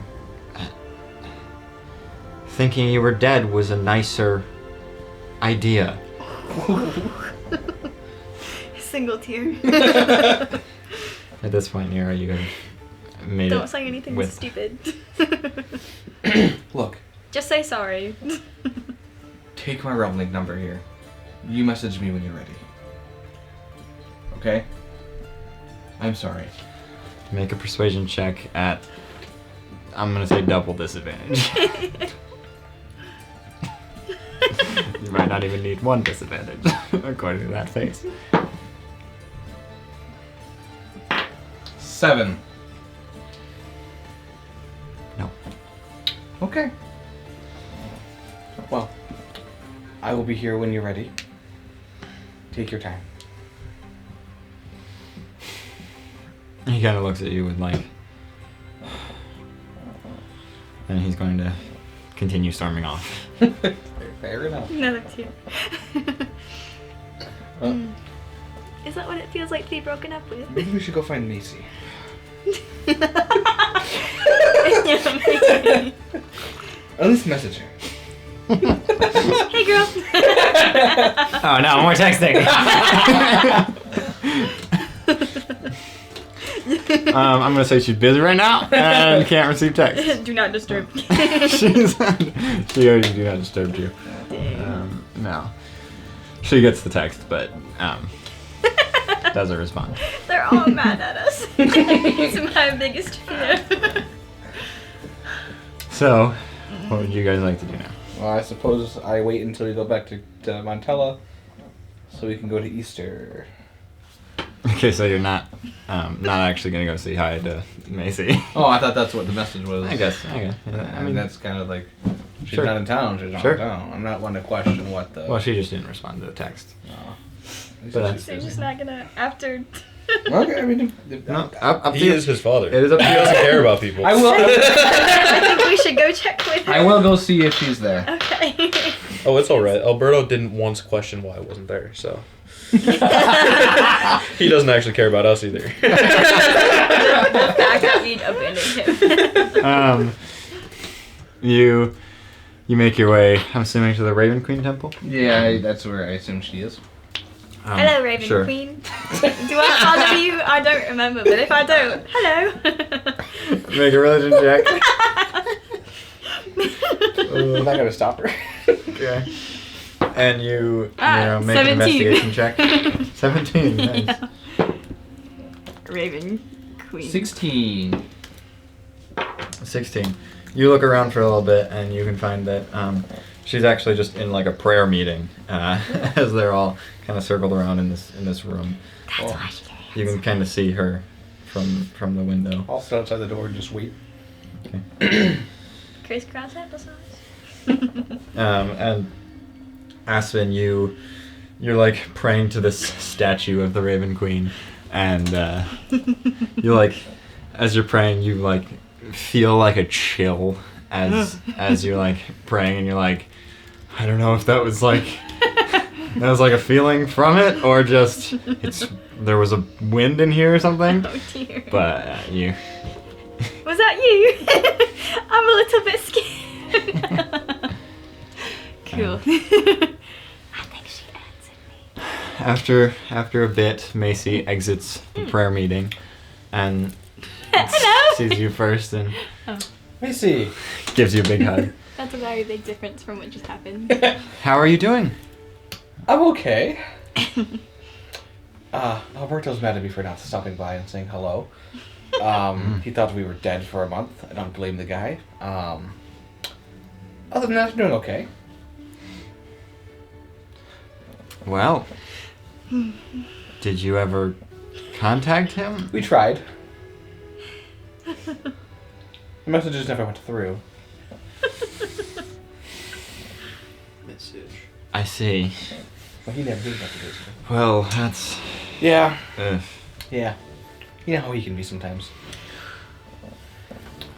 thinking you were dead was a nicer idea. Single tear. At this point, Nero, you have made Don't it say anything with- stupid. Look, Just say sorry. take my realm link number here. You message me when you're ready. Okay? I'm sorry. Make a persuasion check at, I'm gonna say double disadvantage. You might not even need one disadvantage, according to that face. 7. No. Okay. Well, I will be here when you're ready. Take your time. He kind of looks at you with like, and he's going to continue storming off. Fair enough. Another tear. Is that what it feels like to be broken up with? Maybe we should go find Macy. Yeah, maybe. At least message her. Hey, girl. Oh no, more texting. I'm gonna say she's busy right now and can't receive text. Do not disturb. She already do not disturb you. No. She gets the text, but doesn't respond. They're all mad at us. It's my biggest fear. So, what would you guys like to do now? Well, I suppose I wait until we go back to Montella so we can go to Easter. Okay, so you're not actually gonna go say hi to Macy. Oh, I thought that's what the message was. I guess. I mean, that's kind of like, she's Sure. not in town, she's not Sure. in town. I'm not one to question what the... Well, she just didn't respond to the text. But So you're just not gonna, after... Okay, I mean... No, up He is his father. It is up to He you. doesn't care about people. I will... I think we should go check with her. I will go see if she's there. Okay. Oh, it's alright. Alberto didn't once question why I wasn't there, so. He doesn't actually care about us either. The fact that we'd abandoned him. You make your way, I'm assuming, to the Raven Queen Temple? Yeah, that's where I assume she is. Hello, Raven sure. Queen. Do I follow you? I don't remember, but if I don't, hello. Make a religion check. I'm not gonna stop her. Okay. And you know, make 17. an investigation check. 17, nice. Yeah. Raven Queen. 16. 16. You look around for a little bit and you can find that she's actually just in like a prayer meeting as they're all kind of circled around in this room. That's why she did You can kind of see her from the window. I'll sit outside the door and just wait. crisscross applesauce. And Aspen, you're like praying to this statue of the Raven Queen, and you like, as you're praying, you like feel like a chill as you're like praying, and you're like, I don't know if that was like a feeling from it or just there was a wind in here or something. Oh dear. But you. Was that you? I'm a little bit scared. Cool. I think she answered me. After a bit, Macy exits the prayer meeting and Hello. sees you first and Macy! gives you a big hug. That's a very big difference from what just happened. How are you doing? I'm okay. Alberto's mad at me for not stopping by and saying hello. He thought we were dead for a month. I don't blame the guy. Other than that, I'm doing okay. Well, did you ever contact him? We tried. The messages never went through. Message. I see. Well, he never did messages. Well, that's. Yeah. Uh, Yeah. You know how he can be sometimes.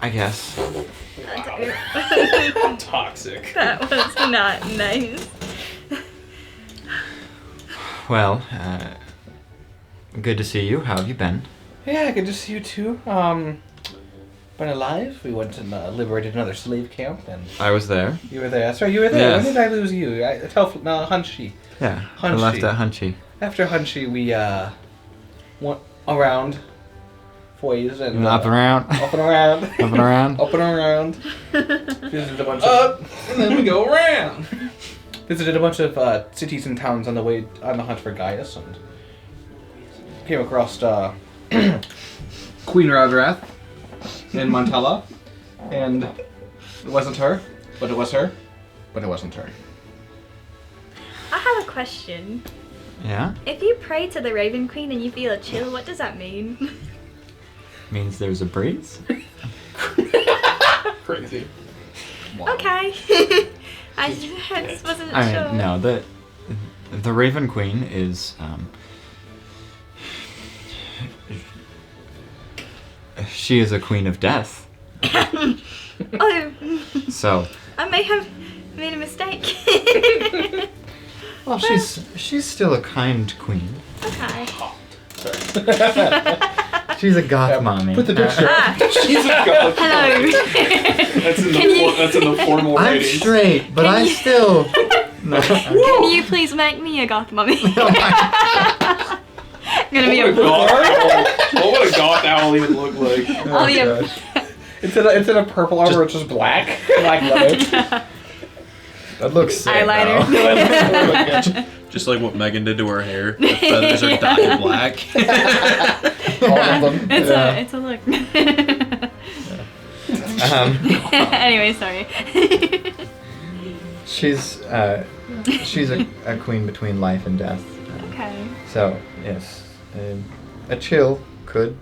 I guess. Toxic. That was not nice. Well, good to see you. How have you been? Yeah, good to see you too. been alive. We went and liberated another slave camp, and I was there. you were there. That's right, you were there. Yes. When did I lose you? Hunchy. Yeah, I Hunchy. left at Hunchy. After Hunchy, we went around Foys and Up and around. up and around, Up and around. up and around. Visited a bunch Up, of and then we go around. visited a bunch of cities and towns on the way on the hunt for Gaius, and came across Queen Ravrath in Montella, and it wasn't her, but it was her, but it wasn't her. I have a question. Yeah? If you pray to the Raven Queen and you feel a chill, what does that mean? Means there's a breeze? Crazy. Okay. I just wasn't I sure. mean, no, the Raven Queen is, she is a queen of death. Oh, So, I may have made a mistake. well, she's still a kind queen. Okay. She's a goth mommy. Put the picture. Ah, She's a god. hello. That's in the formal I'm ratings. straight, but I still. No. Can you please make me a goth mummy? I'm gonna be a What would a goth owl even look like? I'll be a Instead of purple armor, it's just black. Black leather. That looks sick. eyeliner. though. Just like what Megan did to her hair. The feathers are dyed black. All of them. It's a look. Anyway, sorry. She's a queen between life and death. Okay. So yes, a chill could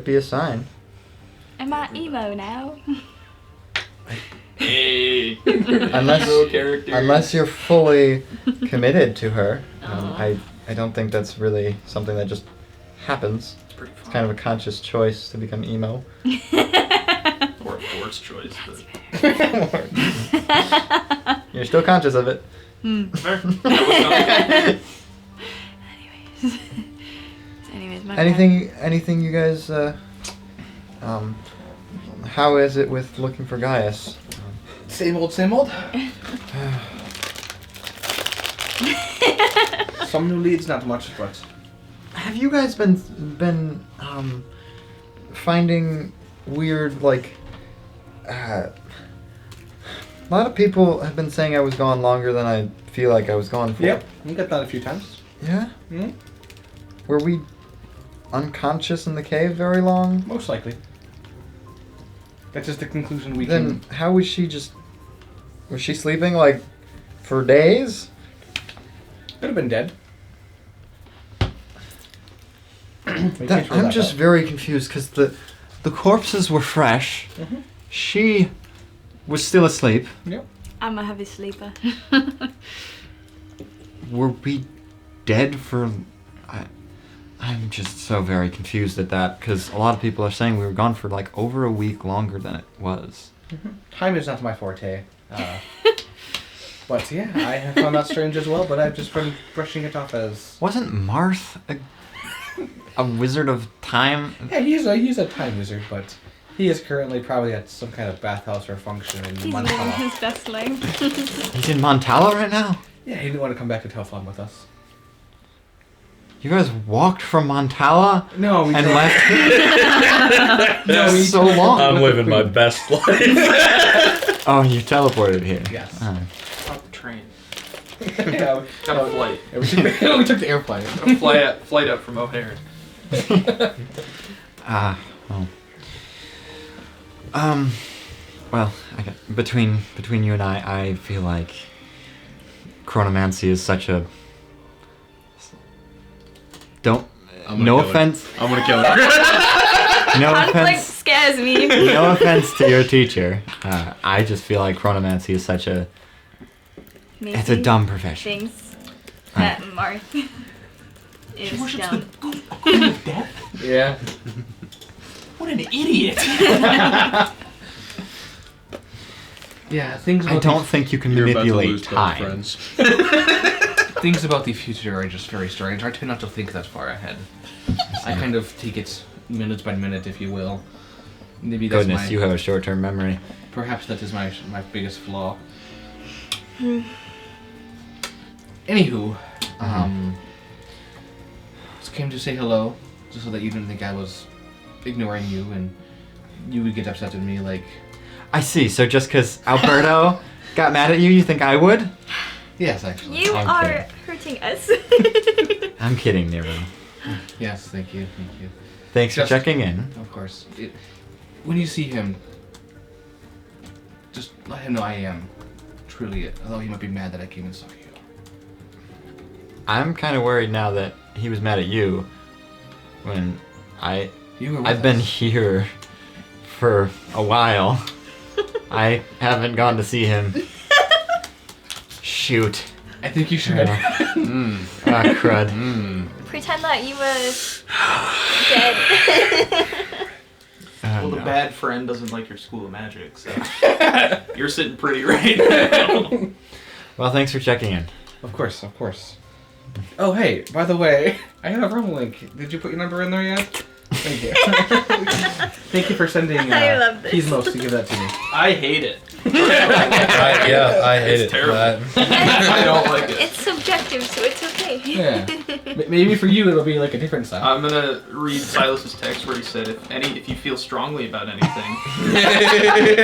be a sign. Am I emo now? Hey. Unless you're fully committed to her. I don't think that's really something that just happens. It's kind of a conscious choice to become emo. Or a forced choice. But... You're still conscious of it. Anyways, my Anything you guys how is it with looking for Gaius? Same old, same old. Some new leads, not much, but Have you guys been finding weird like a lot of people have been saying I was gone longer than I feel like I was gone for. yep, we got that a few times. Yeah? Hmm? Were we unconscious in the cave very long? Most likely. That's just the conclusion we Then can. how was she was she sleeping like for days? Could have been dead. I'm just very confused because the corpses were fresh. Mhm. She was still asleep. Yep. I'm a heavy sleeper. Were we dead for... I'm just so very confused at that because a lot of people are saying we were gone for like over a week longer than it was. Time is not my forte. But yeah, I have found that strange as well, but I've just been brushing it off as... Wasn't Marth a wizard of time? Yeah, he's a time wizard, but he is currently probably at some kind of bathhouse or function in He's living Montella. his best life. He's in Montella right now? Yeah, he didn't want to come back to Telflon with us. You guys walked from Montella No, we and don't. left? No, so long. I'm living my best life. Oh, you teleported here. Yes. Oh. Off the train. Yeah, Got a flight. we took the airplane. Got a flight up from O'Hare. Well. Well, between you and I feel like chronomancy is such a... I'm gonna No kill her. offense. I'm gonna kill her. No Conflict offense. scares me. No offense to your teacher. I just feel like chronomancy is such a... It's a dumb profession. Things that Marth is dumb. Yeah. What an idiot! Yeah, things I about don't think you can You're about to manipulate lose both time. friends. things about the future are just very strange. I tend not to think that far ahead. I kind of take it minute by minute, if you will. Maybe that's Goodness, my, you have a short-term memory. perhaps that is my biggest flaw. Anywho, just came to say hello, just so that you didn't think I was ignoring you and you would get upset at me like... I see. So just because Alberto got mad at you, you think I would? Yes, actually. You I'm are hurting us. I'm kidding, Nero. Yes, thank you. Thanks for Just- checking in. Of course. When you see him, just let him know I am truly it, although he might be mad that I came and saw you. I'm kind of worried now that he was mad at you when You were with I've been us. here for a while. I haven't gone to see him. Shoot. I think you should. Ah, crud. Pretend that you were dead. Well, the No. bad friend doesn't like your school of magic, so you're sitting pretty right now. Well, thanks for checking in. Of course. Oh, hey, by the way, I have a room link. Did you put your number in there yet? Thank you. Thank you for sending I love this. Gizmos to give that to me. I hate it. I hate It's it. terrible. I I don't like it. It's subjective, so it's okay. Yeah. Maybe for you it'll be like a different style. I'm gonna read Silas's text where he said, "If you feel strongly about anything,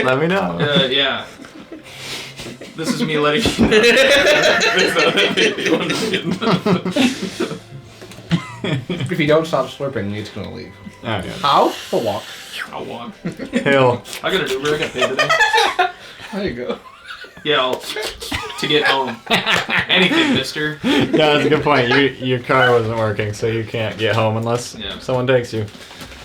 Let me know. yeah." This is me letting you know. If you don't stop slurping, it's gonna leave. Oh, yeah. How? A walk. I'll walk. Hill. I got an Uber. I got paid today. There you go. Yeah, to get home. Anything, mister. Yeah, that's a good point. Your car wasn't working, so you can't get home unless someone takes you.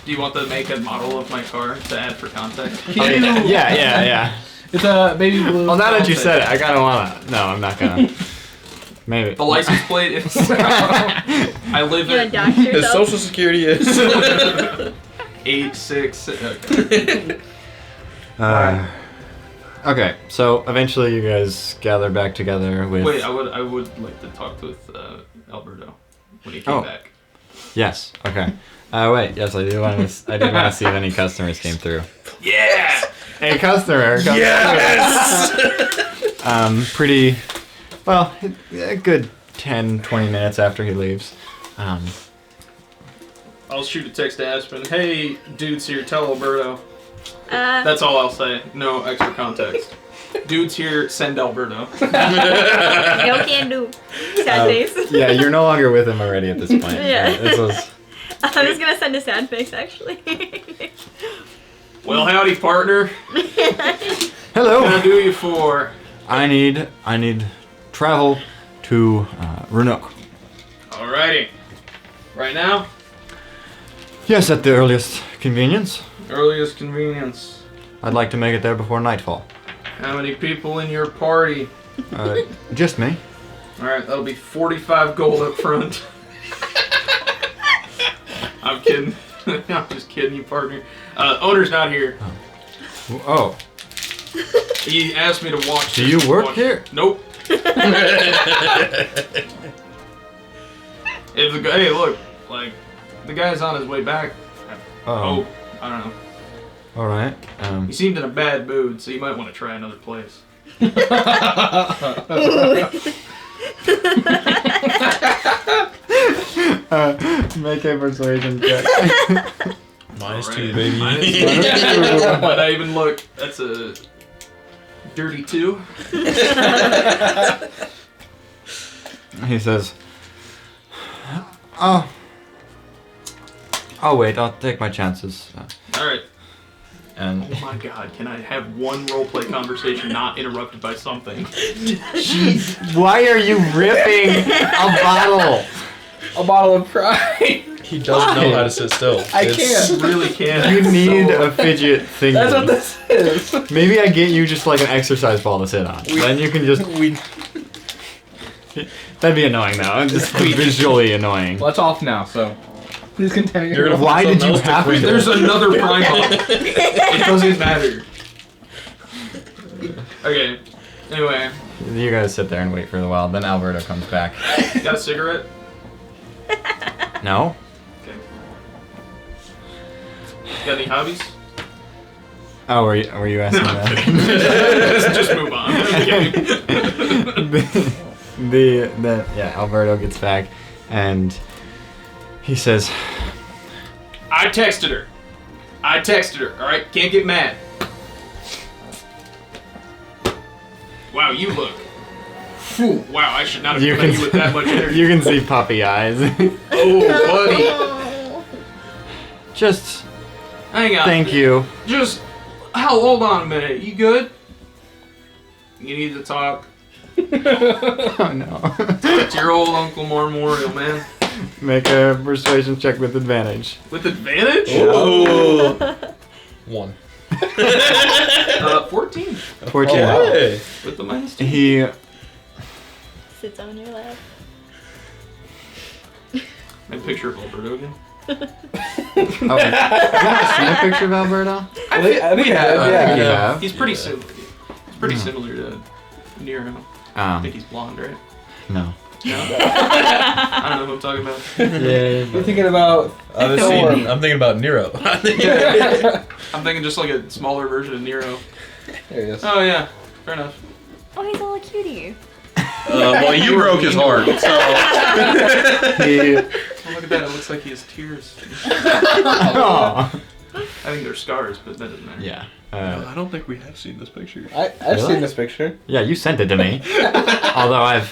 Do you want the make and model of my car to add for context? Yeah. It's a baby blue. Well, now that you said it, I kind of want to. No, I'm not going to. Maybe. The license plate is... I live You at undocked His yourself. social security is. 8-6... Okay. Okay, so eventually you guys gather back together with... Wait, I would like to talk with Alberto when he came back. Yes, okay. Wait, yes, I did want to see if any customers came through. Yeah! Hey, customer! Yes! Pretty... Well, a good 10, 20 minutes after he leaves. I'll shoot a text to Aspen. Hey, dudes here, tell Alberto. Uh, That's all I'll say. No extra context. Dudes here, send Alberto. no can do. Sad face. Yeah, you're no longer with him already at this point. Yeah. This was... I was gonna send a sad face actually. Well, howdy, partner. Hello! What can I do you for? I need travel to Renok. Alrighty. Right now? Yes, at the earliest convenience. Earliest convenience. I'd like to make it there before nightfall. How many people in your party? Just me. Alright, that'll be 45 gold up front. I'm kidding. I'm just kidding you, partner. Owner's not here. Oh, He asked me to watch. do you work here? Nope. If the guy, hey, look, like, the guy's on his way back. Oh, I don't know. All right. He seemed in a bad mood, so you might want to try another place. Make a persuasion check. -2, baby. But I even look. That's a dirty 2. He says, "Oh, I'll wait. I'll take my chances." All right. And Oh my God! Can I have one roleplay conversation not interrupted by something? why are you ripping a bottle? A bottle of pride. He doesn't know how to sit still. I It's- can't. Really can't. You need So- a fidget thing. That's what this is. Maybe I get you just like an exercise ball to sit on. Then you can just. That'd be annoying though. It's just visually annoying. Well, it's off now, so please continue. You're gonna Why put did you something else have to to? clean There's another primal. It doesn't matter. Okay. Anyway, You guys sit there and wait for a while. Then Alberto comes back. got a cigarette? No. Okay. Got any hobbies? Oh, were you asking that? Just move on. Okay. Alberto gets back, and he says, I texted her. All right, can't get mad. Wow, you look. Whew, wow, I should not have come at you with that much energy. You can see puppy eyes. Oh, buddy. Just Hang on. thank you. Just, hold on a minute. You good? You need to talk Oh no. to your old Uncle Memorial, man. Make a persuasion check with advantage. With advantage? Oh. 1. 14. 14. Hey. With the -2. He Sits on your lap. A picture of Alberto again. Oh, have you not seen a picture of Alberto? I think we I did, have. yeah. You have? He's pretty similar. He's pretty similar to Nero. I think he's blonde, right? No. No? I don't know who I'm talking about. Yeah. You're thinking about I'm thinking about Nero. I'm thinking just like a smaller version of Nero. There he is. Oh yeah, fair enough. Oh, he's a little cutie. Well, you broke his heart, so. He. Oh, look at that, it looks like he has tears. Aw. I think they're scars, but that doesn't matter. Yeah. I don't think we have seen this picture. I've Really? seen this picture. Yeah, you sent it to me. Although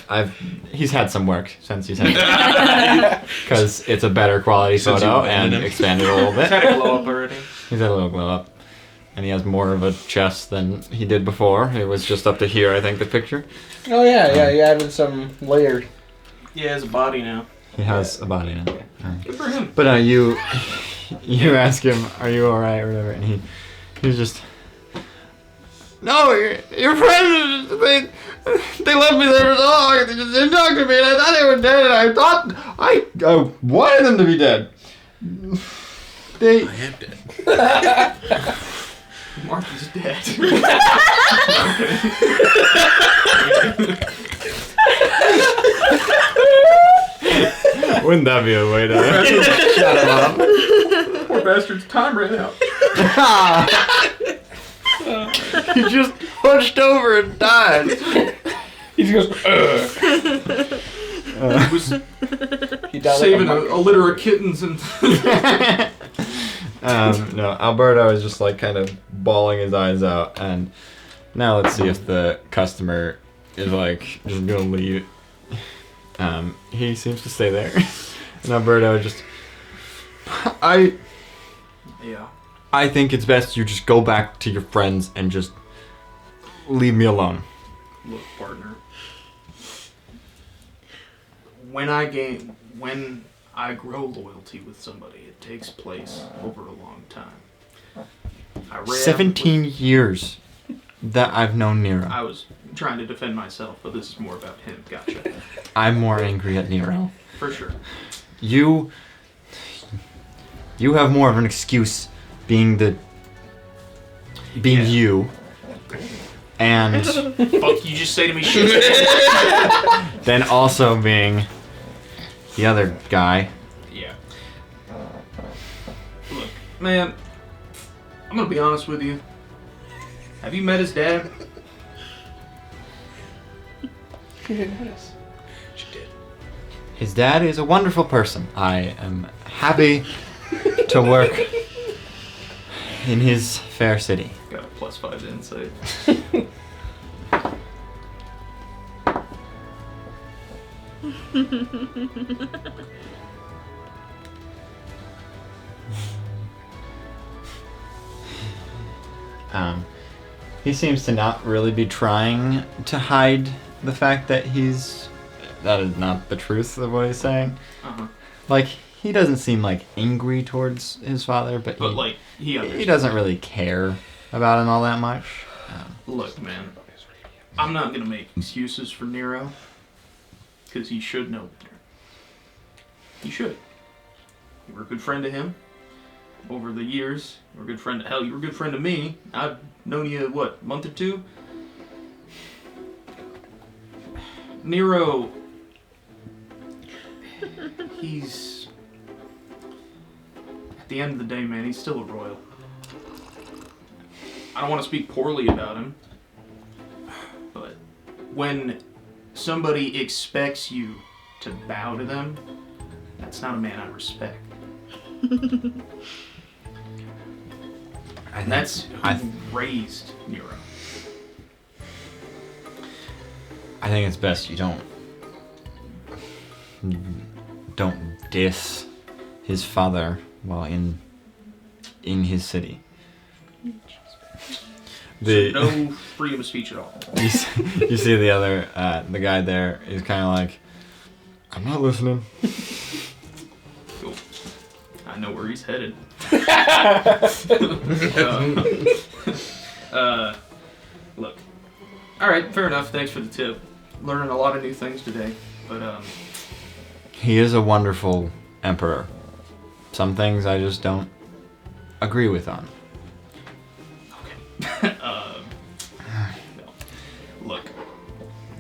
he's had some work since you sent it. Because it's a better quality Since you photo abandoned and him. expanded a little He's bit. had a glow up already. He's had a little glow up. And he has more of a chest than he did before. It was just up to here, I think, the picture. Oh yeah, you added some layered. Yeah, he has a body now. He has a body now. Good for him. But you ask him, are you alright or whatever, and he's just, no, your friends, they left me there for so long, they just didn't talk to me, and I thought they were dead, and I thought, I wanted them to be dead. They... I am dead. Martha's dead. Wouldn't that be a way to shut him up? Poor bastard's time ran out. He just punched over and died. He just goes. He was He died saving like a litter of kittens and. No, Alberto is just like kind of bawling his eyes out, and now let's see if the customer is like just gonna leave. He seems to stay there, and Alberto just, Yeah. I think it's best you just go back to your friends and just leave me alone. Look, partner. When I grow loyalty with somebody, it takes place over a long time. I ran 17 years that I've known Nero. I was trying to defend myself, but this is more about him. Gotcha. I'm more angry at Nero. For sure. You have more of an excuse being Yeah. you, and Fuck, you just say to me shit. then also being the other guy. Yeah. Look, man, I'm gonna be honest with you. Have you met his dad? She didn't notice. She did. His dad is a wonderful person. I am happy to work in his fair city. Got a +5 to insight. He seems to not really be trying to hide the fact that that is not the truth of what he's saying. Uh-huh. Like, he doesn't seem like angry towards his father, but like, he understands. he doesn't really care about him all that much. Look, man, I'm not gonna make excuses for Nero, because he should know better. He should. You were a good friend to him over the years. You were a good friend to hell. You were a good friend to me. I've known you, what, a month or two? Nero, he's... At the end of the day, man, he's still a royal. I don't want to speak poorly about him, but when somebody expects you to bow to them, that's not a man I respect. And that's who raised Nero. I think it's best you don't diss his father while in his city. No freedom of speech at all. You see the other the guy there is kind of like, I'm not listening. Cool. I know where he's headed. Look. All right, fair enough. Thanks for the tip. Learning a lot of new things today, but He is a wonderful emperor. Some things I just don't agree with on. okay. No. Look,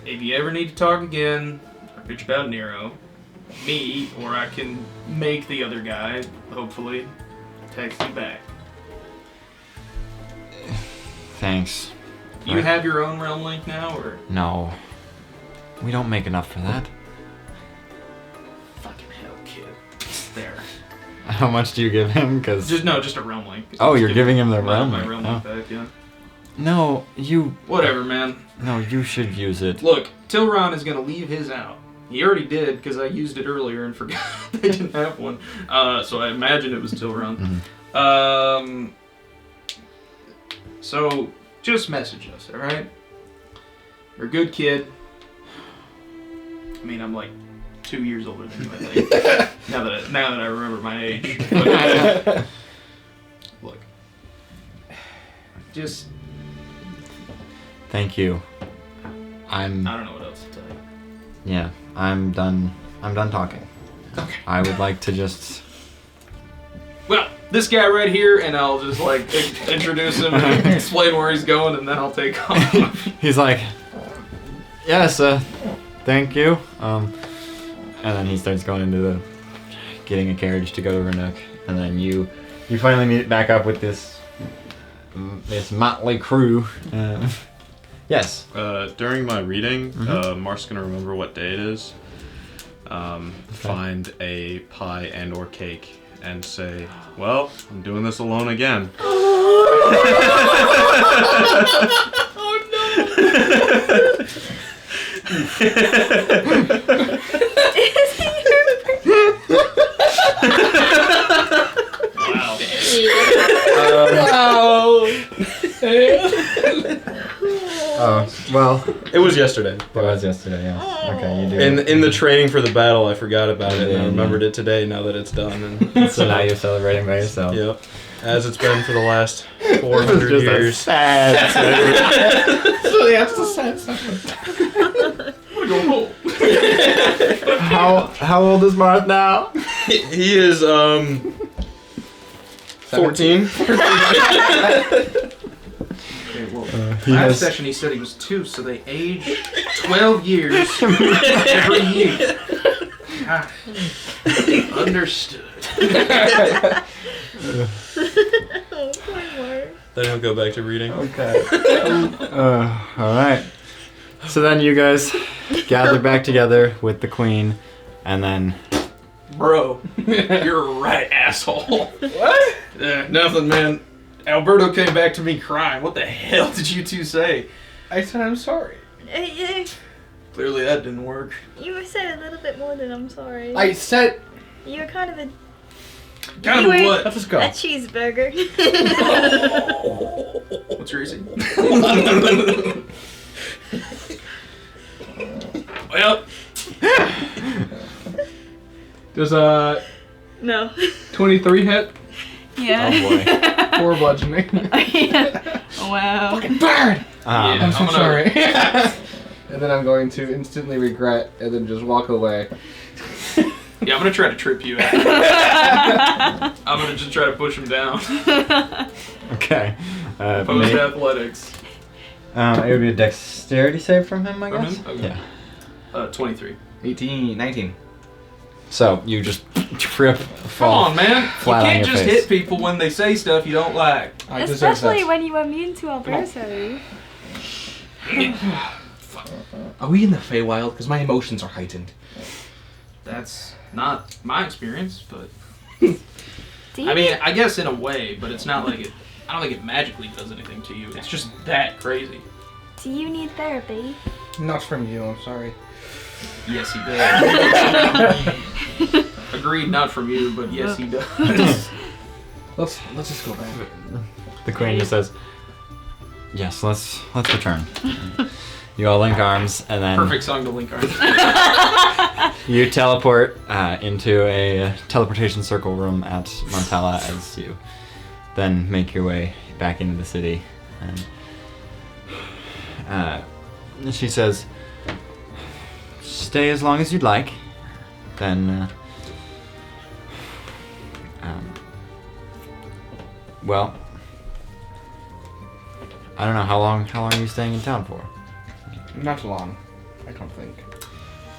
if you ever need to talk again, or bitch about Nero, me, or I can make the other guy, hopefully, text you back. Thanks. Do you have your own realm link now, or? No. We don't make enough for that. Fucking hell, kid. There. How much do you give him? Cause Just a realm link. Oh, Just you're giving him the realm my link. realm Oh. link back, yeah. No, you. Whatever, man. No, you should use it. Look, Tilron is gonna leave his out. He already did, because I used it earlier and forgot they didn't have one. So I imagine it was Tilron. Mhm. So just message us, alright? You're a good kid. I mean, I'm like 2 years older than you, I think. now that I remember my age. But, look. Just... Thank you. I don't know what else to tell you. Yeah, I'm done talking. Okay. I would like to just... Well, this guy right here, and I'll just like introduce him and explain where he's going, and then I'll take off. He's like, yes, thank you. And then he starts going into getting a carriage to go to Renuk, and then you finally meet back up with this motley crew. Yes. During my reading, Mark's gonna remember what day it is. Find a pie and or cake and say, well, I'm doing this alone again. Oh, well, It was yesterday. it was yesterday, yeah. Okay, you do. In the training for the battle, I forgot about it, and Yeah, I remembered it today. Now that it's done, and So now you're celebrating by yourself. yep, as it's been for the last 400 years. Sad. So that's the sad stuff. How old is Marth now? He is 14. Okay, well, He last has- session he said he was 2, so they age 12 years every year. Ah, understood. Oh, poor Mark. Then he'll go back to reading. Okay. Alright. So then you guys gather back together with the queen, and then... Bro, you're right, asshole. What? Nothing, man. Alberto came back to me crying. What the hell did you two say? I said I'm sorry. Clearly that didn't work. You said a little bit more than I'm sorry. I said. You were kind of a Kind You of were- what? Let's just go. a cheeseburger. What's your reason? Well, Does No. 23 hit? Yeah. Oh boy. 4 bludgeoning. Yeah. Wow. Burn! Yeah. I'm so I'm gonna- sorry. And then I'm going to instantly regret and then just walk away. yeah, I'm gonna try to trip you out. I'm gonna just try to push him down. Okay. Post athletics. It would be a dexterity save from him, I From guess? him? Okay. Yeah. 23. 19. So you just trip, Come fall on, man. You flat on can't your just face. hit people when they say stuff you don't like. I deserve Especially that. when you immune to adversity. Are we in the Feywild? Because my emotions are heightened. That's not my experience, but Do you I mean, I guess in a way, but it's not like it. I don't think it magically does anything to you. It's just that crazy. Do you need therapy? Not from you, I'm sorry. Yes, he does. Agreed, not from you, but yes, he does. Let's just go back. The queen just says, "Yes, let's return." You all link arms, and then Perfect song to link arms. you teleport into a teleportation circle room at Montella as you then make your way back into the city. And she says, "Stay as long as you'd like." Then, well, I don't know how long are you staying in town for? Not long, I don't think.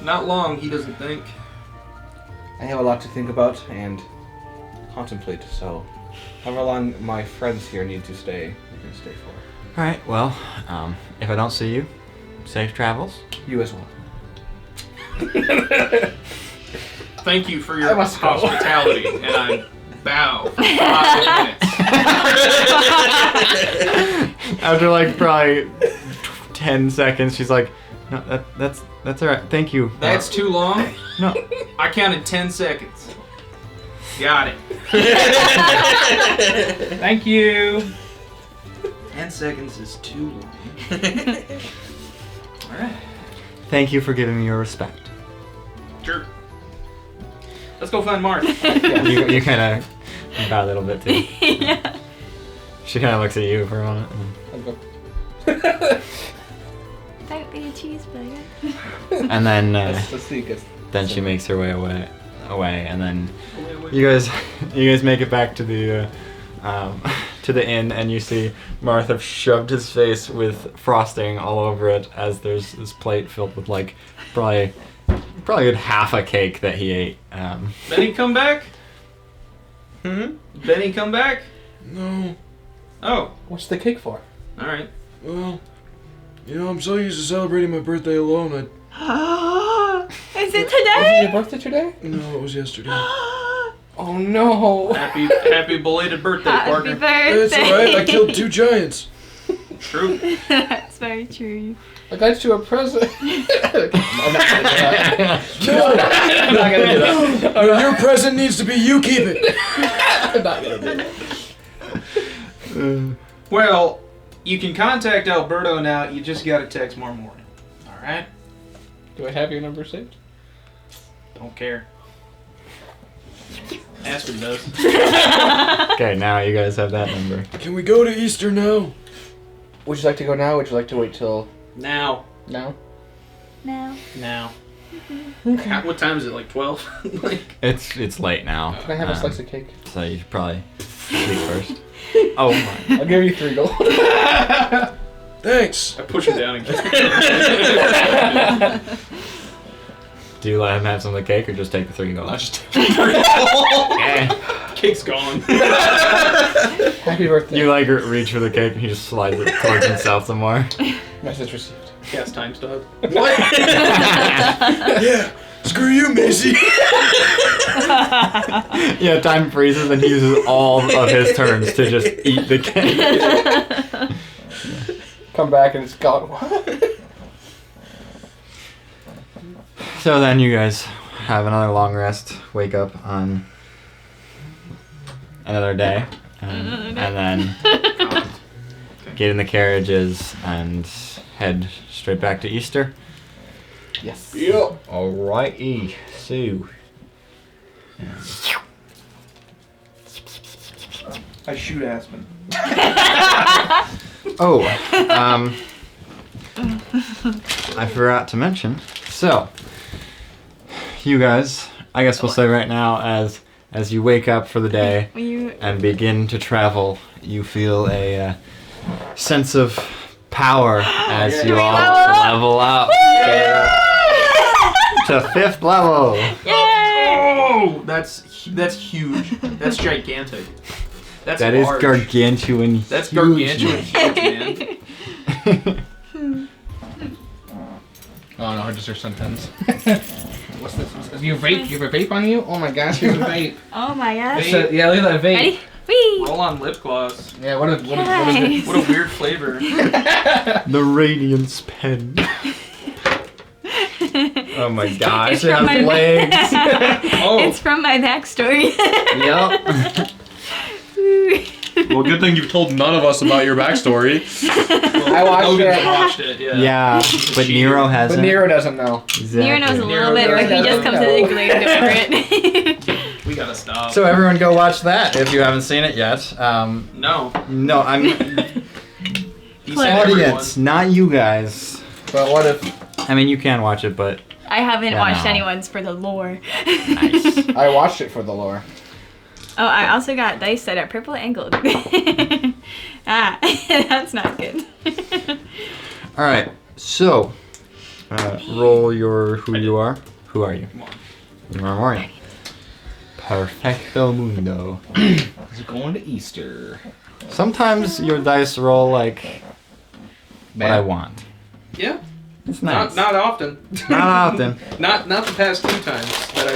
Not long, he doesn't think. I have a lot to think about and contemplate, so however long my friends here need to stay, we can stay for. All right. Well, if I don't see you, safe travels. You as well. Thank you for I your must go. hospitality, and I bow for 5 minutes. After like probably 10 seconds, she's like, "No, that's all right. Thank you." That's too long. No. I counted 10 seconds. Got it. Thank you. 10 seconds is too long. All right. Thank you for giving me your respect. Sure. Let's go find Mark. you kind of bow a little bit too. Yeah. She kind of looks at you for a moment. I'll go. Don't be a cheeseburger. And then Let's see, guys. then she makes her way away, and then you guys make it back to the inn, and you see Marth have shoved his face with frosting all over it as there's this plate filled with like probably a good half a cake that he ate. Benny, come back? Hmm? Benny, come back? No. Oh, What's the cake for? all right. Well, I'm so used to celebrating my birthday alone. Is it Was it today? your birthday today? No, it was yesterday. Oh no! Happy belated birthday, Happy partner. birthday. That's alright, I killed 2 giants. True. That's very true. I got you a present. I'm not gonna do that. No! I'm not gonna do that. Your present needs to be you keep it. I'm not gonna do that. Well, you can contact Alberto now. You just got to text tomorrow morning. All right? Do I have your number saved? Don't care. Aspen does. Okay, now you guys have that number. Can we go to Easter now? Would you like to go now? Or would you like to wait till Now. now? No. Now. Okay. What time is it? Like 12? Like, It's late now. Can I have a slice of cake? So you should probably sleep first. Oh my. I'll give you 3 gold. Thanks. I push it down again. Do you let him have some of the cake or just take the $3? I just Yeah. Cake's gone. Happy birthday. You like reach for the cake and he just slides it towards himself some more. Message received. Cast time stop. What? Yeah. Screw you, Macy. Yeah, time freezes and he uses all of his turns to just eat the cake. Come back and it's gone. What? So then you guys have another long rest, wake up on another day, and then get in the carriages and head straight back to Easter. Yes. Yep. Alrighty, so I shoot Aspen. I forgot to mention. So, you guys, I guess we'll say right now, as you wake up for the day and begin to travel, you feel a sense of power as you all level up to 5th level. Yay! Oh, that's huge. That's gigantic. That's That is large. gargantuan. That's huge. gargantuan huge, man. Oh no, I just heard sometimes. What's this? You vape? You have a vape on you? Oh my gosh, you have a vape. Oh my gosh. Vape. Yeah, look at that vape. Ready? Whee! Roll on lip gloss. Yeah, what is it? Nice. What a weird flavor. The Radiance pen. Oh my gosh, It's it from has my- legs. Oh, It's from my backstory. Yup. Well, good thing you've told none of us about your backstory. I watched Logan's it. watched it. Yeah. Yeah, but Nero But hasn't. Nero doesn't know. Exactly. Nero knows a little Nero bit, but he doesn't just comes know. in and glared over it. We gotta stop. So everyone go watch that if you haven't seen it yet. No. No, I'm He said audience, not you guys. But what if I mean, you can watch it, but I haven't Yeah, watched no. anyone's for the lore. Nice. I watched it for the lore? Oh, I also got dice that are purple and gold. Ah, that's not good. all right. So, roll your who you are. Who are you? You are Mario. Perfecto mundo. It's going to Easter. Sometimes your dice roll like what I want. Yeah. It's nice. Not often. Not often. Not the past 2 times that I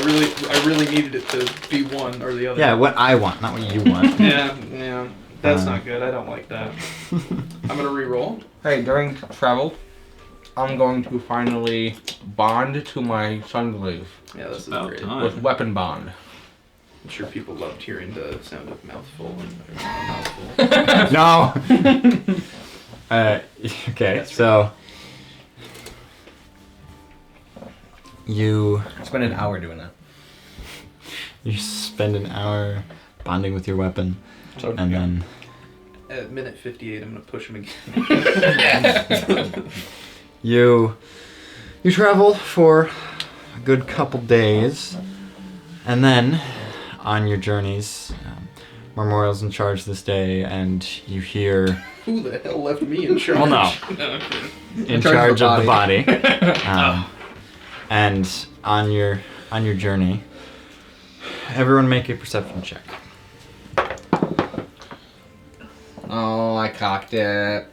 really needed it to be one or the other. Yeah, what I want, not what you want. Yeah. That's Uh. not good. I don't like that. I'm gonna re-roll. Hey, during travel, I'm going to finally bond to my sunglaive Yeah, this is About great. time. with weapon bond. I'm sure people loved hearing the sound of mouthful and mouthful. No. Okay, so you Spend an hour doing that. spend an hour bonding with your weapon, So, and then At minute 58, I'm gonna push him again. you travel for a good couple days, and then on your journeys, Memorial's in charge this day, and you hear Who the hell left me in charge? Well, no. Okay. in charge of the body. And on your journey, everyone make a perception check. Oh, I cocked it.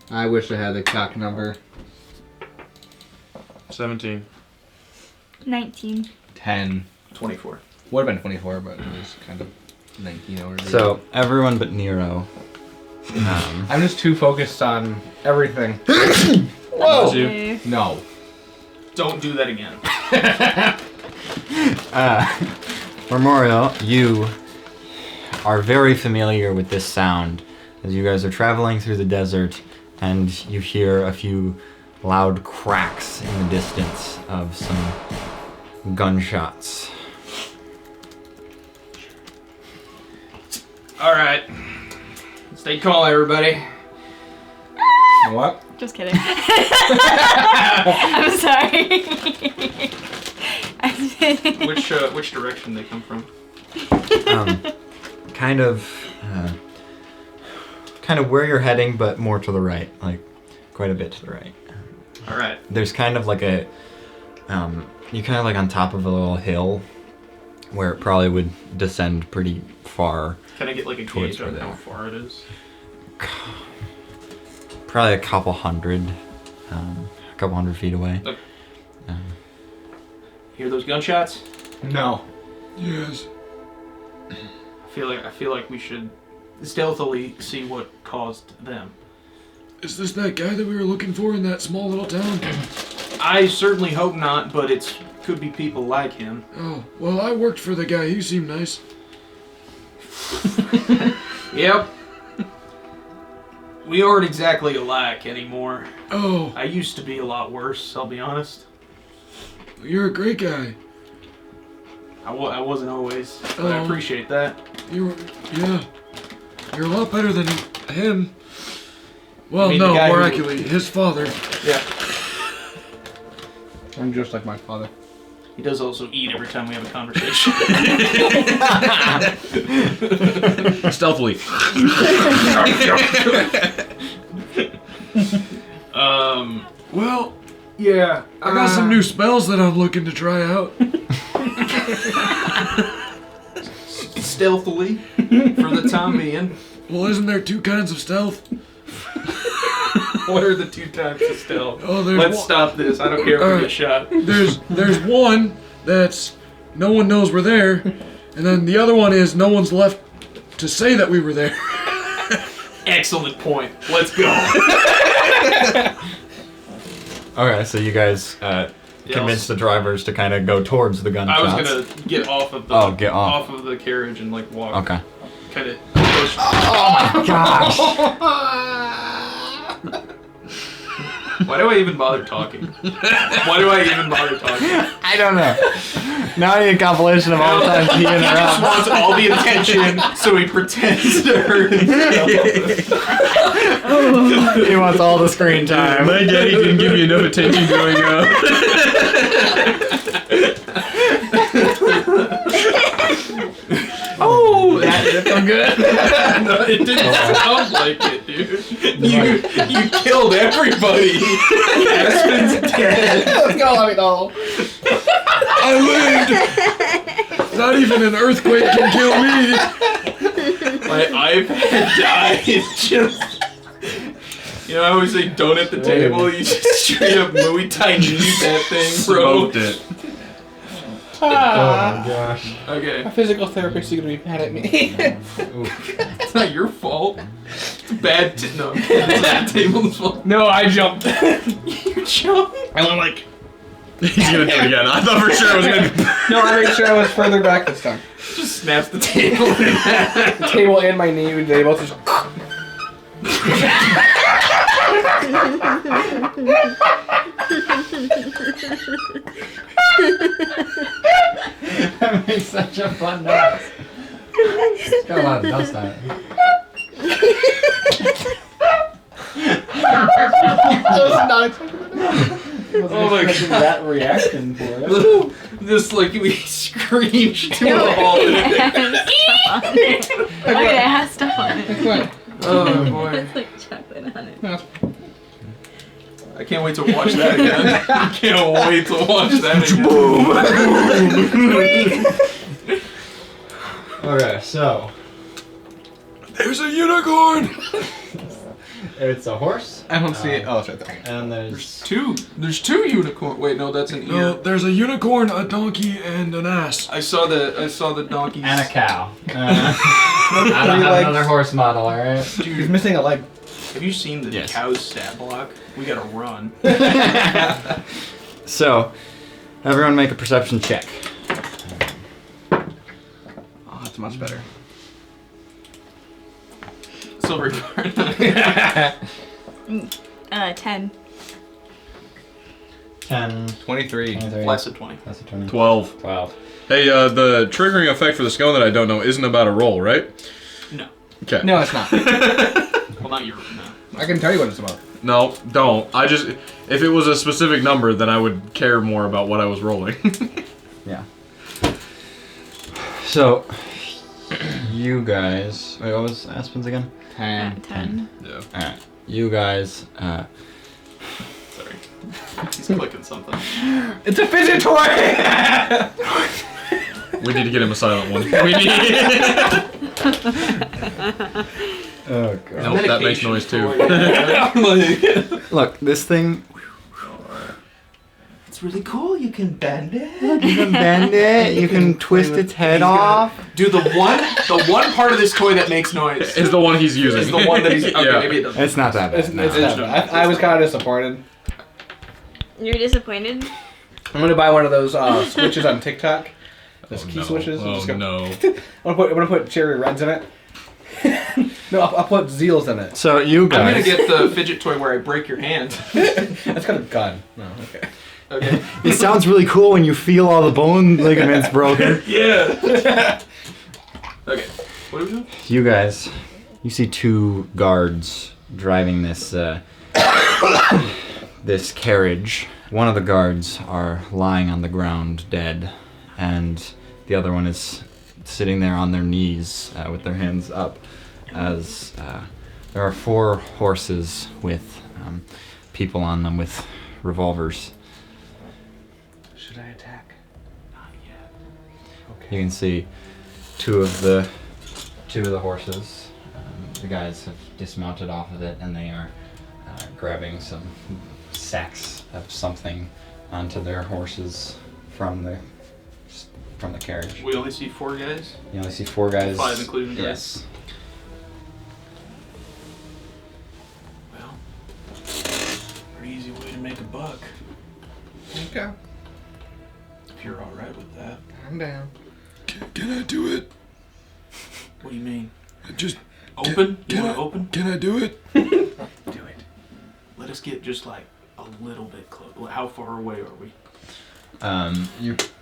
I wish I had the cock number. 17. 19. 10. 24. Would have been 24, but it was kind of 19 or whatever. So everyone but Nero. I'm just too focused on everything. Whoa! Okay. No. Don't do that again. Memorial, you are very familiar with this sound as you guys are traveling through the desert, and you hear a few loud cracks in the distance of some gunshots. All right. Stay calm, everybody. What? Just kidding. I'm sorry. Which direction they come from? Kind of where you're heading, but more to the right, like quite a bit to the right. All right. There's kind of like a, you're kind of like on top of a little hill, where it probably would descend pretty far. Can I get like a Towards gauge on where they how are. far it is? Probably a couple hundred feet away. Okay. Hear those gunshots? No. Yes. I feel like we should stealthily see what caused them. Is this that guy that we were looking for in that small little town? I certainly hope not, but it could be people like him. Oh, well, I worked for the guy. He seemed nice. Yep. We aren't exactly alike anymore. Oh, I used to be a lot worse, I'll be honest. you're a great guy. I wasn't always, but I Oh. appreciate that. You're a lot better than him. Well, mean the no, guy more who- accurately, his father. Yeah. I'm just like my father. He does also eat every time we have a conversation. Stealthily. Well, Yeah. I got some new spells that I'm looking to try out. Stealthily, for the time being. Well, isn't there two kinds of stealth? What are the two types of stealth? Oh, there's Let's one- stop this. I don't care if we get shot. There's one that's no one knows we're there, and then the other one is no one's left to say that we were there. Excellent point. Let's go. Okay, so you guys convince the drivers to kind of go towards the I gunshots. was gonna get off of the Get off. of the carriage and like walk. Okay. Kind of push. Gosh. Why do I even bother talking? Why do I even bother talking? I don't know. Now I need a compilation of all the times he He just interrupts. wants all the attention, so he pretends to hurt himself. He wants all the screen time. My daddy didn't give me enough attention growing up. Oh, That felt good. no, it didn't sound like it, dude. You killed everybody. Aspen's dead. Let's go, let me know. I lived. Not even an earthquake can kill me. My iPad died. It's just. You know, I always say don't at the table. You just straight up Muay Thai knee that thing, bro. Smoked it. Oh my gosh. Okay, My physical therapist is gonna be mad at me. it's not your fault. It's bad. No, it's that table's fault. No, I jumped. You jumped. I went like. He's gonna do it again. I thought for sure it was gonna be. No, I made sure I was further back this time. Just snaps the table in half. The table and my knee, they both just. That makes such a fun noise. It's got a lot of dust on it. Oh my god. That reaction for it. Just like we screamed to a halt. Why did it have stuff on it? Oh boy. It's like chocolate on it. I can't wait to watch that again. I can't wait to watch that again. Okay, so There's a unicorn. it's a horse, I don't see it. Oh, it's right there. and there's There's two unicorn. Wait, no, that's an ear. No, there's a unicorn, a donkey, and an ass. I saw the donkeys. and a cow. I don't have another horse model, alright? He's missing a leg. Have you seen the Yes. cow's stat block? We gotta run. So, everyone make a perception check. Oh, that's much better. Silver card. 10. 10, 23. 23, Less than 20. plus a 20. 12. 12. Hey, the triggering effect for the scone that I don't know isn't about a roll, right? No. Okay. No, it's not. Well, not your. No. I can tell you what it's about. No, don't. I just, if it was a specific number, then I would care more about what I was rolling. Yeah. So, you guys. Wait, what was Aspen's again? 10. Yeah. Alright. You guys, Sorry. He's clicking something. It's a fidget toy! We need to get him a silent one. We need. oh god. Nope, that makes noise too. Look, this thing, It's really cool. You can bend it. you can bend it, you can twist its head off. Dude, the one part of this toy that makes noise Is the one he's using. is the one that he's. Okay, Yeah. maybe it doesn't. It's not that bad. It's no. not bad. I was kind of disappointed. You're disappointed? I'm gonna buy one of those switches on TikTok. Those key no. switches. Oh, no. I'm gonna put cherry reds in it. No, I'll put Zeals in it. So you I'm gonna guys, get the fidget toy where I break your hand. That's got a gun. No, okay. Okay. it sounds really cool when you feel all the bone ligaments broken. Yeah. Okay. What are we doing? You guys, you see two guards driving this this carriage. One of the guards are lying on the ground dead, and the other one is sitting there on their knees with their hands up, as there are 4 horses with people on them with revolvers. Should I attack? Not yet. You can see two of the horses. The guys have dismounted off of it, and they are grabbing some sacks of something onto their horses from the carriage. We only see 4 guys. You only see 4 guys. 5 including the Yes. Well, pretty easy way to make a buck. Okay. If you're all right with that. I'm down. Can I do it? What do you mean? Just Open? You want to open? Can I do it? Do it. Let us get just like a little bit close. How far away are we?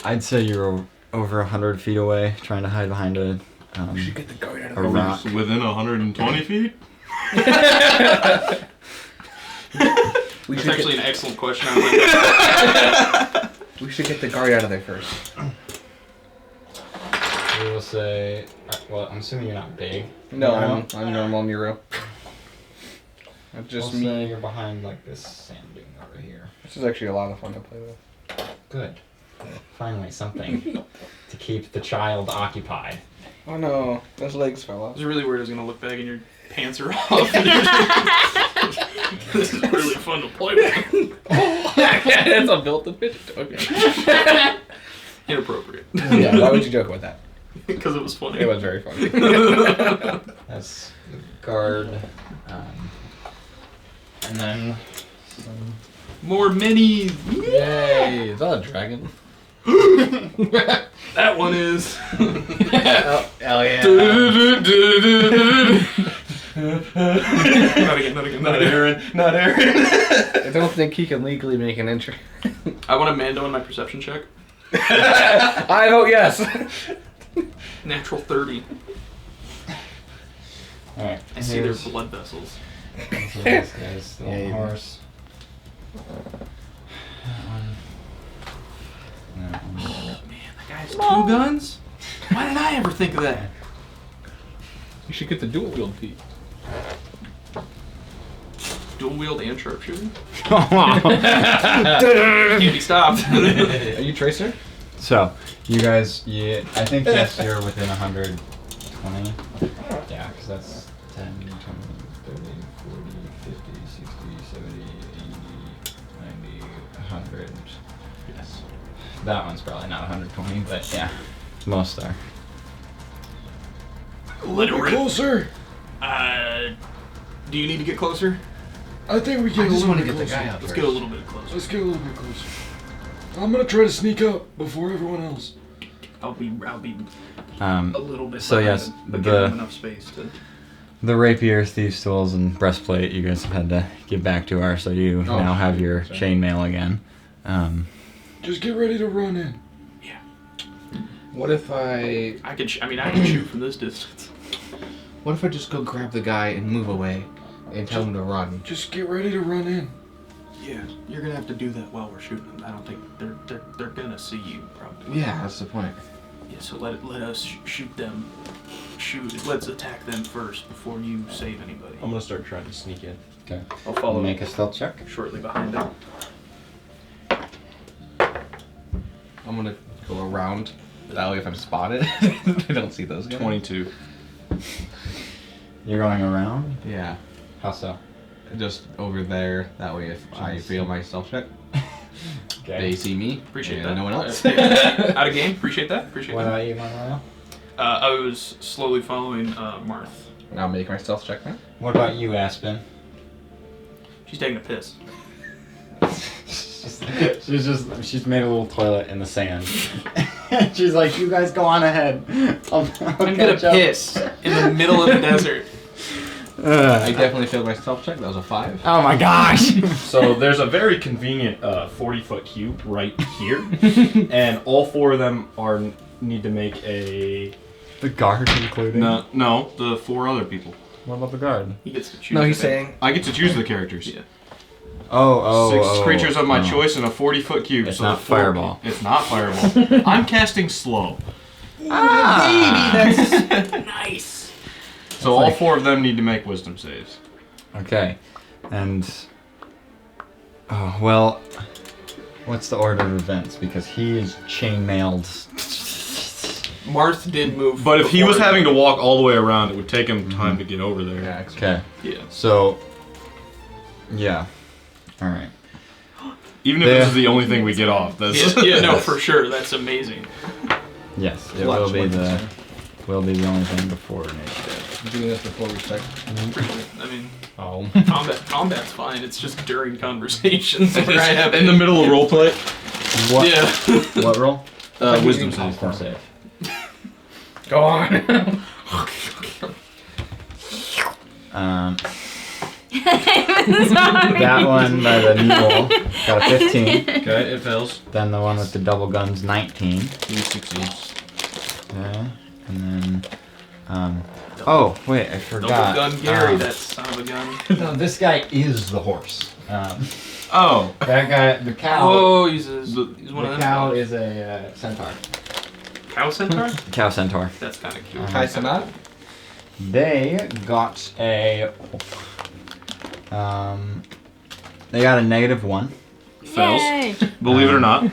I'd say you're over 100 feet away, trying to hide behind a We should get the guard out of a the rock. Within 120 feet? We That's should actually get, an excellent question. we should get the guard out of there first. We will say. Well, I'm assuming you're not big. No, Nero. I'm normal Nero. That's just We'll say me. you're behind like this sand dune over here. This is actually a lot of fun to play with. Good. Finally, something to keep the child occupied. Oh no, those legs fell I off. was really worried I was gonna look back and your pants are off. This is really fun to play with. That's a built-in bitch. Okay. Inappropriate. Yeah, why would you joke about that? Because it was funny. It was very funny. That's the guard. And then some. More minis. Yay! Is that a dragon? That one is. Oh, hell yeah. Not again. Not Aaron. I don't think he can legally make an entry. I want a Mando in my perception check. I vote yes. Natural 30. Alright. I see their blood vessels. This guy's the Yeah, little you do. horse. That one. That one. Man, the guy's 2 guns? Why didn't I ever think of that? You should get the dual wield Pete. Dual wield and sharpshooter? Can't be stopped. Are you Tracer? So, you guys, I think yes, you're within 120. Yeah, because that's 10, 20, 30, 40, 50, 60, 70, 80, 90, 100. Yes. That one's probably not 120, but yeah, most are. Let it rip. Closer. Do you need to get closer? I think we get a just little want to bit get the closer. guy out Let's first. get a little bit closer. Let's get a little bit closer. I'm gonna try to sneak up before everyone else. I'll be a Um, little bit So, behind yes, it, but the- give him enough space to... the rapier, thieves' tools, and breastplate you guys have had to give back to her, so you Oh, now have your sorry. chainmail again. Just get ready to run in. What if I I can shoot from this distance. just go grab the guy and move away and tell him to run? Just get ready to run in. Yeah, you're gonna have to do that while we're shooting them. I don't think they're gonna see you probably. Yeah, that's the point. Yeah, so let us shoot them. Let's attack them first before you save anybody. I'm gonna start trying to sneak in. Okay. I'll follow Make a stealth check. shortly behind them. I'm gonna go around. That way if I'm spotted, I don't see those guys. 22. You're going around? Yeah. How so? Just over there. That way if I fail my stealth check, they see me. Appreciate and that. no one else. Out of game. Appreciate that. Appreciate What that. about you, Manuel? I was slowly following Marth. Now make my stealth check now. What about you, Aspen? She's taking a piss. She's made a little toilet in the sand. She's like, you guys go on ahead. I'll I'm gonna catch up." piss in the middle of the desert. I definitely failed my stealth check. That was a 5. Oh my gosh! So there's a very convenient 40-foot cube right here, and all 4 of them need to make a. The guard including? No, the 4 other people. What about the guard? He gets to choose. No, he's I think. saying I get to choose the characters. Yeah. Six creatures of my oh. choice in a 40-foot cube. It's so not the 4 fireball. It's not fireball. I'm casting slow. Nice. So all 4 of them need to make wisdom saves. Okay. And... Oh, well... What's the order of events? Because he is chainmailed Marth did move. But if he was before having to walk all the way around, it would take him time to get over there. Yeah, Okay. Yeah. So. Yeah. All right. Even if Yeah. this is the only thing we get off, that's No, for sure. That's amazing. Yes, it Clutch will be wins. the only thing before initiative. I'm doing this before we start. I mean, Oh. combat's fine. It's just during conversations where I have in the middle of roleplay. What? Yeah. What roll? Wisdom save. Wisdom save. Go on. That one by the mule got a 15. Okay, it fails. Then the one with the double guns, 19. He succeeds. Okay. And then, oh wait, I Double forgot. gun Gary, that son of a gun. No, this guy is the horse. Oh. That guy, the cow. Oh, he's one The of them. cow is a centaur. Cow centaur? Cow centaur. That's kind of cute. Hi, Sanat. They got a. They got a -1. Fails. Yay. Believe it or not.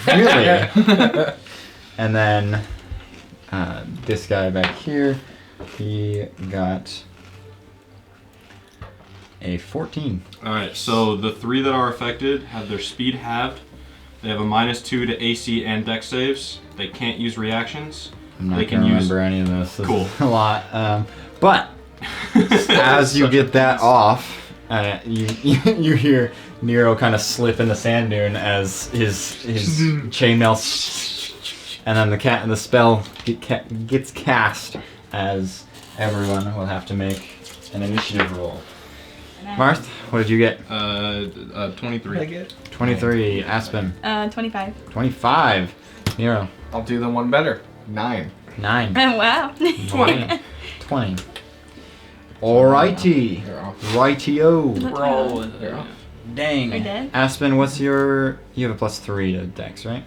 Really? And then this guy back here, he got a 14. Alright, so the 3 that are affected have their speed halved. They have a -2 to AC and dex saves. They can't use reactions. I'm not They can gonna use- remember any of this. This Cool. is a lot. But as you get that off, you hear Nero kind of slip in the sand dune as his chainmail, and then the spell gets cast as everyone will have to make an initiative roll. Marth, what did you get? 23. 23. Aspen. 25. 25. Nero. I'll do the one better. 9. 9. Wow. 20. 20. Alrighty. They're off. Rightio. We're all They're off. Dang. We're dead? Aspen, what's your... You have a +3 to dex, right?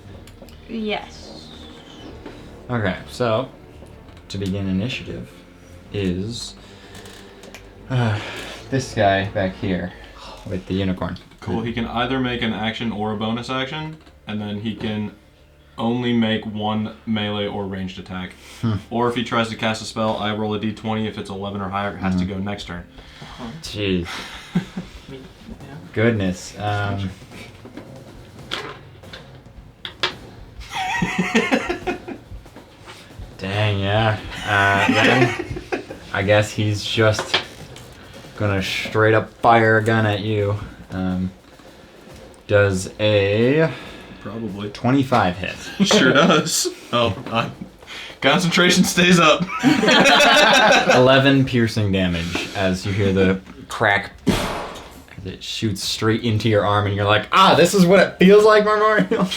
Yes. Okay, so... To begin initiative is... this guy back here with the unicorn. Cool. He can either make an action or a bonus action, and then he can only make one melee or ranged attack. Or if he tries to cast a spell, I roll a d20. If it's 11 or higher, it has to go next turn. Jeez. Goodness. Dang, yeah. Then I guess he's just gonna straight up fire a gun at you. Does a Probably. 25 hit? Sure does. Oh, concentration stays up. 11 piercing damage as you hear the crack as it shoots straight into your arm, and you're like, ah, this is what it feels like, Memorial.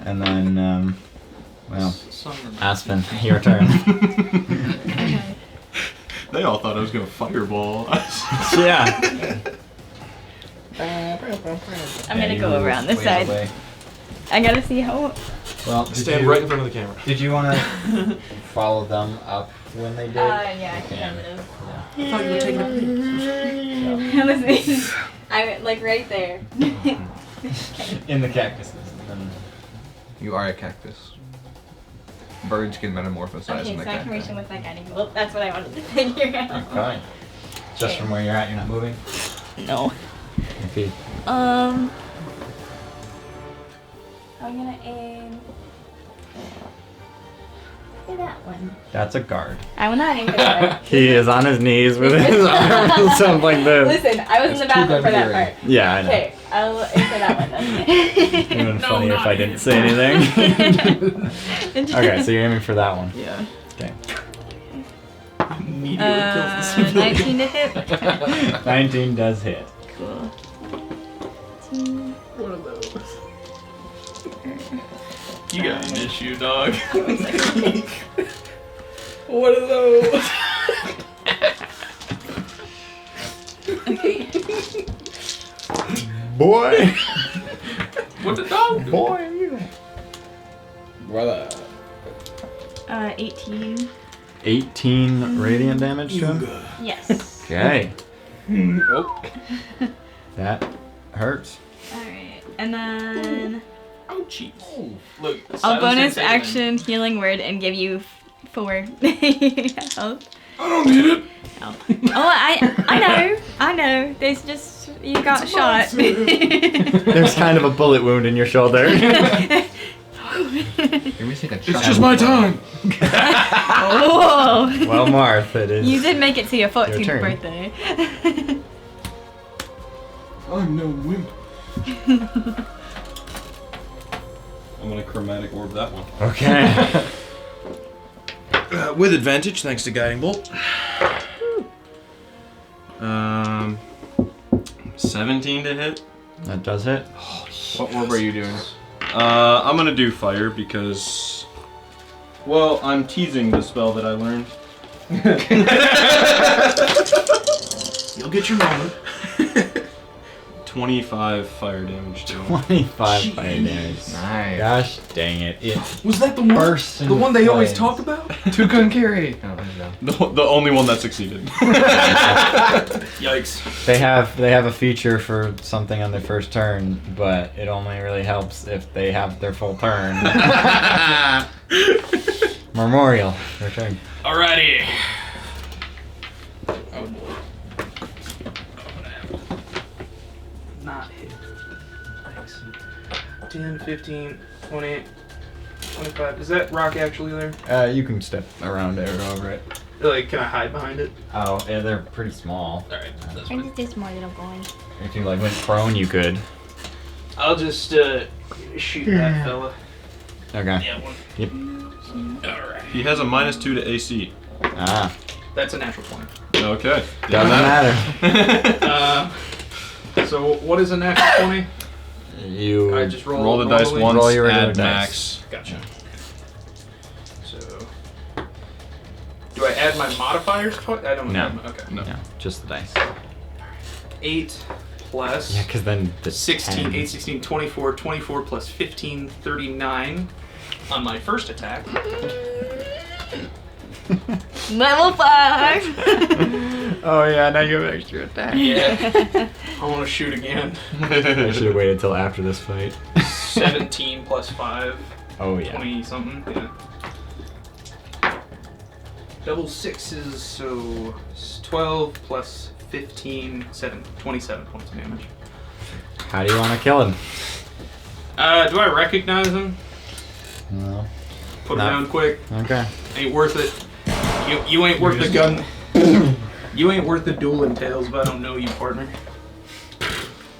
And then, well, Aspen, your turn. Okay. They all thought I was gonna fireball. Yeah. I'm gonna go around this side. I gotta see how. Well, Stand right in front of the camera. Did you want to follow them up when they did? Yeah, I Okay. think I'm gonna. I thought you were taking a peek. Listen, I'm like right there. In the cactuses. And You are a cactus. Birds can metamorphosize Okay, in the so I can reach cactus. him with my guiding bolt. That's what I wanted to figure out. then, fine. Just from where you're at, you're not moving. No. If you, I'm gonna aim for that one. that's a guard. I will not aim for that one. He is on his knees with his arms up like this. Listen, I was in the It's too bathroom for that Nigerian. part. Yeah, I know. Okay, I'll aim for that one then. It would have been funny if I didn't say anything. Okay, so you're aiming for that one. Yeah. Okay. Immediately kills the 19 to hit. 19 does hit. Cool. One of those. You got an issue, dog. One of those. Okay. Boy! What the dog do? Boy! Brother. 18. 18 radiant damage to him? Yes. Okay. Oh. That hurts. Alright. And then Oh, jeez. Look, I'll silence bonus didn't say action healing word and give you 4 health. I don't need it. Oh, I know. There's just you got shot. There's kind of a bullet wound in your shoulder. You're missing a It's just my time. Oh. Well, Marth, it is. You did make it to your 14th turn. birthday. I'm no wimp. I'm gonna chromatic orb that one. Okay. With advantage, thanks to Guiding Bolt. 17 to hit. That does it. What orb are you doing? I'm gonna do fire because, well, I'm teasing the spell that I learned. You'll get your moment. 25 fire damage to him. 25 fire damage. Nice. Gosh dang it. It Was that the one? bursts The into one they always flames. talk about? Two couldn't carry. Oh, no. The only one that succeeded. Yikes. They have a feature for something on their first turn, but it only really helps if they have their full turn. Memorial. Your turn. Alrighty. Not hit. Thanks. 10, 15, 20, 25. Is that rock actually there? You can step around it or over it. Like, can I hide behind it? Oh, yeah, they're pretty small. Alright, that's And fine. it's this more little going. If you like went prone, you could. I'll just shoot that fella. Okay. Yeah, one. Yep. Alright. He has a -2 to AC. Ah, That's a natural 20. Okay. doesn't matter. So, what is a natural 20? You I just roll, Roll the dice normally? once, Roll your regular add dice. max. Gotcha. So, do I add my modifiers? I don't No. know. Okay. No. No, just the dice. 8 plus Yeah, because then the 16, 10. 8, 16, 24, 24 plus 15, 39 on my first attack. Level 5! Oh yeah, now you have extra attack. Yeah. I want to shoot again. I should have waited till after this fight. 17 plus 5, Oh yeah. 20 something. Yeah. Double sixes, so 12 plus 15, 27 points of damage. How do you want to kill him? Do I recognize him? No. Put No. him down quick. Okay. Ain't worth it. You ain't worth the gun. You ain't worth the duel entails if I don't know you, partner.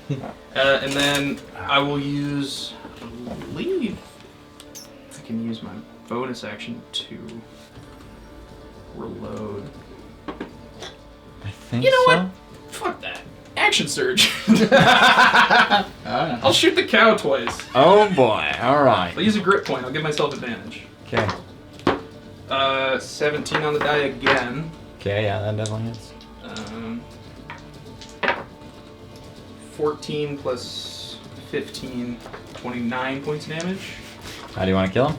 And then I will use, I believe, I can use my bonus action to reload. I think You know so. what? Fuck that. Action surge. I'll shoot the cow twice. Oh boy. All right. I'll use a grit point. I'll give myself advantage. Okay. 17 on the die again. Okay. Yeah, that definitely is. 14 plus 15, 29 points of damage. How do you want to kill him?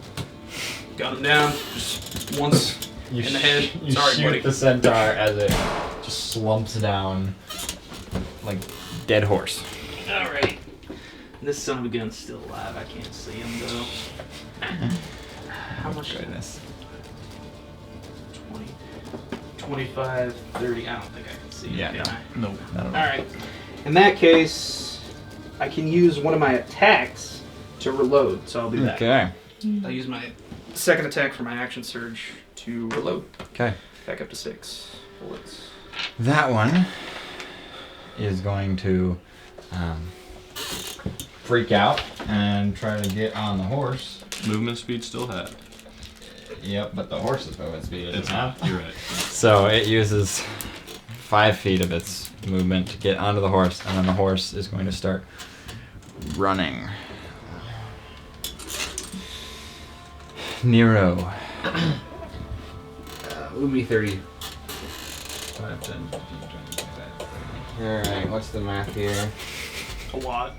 Got him down just once in the head. You Sorry, shoot buddy. the centaur as it just slumps down like dead horse. Alright. This son of a gun's still alive. I can't see him though. How much? Goodness. 20, 25, 30. I don't think I can see him. Yeah, can no. I? Nope. Not at all. Alright. In that case, I can use one of my attacks to reload, so I'll do that. Okay. I'll use my second attack for my action surge to reload. Okay. Back up to 6 bullets. That one is going to freak out and try to get on the horse. Movement speed still had. Yep, but the horse's movement speed isn't It's enough. not. You're right. So it uses 5 feet of its movement to get onto the horse, and then the horse is going to start running. Nero. Would be 30. 5, 10, 15, 20, Alright, what's the math here? A lot.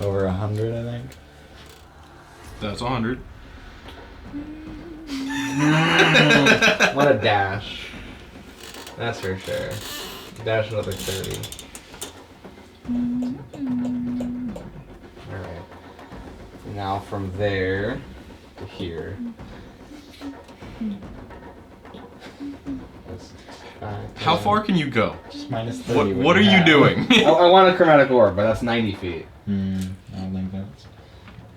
over 100, I think. That's 100. What a dash. That's for sure. Dash another 30. Alright. Now from there to here. That's How far can you go? Just minus 30. What are you doing? I want a chromatic orb, but that's 90 feet. I don't think that's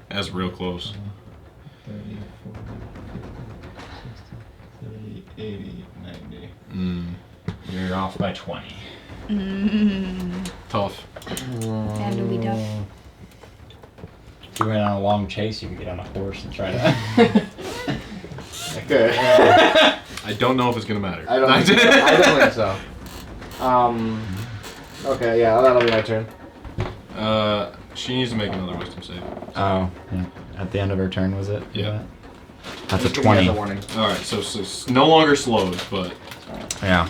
That's real close. 30, 40, 50, 60, 70, 80, 90. You're off by 20. Tough. And we don't. If you went on a long chase, you could get on a horse and try to. Good. I don't know if it's gonna matter. I don't think so. Okay, yeah, that'll be my turn. She needs to make another wisdom save. Oh, yeah. At the end of her turn, was it? Yeah. That's a Just give me as 20. a warning. Alright, so no longer slowed, but Yeah.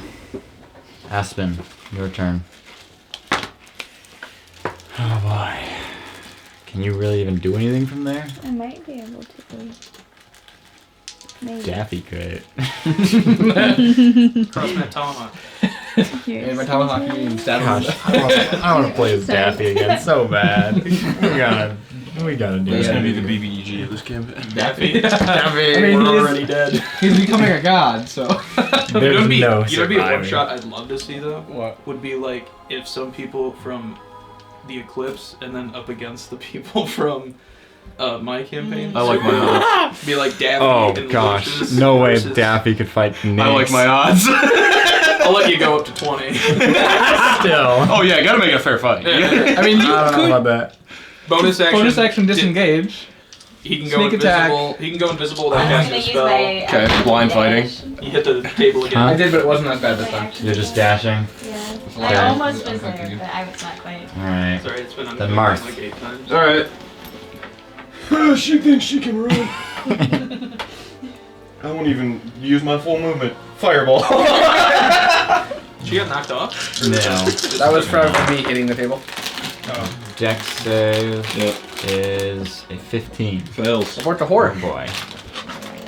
Aspen, your turn. Oh boy. Can you really even do anything from there? I might be able to. Maybe. Daffy could. Cross that tomahawk. Here's And my tomahawk and stab him. Gosh, I want to play as Sorry. Daffy again so bad. We gotta do that's that. gonna be the BBEG of this campaign. Daffy. Daffy, I mean, we're he is- already dead. He's becoming a god, so. There's Be no one surviving. shot I'd love to see though. What? Would be like if some people from the Eclipse and then up against the people from my campaign. I like my odds. Be like Daffy Oh and gosh, Lucius no way versus- Daffy could fight Nix. I like my odds. I'll let you go up to 20. Still. Oh yeah, gotta make it a fair fight. Yeah. I mean, you I don't know could. about that. Bonus action. Bonus action disengage. He can go Sneak attack. invisible. He can go invisible without I'm casting gonna a use spell. my. Okay, blind fighting. You hit the table again. Huh? I did, but it wasn't as bad this time. You're just dashing. Yeah. Okay. I almost was Okay. there, but I was not quite. Alright. Sorry, it's been Then unplayed Marth. like 8 times. Alright. She thinks she can run. I won't even use my full movement. Fireball. She got knocked off? No. That was from me hitting the table. Dex save Yep. is a 15. Fails. Support the Oh horse. boy.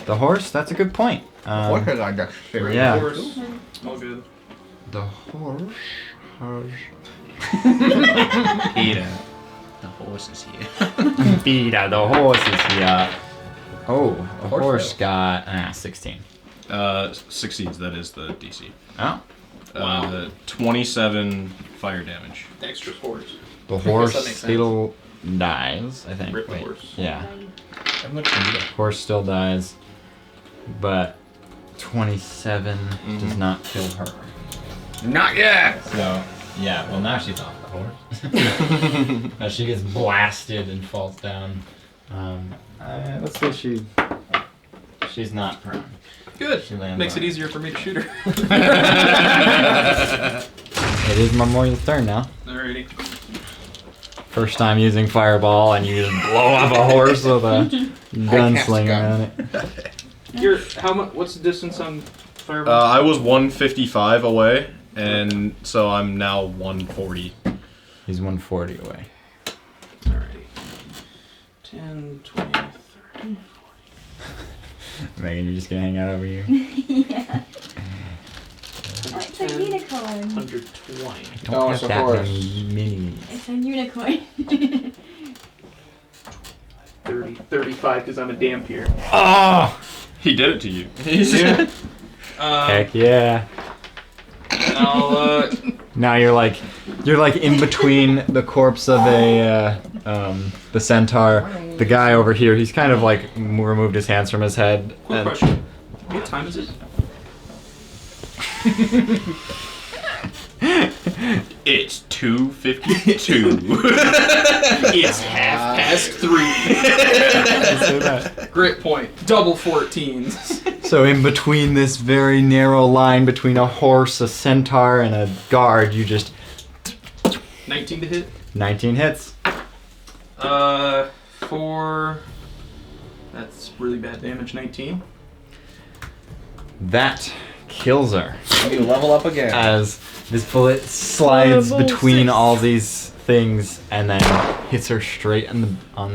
The horse? That's a good point. What has I got? Yeah. Horse. All good. The horse. Peter, the horse is here. Peter, the horse is here. Oh, the horse horse fails. got 16. Succeeds. That is the DC. Oh. 27 fire damage. Extra horse. The guess that horse makes sense. still dies, I think. Rip the Wait. horse. Yeah. I'm looking at you. Horse still dies, but 27 Mm-hmm. does not kill her. Not yet. So, yeah, well now she's off the horse. Now she gets blasted and falls down. Let's say she's not prone. Good. She lands Makes on it easier for me to shoot her. It is Memorial's turn now. Alrighty. First time using fireball and you just blow up a horse with a gunslinger gun. on it. You're how much? What's the distance on fireball? I was 155 away, and so I'm now 140. He's 140 away. Alrighty. 10, 20, 30. Megan, you're just gonna hang out over here? Yeah. Oh, it's a unicorn. 120. Don't Oh, have it's a that horse. many minis. It's a unicorn. 30, 35 because I'm a dampier. Oh! He did it to you. Heck yeah. And I'll, Now you're like in between the corpse of the centaur. The guy over here, he's kind of like removed his hands from his head. quick and- question. What time is it? It's 2:52. It's 3:30. Say that. Great point. Double 14s. So in between this very narrow line between a horse, a centaur, and a guard, you just 19 to hit. 19 hits. 4. That's really bad damage. 19. That kills her. You level up again. As this bullet slides Level between 6. all these things and then hits her straight on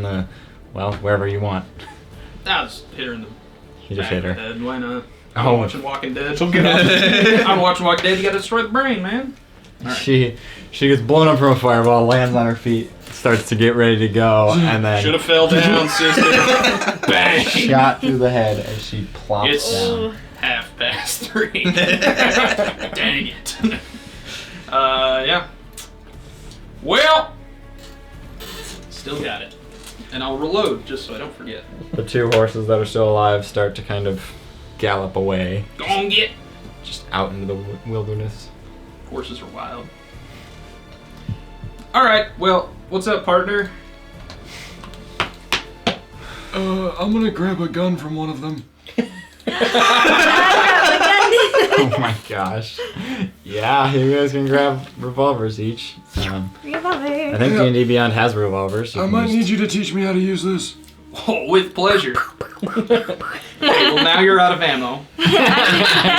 the well, wherever you want. I'll just hit her in the You just back hit of her. the head. Why not? I'm Oh. watching Walking Dead. I'm watching Walking Dead. You gotta destroy the brain, man. She gets blown up from a fireball, lands on her feet, starts to get ready to go, and then Should have fell down, sister. Bang. shot through the head as she plops It's down. 3:30. Dang it. Yeah. Well, still got it. And I'll reload just so I don't forget. The two horses that are still alive start to kind of gallop away, Go on, get. just out into the wilderness. Horses are wild. Alright, well, what's up, partner? I'm gonna grab a gun from one of them. Oh my gosh. Yeah, you guys can grab revolvers each. I Revolver. think D&D Beyond has revolvers. You I can might just- need you to teach me how to use this. Oh, with pleasure. Okay, well, now you're out of ammo. You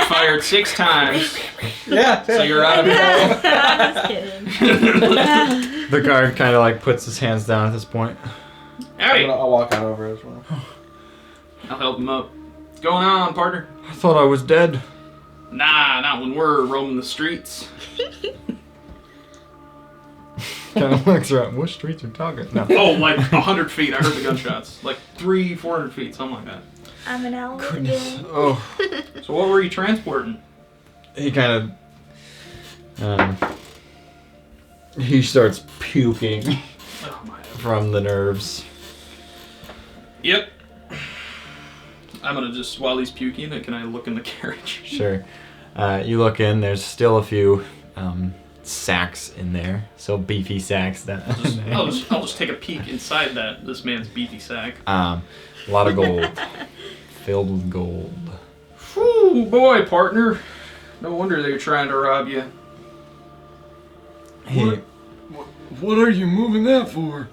fired 6 times, Yeah. so you're out of ammo. I'm just kidding. The guard kind of like puts his hands down at this point. Howdy. I'll walk out over as well. I'll help him up. What's going on, partner? I thought I was dead. Nah, not when we're roaming the streets. Kind of looks around. What streets are talking? No. Oh, like 100 feet. I heard the gunshots. Like 300-400 feet, something like that. I'm an owl Goodness. again. Oh. So what were you transporting? He kind of he starts puking Oh my. from the nerves. Yep. I'm gonna just, while he's puking, can I look in the carriage? Sure. You look in. There's still a few sacks in there. So beefy sacks. I'll just take a peek inside this man's beefy sack. A lot of gold. Filled with gold. Whew, boy, partner. No wonder they're trying to rob you. He, What are you moving that for?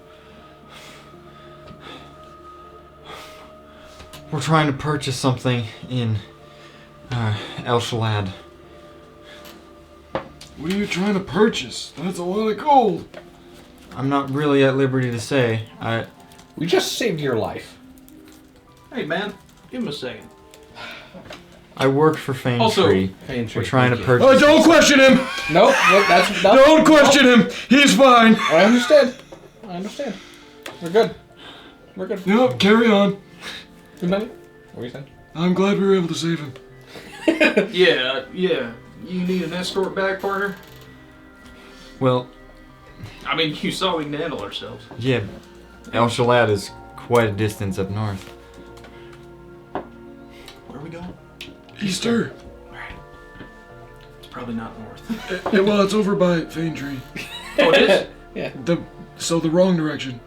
we're trying to purchase something in El Shalad. What are you trying to purchase? That's a lot of gold. I'm not really at liberty to say. We just saved your life. Hey, man, give him a second. I work for Fane Also- Tree. We're trying to purchase. Oh, don't question him! Nope. That's Don't question him! He's fine! I understand. We're good. We're good. Nope, carry on. Good night. What were you saying? I'm glad we were able to save him. Yeah. You need an escort back, partner? Well, I mean, you saw we can handle ourselves. yeah, El Shalad is quite a distance up north. Where are we going? Easter. It's probably not north. Well, it's over by Fane Tree. Oh, it is? So the wrong direction.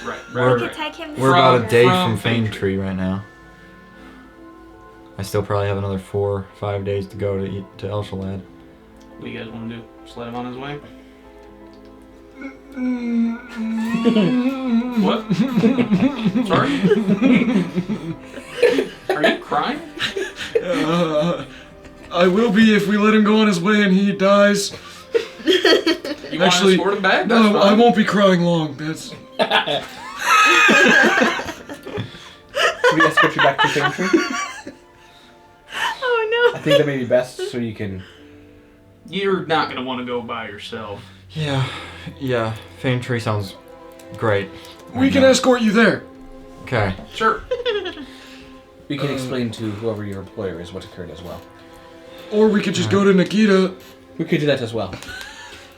Right. We We're- could take him We're about a day From from Fane Fane Tree right now. I still probably have another 4 or 5 days to go to El Shalad. What do you guys want to do? Just let him on his way? What? Sorry? Are you crying? I will be if we let him go on his way and he dies. You want to escort him back? That's No, I fine. won't be crying long. That's. Can we escort you back to Fame Tree? Oh no. I think that may be best so you can. You're not going to want to go by yourself. Yeah, Fane Tree sounds great. We can escort you there. Okay. Sure. We can explain to whoever your employer is what occurred as well. Or we could just go to Nikita. We could do that as well.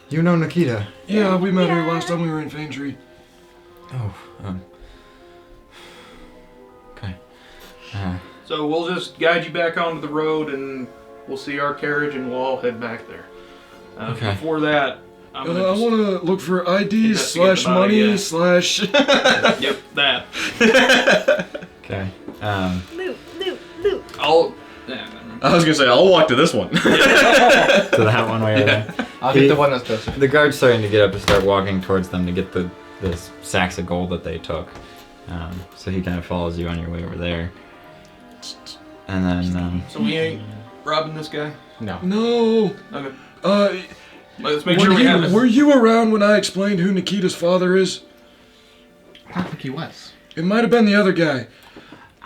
You know Nikita. Yeah, we met her last time we were in Fane Tree. Oh, okay. So we'll just guide you back onto the road and we'll see our carriage and we'll all head back there. Okay. Before that, I'm I gonna just... want to look for IDs Investigate / the body, money yeah. / Yep, that. Okay. Loot. I'll... Yeah, never mind. I was gonna say I'll walk to this one. To that one way. Yeah. I'll get the one that's closer. The guard's starting to get up and start walking towards them to get the sacks of gold that they took. So he kind of follows you on your way over there. And then, So we ain't robbing this guy? No. No. Okay. Let's make sure we have Were you around when I explained who Nikita's father is? I don't think he was. It might have been the other guy.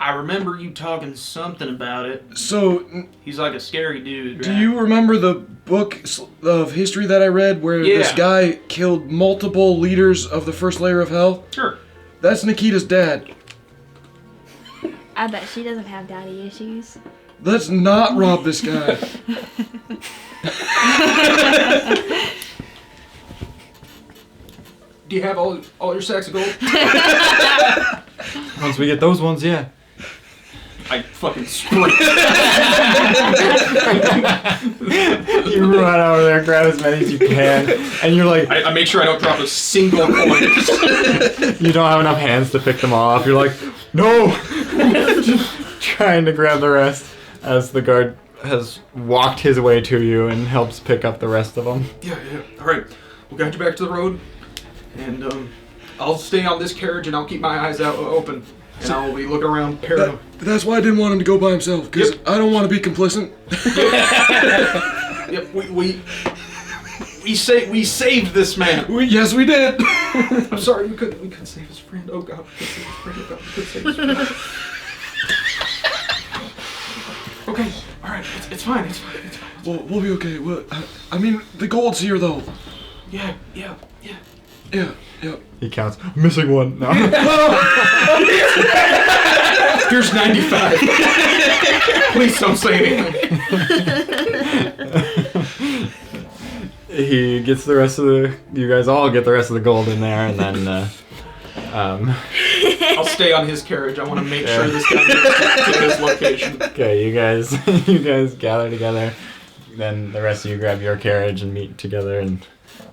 I remember you talking something about it. So, He's like a scary dude, do right? you remember the book of history that I read where this Yeah. guy killed multiple leaders of the first layer of hell? Sure. That's Nikita's dad. I bet she doesn't have daddy issues. Let's not rob this guy. Do you have all your sacks of gold? Once we get those ones, yeah. I fucking sprint. You run over there, grab as many as you can, and you're like, I make sure I don't drop a single coin. you don't have enough hands to pick them all up. You're like, no! Trying to grab the rest as the guard has walked his way to you and helps pick up the rest of them. Yeah. All right. We'll guide you back to the road, and I'll stay on this carriage and I'll keep my eyes out open, and I'll be looking around paranoid. That's why I didn't want him to go by himself, because Yep. I don't want to be complicit. Yep. We saved this man. Yes, we did. I'm sorry. We couldn't save his friend. Oh God. We couldn't save his friend. Oh, God, we couldn't save his friend. Okay. All right. It's fine. It's fine. It's fine. We'll be okay. I mean, the gold's here, though. Yeah. Yeah. He counts. Missing one. No. Here's 95. Please don't say anything. He gets the rest of the. You guys all get the rest of the gold in there, and then. I'll stay on his carriage. I want to make sure this guy gets to his location. Okay, you guys gather together. Then the rest of you grab your carriage and meet together and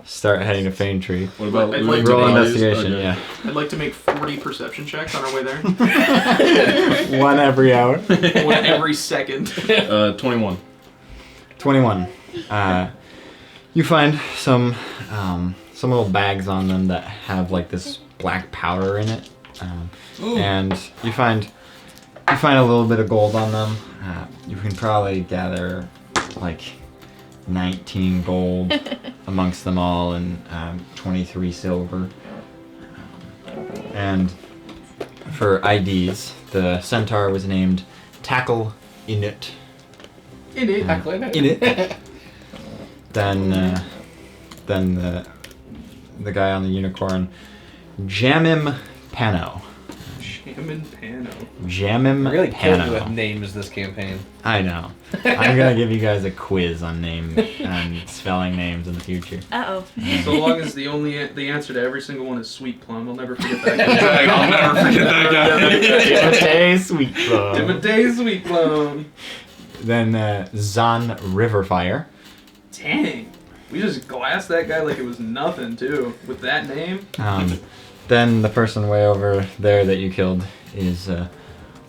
start heading to Fane Tree. What about I'd looting like to Roll bodies? investigation, Okay. yeah. I'd like to make 40 perception checks on our way there. One every hour. One every second. 21. 21. You find some little bags on them that have like this black powder in it, and you find a little bit of gold on them. You can probably gather like 19 gold amongst them all, and 23 silver. And for IDs, the centaur was named Tackle Inut. In it. Inut. Then the guy on the unicorn, Jamim Pano. Shaman Pano. Jamim I really killed you with Pano. names this campaign. I know. I'm gonna give you guys a quiz on name and spelling names in the future. Uh-oh. So long as the answer to every single one is sweet plum, I'll never forget that guy. I'll never forget that guy. Timotei Sweet Plum. Timotei Sweet Plum. Then Zon Riverfire. Dang. We just glassed that guy like it was nothing, too. With that name. Then the person way over there that you killed is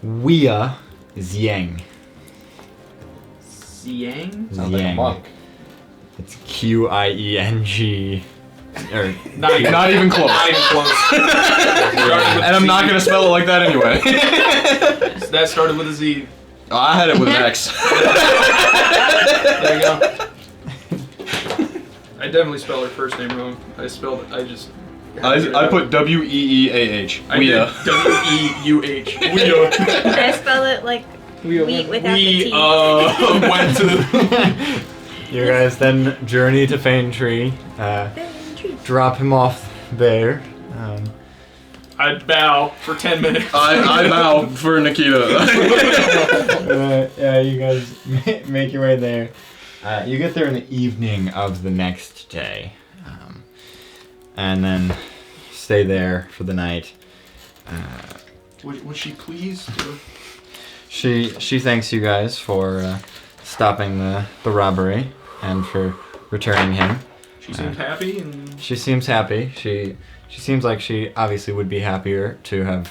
Wia Xiang. Xiang? Sounds like a monk. It's Qieng. Or Not even close. Not even close. And I'm not gonna spell it like that anyway. That started with a Z. Oh, I had it with an X. There you go. I definitely spelled her first name wrong. I put W-E-E-A-H. I did Weah. W-E-U-H. Weah. I spell it like wheat without the We T. went to you guys then journey to Fane Tree. Drop him off there. I'd bow for 10 minutes. I bow for Nikita. Yeah, you guys make your way there. You get there in the evening of the next day, and then stay there for the night. Was she pleased? She thanks you guys for stopping the robbery and for returning him. She seemed happy and She seems happy. She seems like she obviously would be happier to have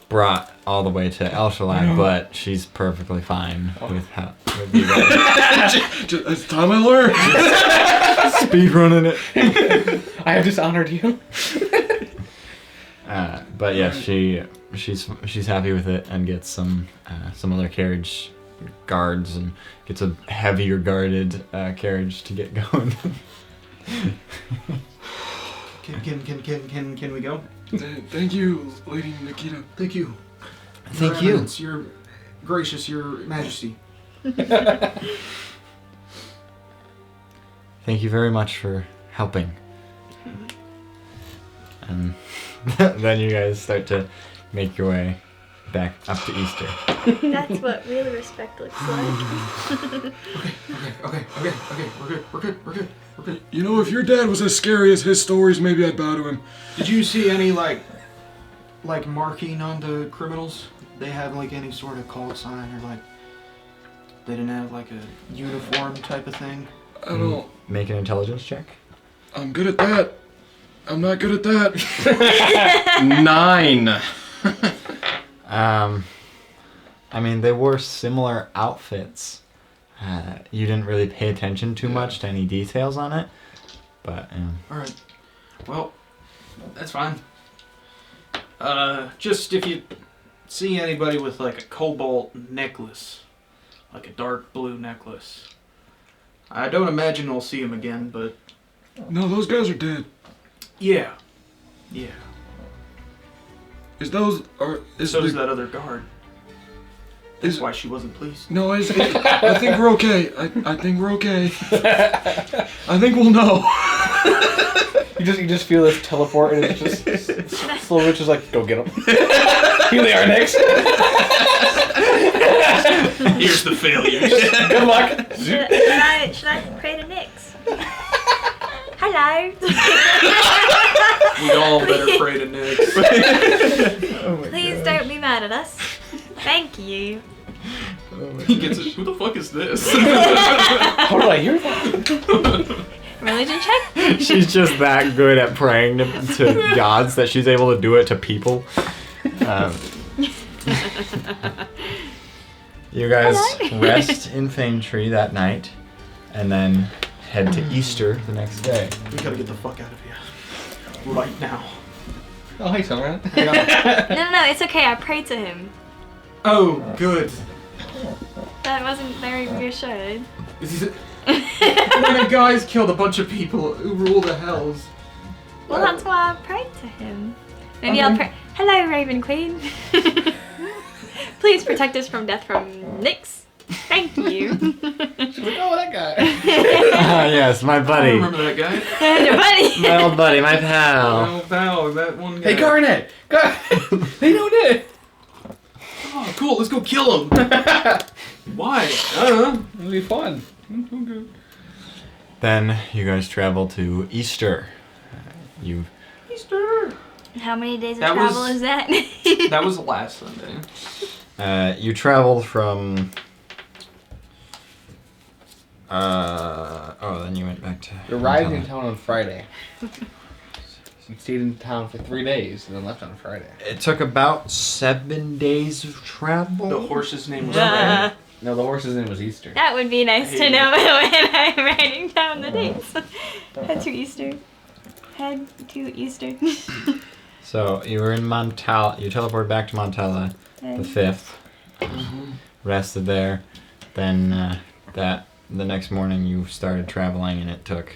brought all the way to El Shalai, but she's perfectly fine with you guys. It's time I learned. Speed running it. I have dishonored you. But yeah, she's happy with it and gets some other carriage guards and gets a heavier guarded carriage to get going. Can we go? Thank you, Lady Nikita. Thank you. Thank Your you. Eminence, Your Gracious, Your Majesty. Thank you very much for helping. And then you guys start to make your way back up to Easter. That's what real respect looks like. Okay. We're good. You know, if your dad was as scary as his stories, maybe I'd bow to him. Did you see any like marking on the criminals? They have like any sort of call sign or like they didn't have like a uniform type of thing? I don't. Make an intelligence check. I'm good at that. I'm not good at that. 9. I mean, they wore similar outfits. You didn't really pay attention too much to any details on it, but Alright. Well, that's fine. Just if you see anybody with like a cobalt necklace, like a dark blue necklace. I don't imagine we'll see him again, but No, those guys are dead. yeah. Is those are is So the, does that other guard. That's Is- why she wasn't pleased. No, I think we're okay. I think we're okay. I think we'll know. You just feel this teleport and it's just slowly just like go get them. Here they are next. Here's the failures. Good luck. Should I pray to Nyx? Hello. We all better pray to Nick. Please don't be mad at us. Thank you. He gets it. Who the fuck is this? How did I hear that? Religion check? she's just that good at praying to gods that she's able to do it to people. You guys rest in Fame Tree that night, and then head to Easter the next day. We gotta get the fuck out of here. Right now. Oh, hey, Summer. No, it's okay. I prayed to him. Oh, good. That wasn't very reassured. When a guy's killed a bunch of people who rule the hells. Well, that's why I prayed to him. Maybe I'll pray. Hello, Raven Queen. Please protect us from death from Nyx. Thank you. Oh, that guy. Ah, yes, my I buddy. remember that guy. Your buddy. My old buddy, my pal. Oh, pal, that one guy. Hey, Garnet. They know it. Oh, cool. Let's go kill him. Why? I don't know. It'll be fun. Then you guys travel to Easter. You Easter. How many days of That travel was- is that? That was last Sunday. you traveled from. Then you went back to. We arrived in town on Friday. We stayed in town for 3 days and then left on Friday. It took about 7 days of travel. The horse's name was Uh, No, the horse's name was Easter. that would be nice to know when I'm writing down the dates. Head to Easter. Head to Easter. So you were in Montala. You teleported back to Montala the 5th. Rested there. Then the next morning you started traveling, and it took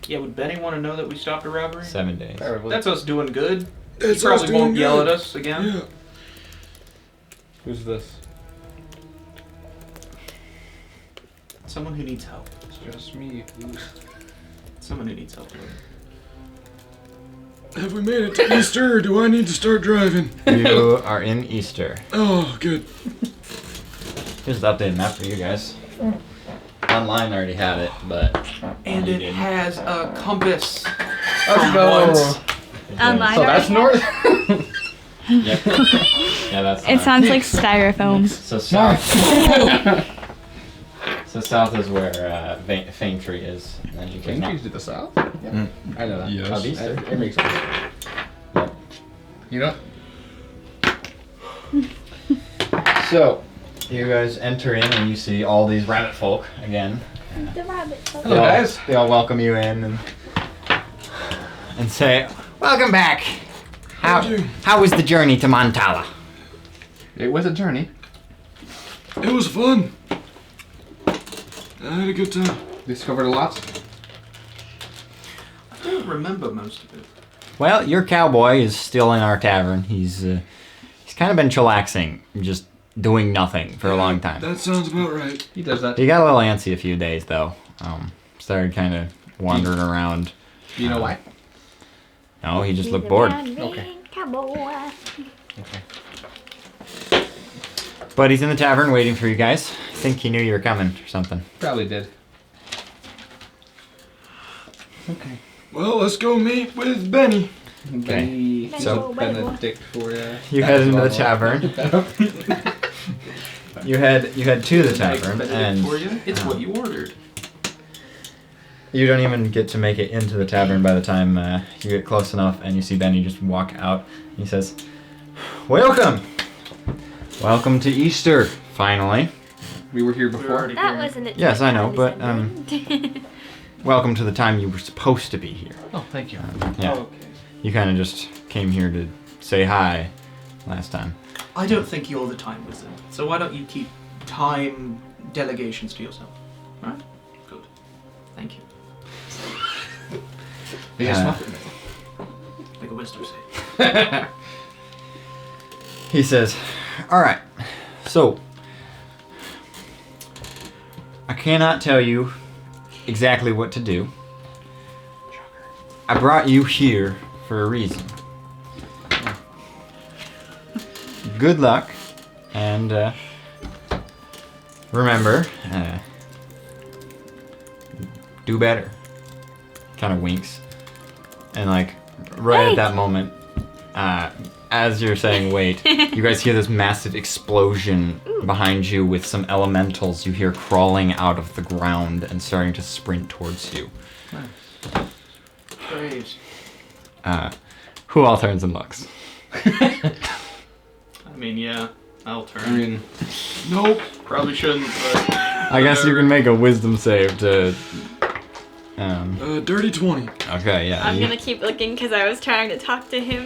Yeah, would Benny want to know that we stopped a robbery? 7 days. Probably. That's us doing good. That's He probably us doing won't yell good. at us again. Yeah. Who's this? Someone who needs help. It's just me. Someone who needs help. Have we made it to Easter, or do I need to start driving? You are in Easter. Oh, good. Here's the updated map for you guys. Online already had it, but And you it didn't. has a compass. Let's go. once. Online. So that's north? Yep. Yeah, that's. It sounds like styrofoam. So south. So south is where Fame Tree is. And then you Fame can Tree's to the south? Yeah. I know that. Yes. Of Easter. It makes sense. You know? So, you guys enter in and you see all these rabbit folk again. The rabbit. Hello, guys. They all welcome you in and say, "Welcome back. How was the journey to Montala?" It was a journey. It was fun. I had a good time. Discovered a lot. I don't remember most of it. Well, your cowboy is still in our tavern. He's kind of been chillaxing, just doing nothing for a long time. That sounds about right. He does that. He got a little antsy a few days, though. Started kind of wandering around. Do you know why? No, he just looked bored. Okay. Cowboy. Okay. But he's in the tavern waiting for you guys. I think he knew you were coming or something. Probably did. Okay. Well, let's go meet with Benny. Benny. So- Benedict for You head into the tavern. You head to the tavern, and for you. It's what you ordered. you don't even get to make it into the tavern by the time you get close enough, and you see Benny just walk out. He says, "Welcome, welcome to Easter, finally. We were here We were before. already That here. wasn't it. Yes, I know, but welcome to the time you were supposed to be here." Oh, thank you. Yeah, Oh, okay. you kind of just came here to say hi last time. I don't think you're the time wizard. So why don't you keep time delegations to yourself? Alright? Good. Thank you. Make a wisdom save. He says, "All right, so I cannot tell you exactly what to do. I brought you here for a reason. Good luck, and remember, do better." Kind of winks, and like right at that moment, as you're saying wait, you guys hear this massive explosion behind you with some elementals you hear crawling out of the ground and starting to sprint towards you. Braves. Who all turns and looks? I mean, yeah, I'll turn. I mean, Nope. Probably shouldn't, but I guess you can make a wisdom save to. Dirty 20. Okay, yeah. I'm you, gonna keep looking because I was trying to talk to him.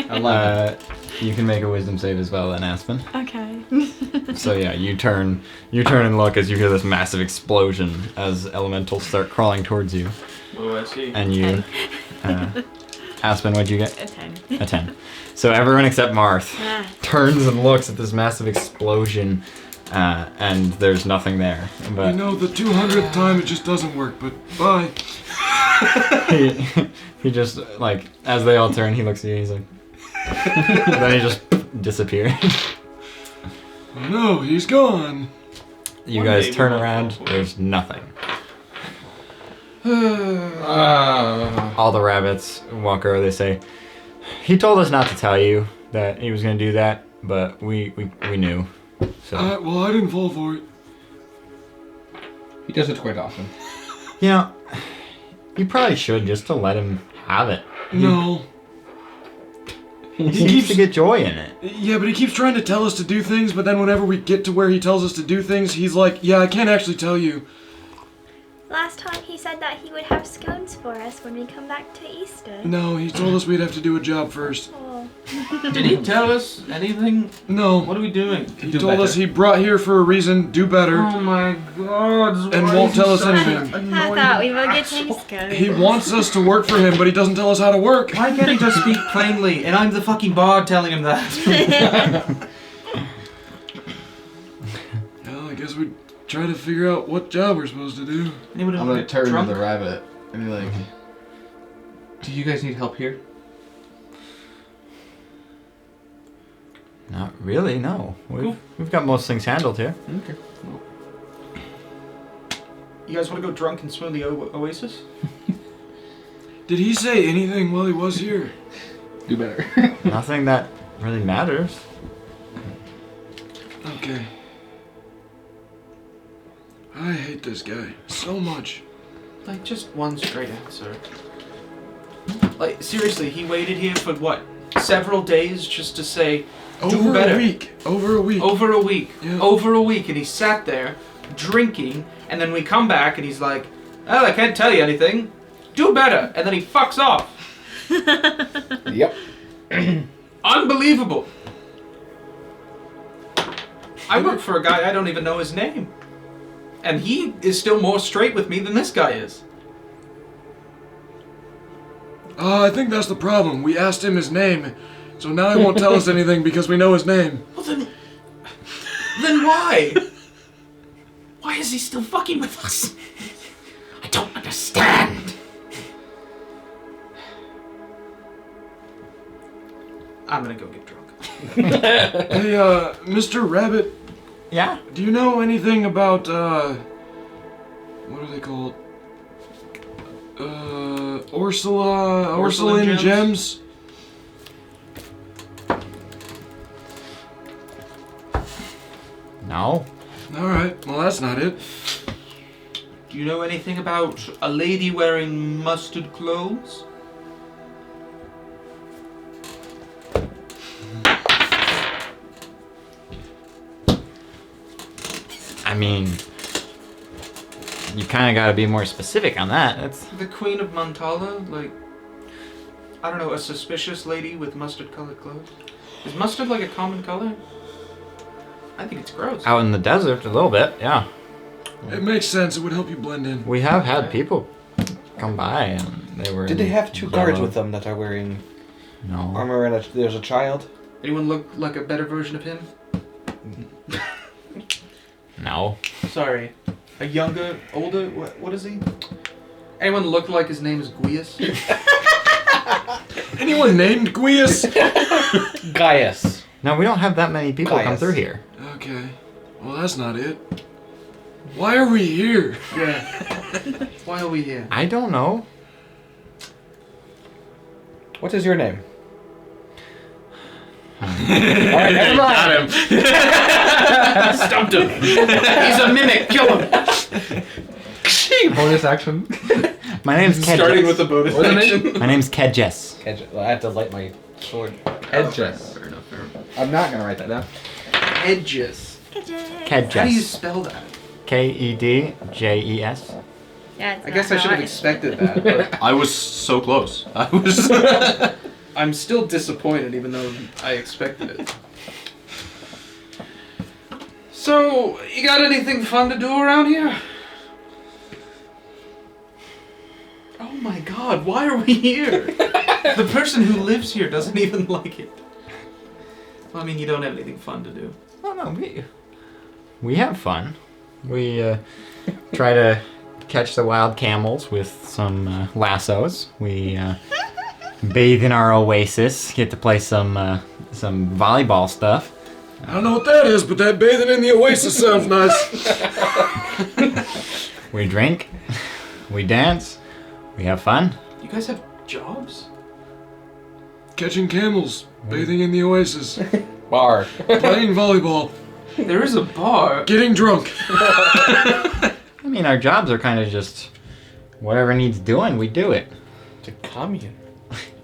11. you can make a wisdom save as well, then Aspen. Okay. So yeah, you turn and look as you hear this massive explosion as elementals start crawling towards you, what do I see? and you. Aspen, what'd you get? A 10. A 10. So everyone except Marth Ah. turns and looks at this massive explosion, and there's nothing there. You But know, the 200th time it just doesn't work, but bye. he just, like, as they all turn, he looks at you, he's like... then he just disappears. Oh no, he's gone. You One guys day we turn won't around, fall for it. there's nothing. All the rabbits walk over, they say, "He told us not to tell you that he was going to do that, but we knew." So, Well, I didn't fall for it. He does it quite often. you know, you probably should just to let him have it. No. He seems to get joy in it. Yeah, but he keeps trying to tell us to do things, but then whenever we get to where he tells us to do things, he's like, yeah, I can't actually tell you. Last time he said that he would have scones for us when we come back to Easter. No, he told us we'd have to do a job first. Oh. Did he tell us anything? No. What are we doing? He told us he brought here for a reason, do better, Oh my god. and why won't is he tell us such an anything. I annoying thought we were getting asshole? scones. He wants us to work for him, but he doesn't tell us how to work. Why can't he just speak plainly? And I'm the fucking bard telling him that. Well, I guess we try to figure out what job we're supposed to do. Anyone I'm ever gonna get turn drunk? to the rabbit and be like, Do you guys need help here? Not really, no. Cool. We've got most things handled here. Okay. You guys want to go drunk and swim the oasis? Did he say anything while he was here? Do better. Nothing that really matters. Okay. I hate this guy so much. Like, just one straight answer. Like, seriously, he waited here for what? Several days just to say, do Over better. a week. Over a week. Over a week. Yeah. Over a week. And he sat there drinking, and then we come back and he's like, oh, I can't tell you anything. Do better. And then he fucks off. Yep. Unbelievable. I work for a guy I don't even know his name. And he is still more straight with me than this guy is. I think that's the problem. We asked him his name, so now he won't tell us anything because we know his name. Well then why? Why is he still fucking with us? I don't understand. I'm gonna go get drunk. Hey, Mr. Rabbit, Yeah? do you know anything about, what are they called? Ursuline gems? No. Alright, well that's not it. Do you know anything about a lady wearing mustard clothes? I mean, you kind of got to be more specific on that. That's The Queen of Montala? Like, I don't know, a suspicious lady with mustard colored clothes? Is mustard like a common color? I think it's gross. out in the desert a little bit, yeah. It makes sense, it would help you blend in. We have had people come by and they were. Did they have two guards with them that are wearing No. armor and there's a child? Anyone look like a better version of him? No. Sorry. A younger, older, what is he? Anyone look like his name is Guius? Anyone named Guius? Gaius. No, we don't have that many people come Gaius. through here. Okay, well that's not it. Why are we here? Yeah. Why are we here? I don't know. What is your name? Alright, never mind. Stumped him. He's a mimic. Kill him. Bonus action. My name's Starting Kedges. with the bonus What's the action. My name's Kedges. Well, I have to light my sword. Edges. Fair enough. I'm not gonna write that down. Edges. Kedges. How do you Kedges. spell that? Kedjes. Yeah, it's I guess I not should have how expected that, but I was so close. I was. I'm still disappointed even though I expected it. So, you got anything fun to do around here? Oh my god, why are we here? The person who lives here doesn't even like it. Well, I mean, you don't have anything fun to do. Oh no, we have fun. We try to catch the wild camels with some lassos. We bathe in our oasis. Get to play some volleyball stuff. I don't know what that is, but that bathing in the oasis sounds nice. We drink. We dance. We have fun. You guys have jobs? Catching camels, bathing in the oasis, Bar. playing volleyball, There is a bar. getting drunk. I mean, our jobs are kind of just whatever needs doing, we do it. To commune.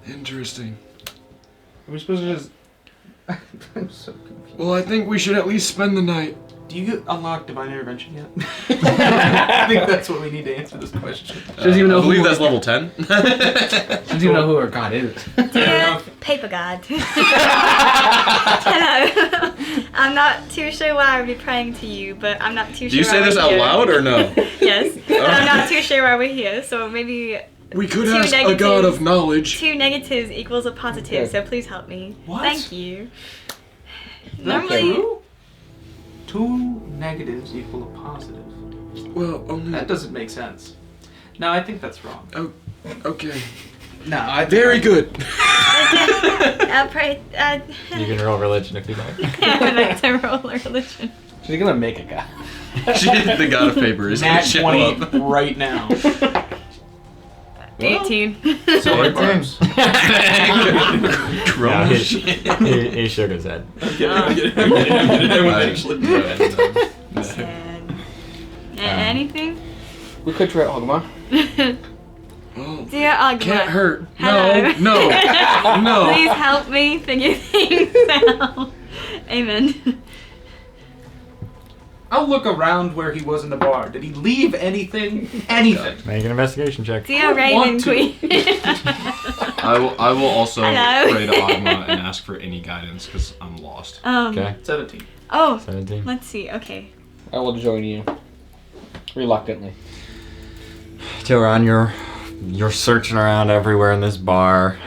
Interesting. Are we supposed to just... I'm so confused. Well, I think we should at least spend the night. Do you unlock Divine Intervention yet? I think that's what we need to answer this question. She doesn't even know I believe who that's level 10. She doesn't even know who her god is. Dear Paper God. Hello. I'm not too sure why I would be praying to you, but I'm not too sure Do you say why this we're out here. loud or no? Yes. But I'm not too sure why we're here, so maybe We could Two ask a god of negatives. knowledge. 2 negatives equals a positive, Okay. so please help me. What? Thank you. That's Normally, true? 2 negatives equal a positive. Well, only. That doesn't make sense. No, I think that's wrong. Okay. No, I Very good. I'll pray. You can roll religion if you like. I'd like to roll a religion. She's gonna make a god. The god of paper is gonna Nat show 20 up. right now. 18. Silver barbs. No, he shook his head. And anything? We could try Ogma. Well, Dear Agma. can't hurt. Hello. No, no. Please help me figure things out. Amen. I'll look around where he was in the bar. Did he leave anything? Anything? Make an investigation check. Dear I Raven want to. Queen. I will also Hello. pray to Agma and ask for any guidance because I'm lost. Okay. 17. Oh, 17. let's see. Okay. I will join you. Reluctantly. Till we're on your you're searching around everywhere in this bar.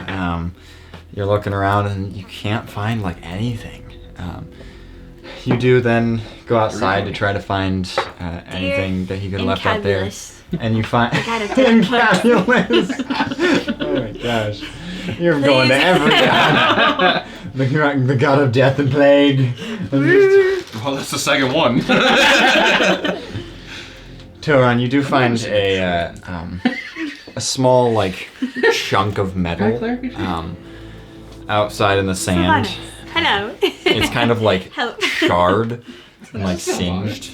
You're looking around and you can't find like anything. You do then go outside to try to find anything that he could have left out there. And you find Incabulous. Oh my gosh. You're going to every god. The god of death and plague. Well, that's the second one. Toron, you do find a small like chunk of metal outside in the sand. Hello. It's kind of like Help. charred and like singed.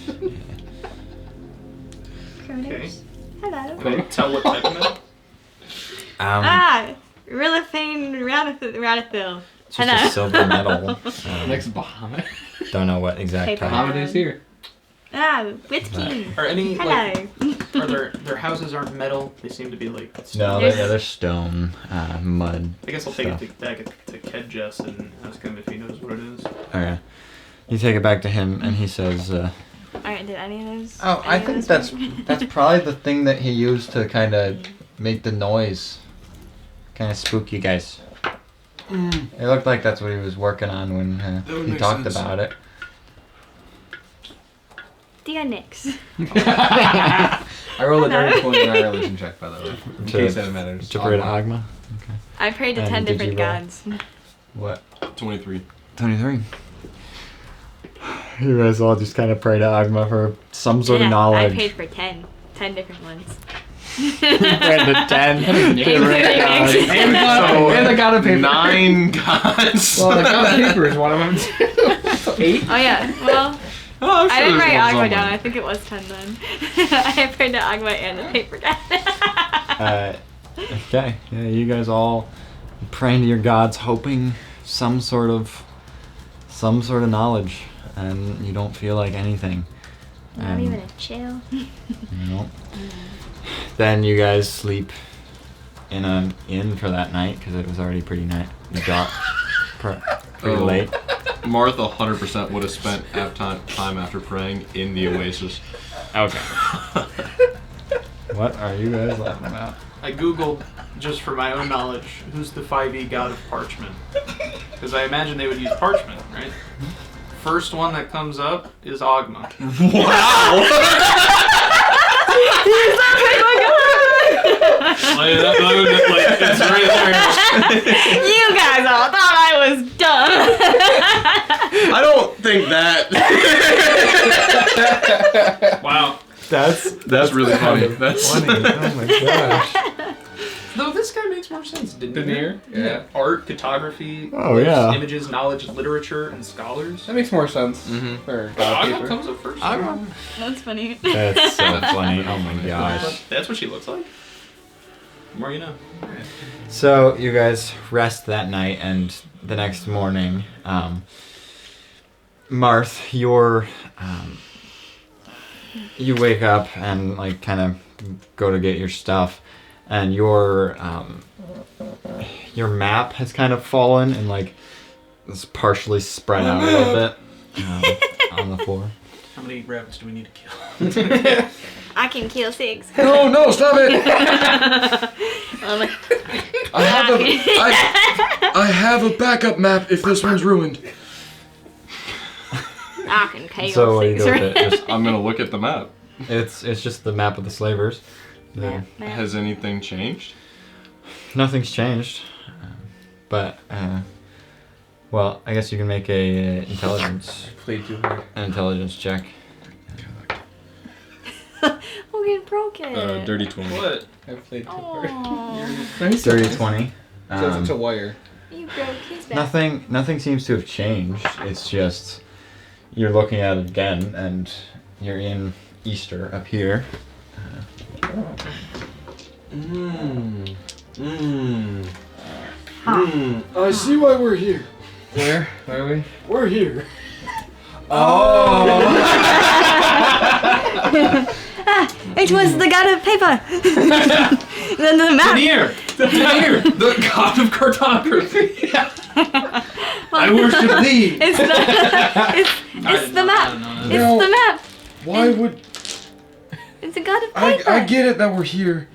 Kronos. Hello. Can I tell what type of metal? Rilithane Radithil. It's just a silver metal. Next Bahamut. Don't know what exact Paper. type. Bahamut is here. Whiskey. Are any Hello. like are their houses aren't metal? They seem to be like No, stone. they're stone, mud. I guess I'll take stuff. it back to Kedjess and ask him if he knows what it is. Okay. You take it back to him, and he says, Alright, did any of those? "Oh, I any of think those work? that's probably the thing that he used to kind of make the noise, kind of spook you guys. It looked like that's what he was working on when would he make talked sense. about it." Dear Nix. I rolled a dirty 20 in our religion check, by the way. In To- case that matters. To pray to Agma. I prayed to And 10 did different you roll? gods. What? 23. 23. You guys all just kind of pray to Agma for some sort of I knowledge. paid for 10. 10 different ones. Prayed to 10 Including different gods. Nix. And the god of paper. 9 gods. Well, the god of paper is one of them too. So 8? Oh yeah, well, Oh, I'm sure I didn't there's write one Agma down. somewhere. I think it was 10 then. I prayed to Agma and the paper god. Okay. Yeah, you guys all praying to your gods, hoping some sort of knowledge, and you don't feel like anything. Not And, even a chill. you know, then you guys sleep in an inn for that night because it was already pretty dark, pretty Oh. late. Martha 100% would have spent time after praying in the oasis. Okay. What are you guys laughing about? I googled, just for my own knowledge, who's the 5e god of parchment? Because I imagine they would use parchment, right? First one that comes up is Agma. Wow! It's right there. You guys all thought I was dumb. I don't think that. Wow. That's really funny. That's Oh my gosh. Though this guy makes more sense, didn't he? Veneer? Yeah. Art, photography, Oh, yeah. images, knowledge, literature, and scholars. That makes more sense for god of Agma paper. comes up first. That's funny. That's so funny. Oh my gosh. That's what she looks like. The more you know. So you guys rest that night, and the next morning, Marth, you wake up and like kind of go to get your stuff, and your map has kind of fallen and like it's partially spread out a little bit on the floor. How many rabbits do we need to kill? I can kill 6. No, stop it! I'm like, I have a backup map if this one's ruined. I can kill So what do you 6. do with it? Just, I'm gonna look at the map. it's just the map of the slavers. Has anything changed? Nothing's changed, but well, I guess you can make a intelligence Played too hard. check. We'll get broken. Dirty 20. What? I played too Aw, hard. Dirty 20. So it's a wire. you broke his back. Nothing seems to have changed. It's just you're looking at it again, and you're in Easter up here. I see why we're here. Where? Where are we? We're here. It was the god of paper. Then the map. Veneer! The god of cartography! I worship thee! It's the map. It's No. the map. Why would It's a god of paper. I get it that we're here,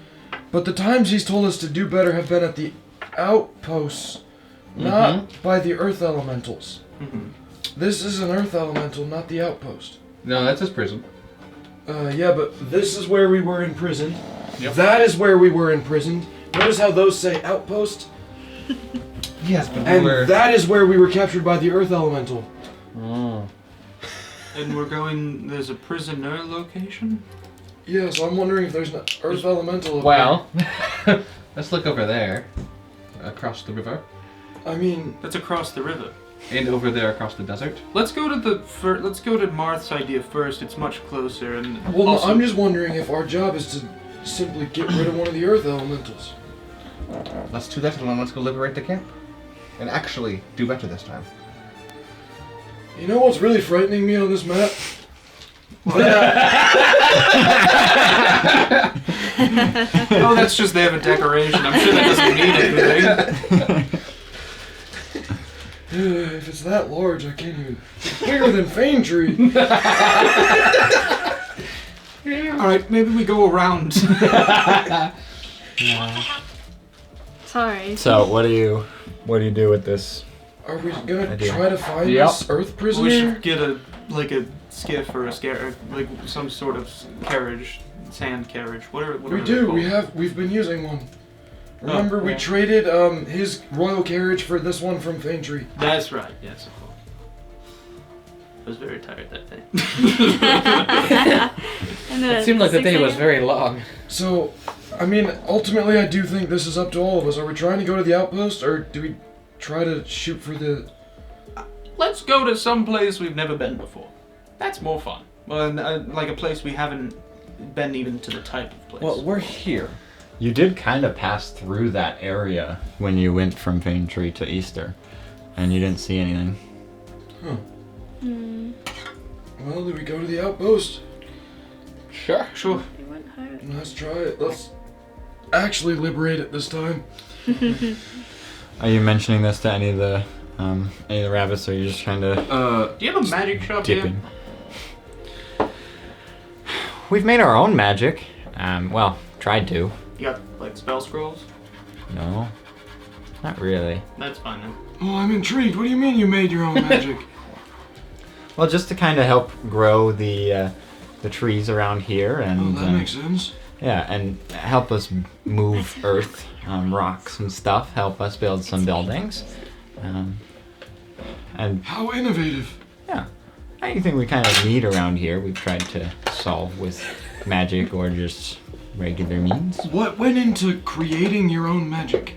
But the times he's told us to do better have been at the outposts, not by the earth elementals. This is an earth elemental, not the outpost. No, that's his prison. Yeah, but this is where we were imprisoned. Yep. That is where we were imprisoned. Notice how those say outpost? Yes, but And that is where we were captured by the earth elemental. And we're going. There's a prisoner location. Yeah, so I'm wondering if there's an earth elemental. Well, let's look over there, across the river, I mean, That's across the river. and over there across the desert. Let's go to let's go to Marth's idea first. It's much closer and. well, no, also, I'm just wondering if our job is to simply get rid of one of the earth elementals. Let's do that, and then let's go liberate the camp, and actually do better this time. You know what's really frightening me on this map? Oh, that's just they have a decoration. I'm sure that doesn't mean anything. If it's that large, I can't even. It's bigger than Fane Tree. All right, maybe we go around. Sorry. So what do you do with this? Are we gonna Idea. try to find Yep. this earth We prisoner? should get a skiff or like some sort of carriage, sand carriage. Whatever. We do. We've been using one. Remember, we yeah. traded his royal carriage for this one from Fane Tree. That's right. Yes, of course. I was very tired that day. And then It seemed like the 6 day was a.m. very long. So, I mean, ultimately, I do think this is up to all of us. Are we trying to go to the outpost, or do we try to shoot for the? Let's go to some place we've never been before. That's more fun. Well, like a place we haven't been even to the type of place. Well, we're here. You did kind of pass through that area when you went from Fane Tree to Easter, and you didn't see anything. Huh. Well, do we go to the outpost? Sure. Sure. It wouldn't hurt. Let's try it. Let's actually liberate it this time. Are you mentioning this to any of the rabbits, or are you just trying to Do you have a magic shop dip here? in? We've made our own magic. Well, tried to. You got like spell scrolls? No, not really. That's fine then. Oh, I'm intrigued. What do you mean you made your own magic? Well, just to kind of help grow the trees around here, and Oh, that makes sense. yeah, and help us move earth, rocks and stuff. Help us build some buildings, and How innovative. yeah, anything we kind of need around here, we've tried to solve with magic or just regular means. What went into creating your own magic?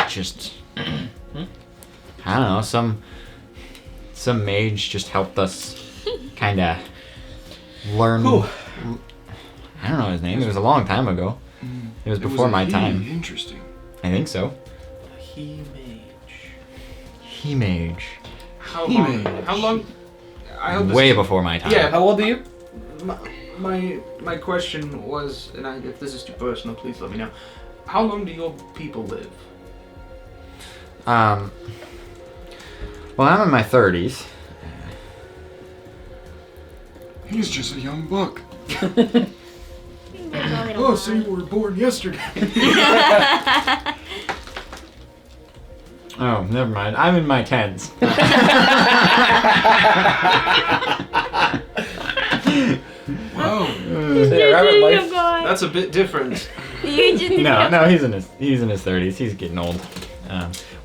Just I don't know, some mage just helped us kind of learn. Who? I don't know his name. It was a long time ago. It was before my time. Interesting. I think so. He mage. He mage. How He long? mage. How long? I hope this Way is- before my time. Yeah. How old are you? My question was, and if this is too personal, please let me know. How long do your people live? Well, I'm in my 30s. He's just a young buck. There's a little Oh, so more. you were born yesterday. Oh, never mind. I'm in my 10s. Wow. Yeah, rabbit life. Oh God. That's a bit different. You just No, he's in his 30s. He's getting old.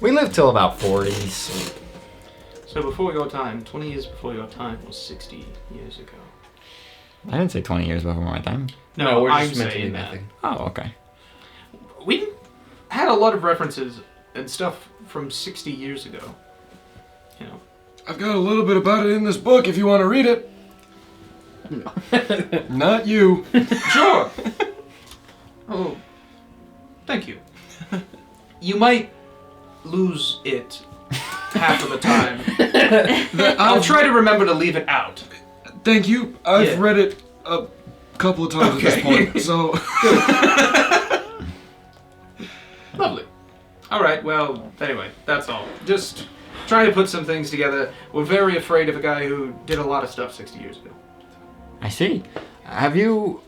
We lived till about 40s. So before your time, 20 years before your time was 60 years ago. I didn't say 20 years before my time. No, we're I'm just mentally saying that. nothing. Oh, okay. We had a lot of references and stuff from 60 years ago. You know. I've got a little bit about it in this book if you want to read it. Not you. Sure. Oh, thank you. You might lose it half of the time. I'll try to remember to leave it out. Thank you. I've Yeah. read it a couple of times at this Okay. point, so. Lovely. All right. Well, anyway, that's all. Just trying to put some things together. We're very afraid of a guy who did a lot of stuff 60 years ago. I see. Have you,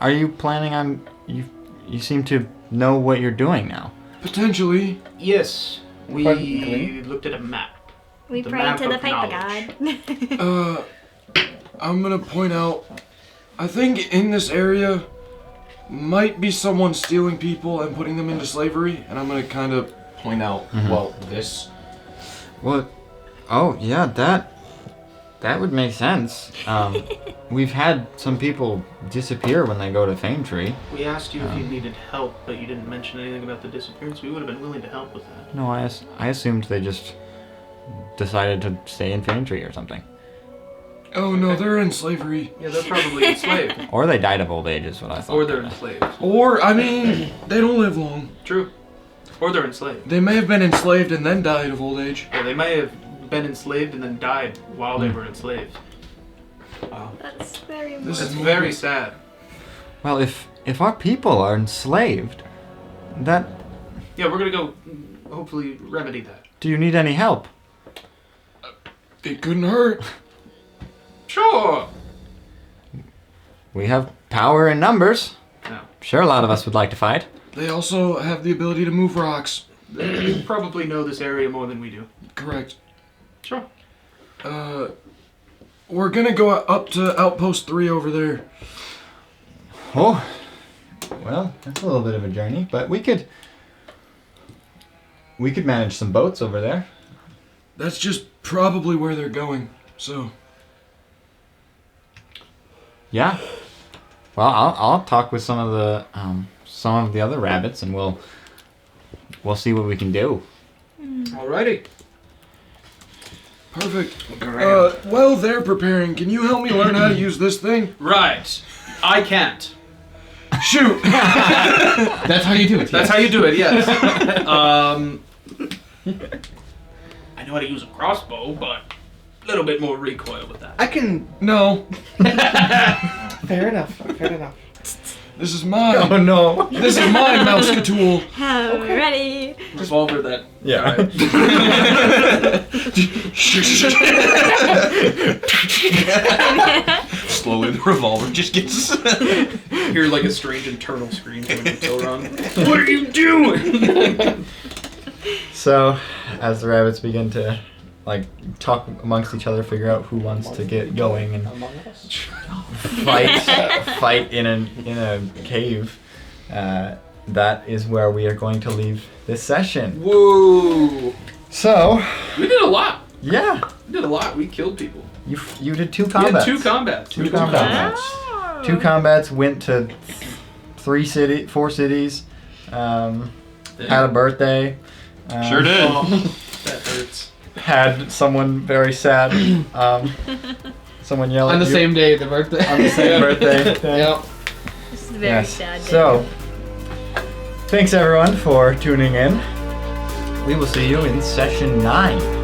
are you planning on? You seem to know what you're doing now. Potentially. Yes, we Pardon? looked at a map. We The pray map to the of paper knowledge. god. I'm gonna point out, I think in this area might be someone stealing people and putting them into slavery, and I'm gonna kind of point out, well, this. What? Oh yeah, that would make sense. We've had some people disappear when they go to Fame Tree. We asked you if you needed help, but you didn't mention anything about the disappearance. We would have been willing to help with that. No, I assumed they just decided to stay in Fame Tree or something. Oh no, they're in slavery. Yeah, they're probably enslaved. Or they died of old age is what I thought. Or they're enslaved. Or, I mean, they don't live long. True. Or they're enslaved. They may have been enslaved and then died of old age. Yeah, they may have been enslaved and then died while they were enslaved. That's very This That's is very sad. Well, if our people are enslaved, that Yeah, we're gonna go hopefully remedy that. do you need any help? It couldn't hurt. Sure! We have power in numbers. No. Sure, a lot of us would like to fight. They also have the ability to move rocks. You probably know this area more than we do. Correct. Sure. We're gonna go up to Outpost 3 over there. Oh, well, that's a little bit of a journey, but we could manage some boats over there. That's just probably where they're going, so. Yeah. Well, I'll talk with some of the other rabbits, and we'll see what we can do. Alrighty. Perfect. While they're preparing, can you help me learn how to use this thing? Right. I can't. Shoot! That's how you do it. That's how you do it, yes. I know how to use a crossbow, but a little bit more recoil with that. I can. No, Fair enough. Fair enough. this is mine. Oh no. This is my mouse tool. Ready. Revolver that. Yeah. Slowly, the revolver just gets. Hear like a strange internal scream coming from Tilron. What are you doing? So, as the rabbits begin to talk amongst each other, figure out who wants to get going and fight in a cave, that is where we are going to leave this session. Whoa. So, We did a lot. yeah, We did a lot. We killed people. you did 2 We combats. had 2 combats. Two combats. Oh. 2 combats, went to 4 cities, had a birthday. Sure did. Oh, that hurts. Had someone very sad, someone yell On at the you same day, the birthday. on the same birthday. thing. Yep. This is a very Yes. sad day. So, thanks everyone for tuning in. We will see you in session 9.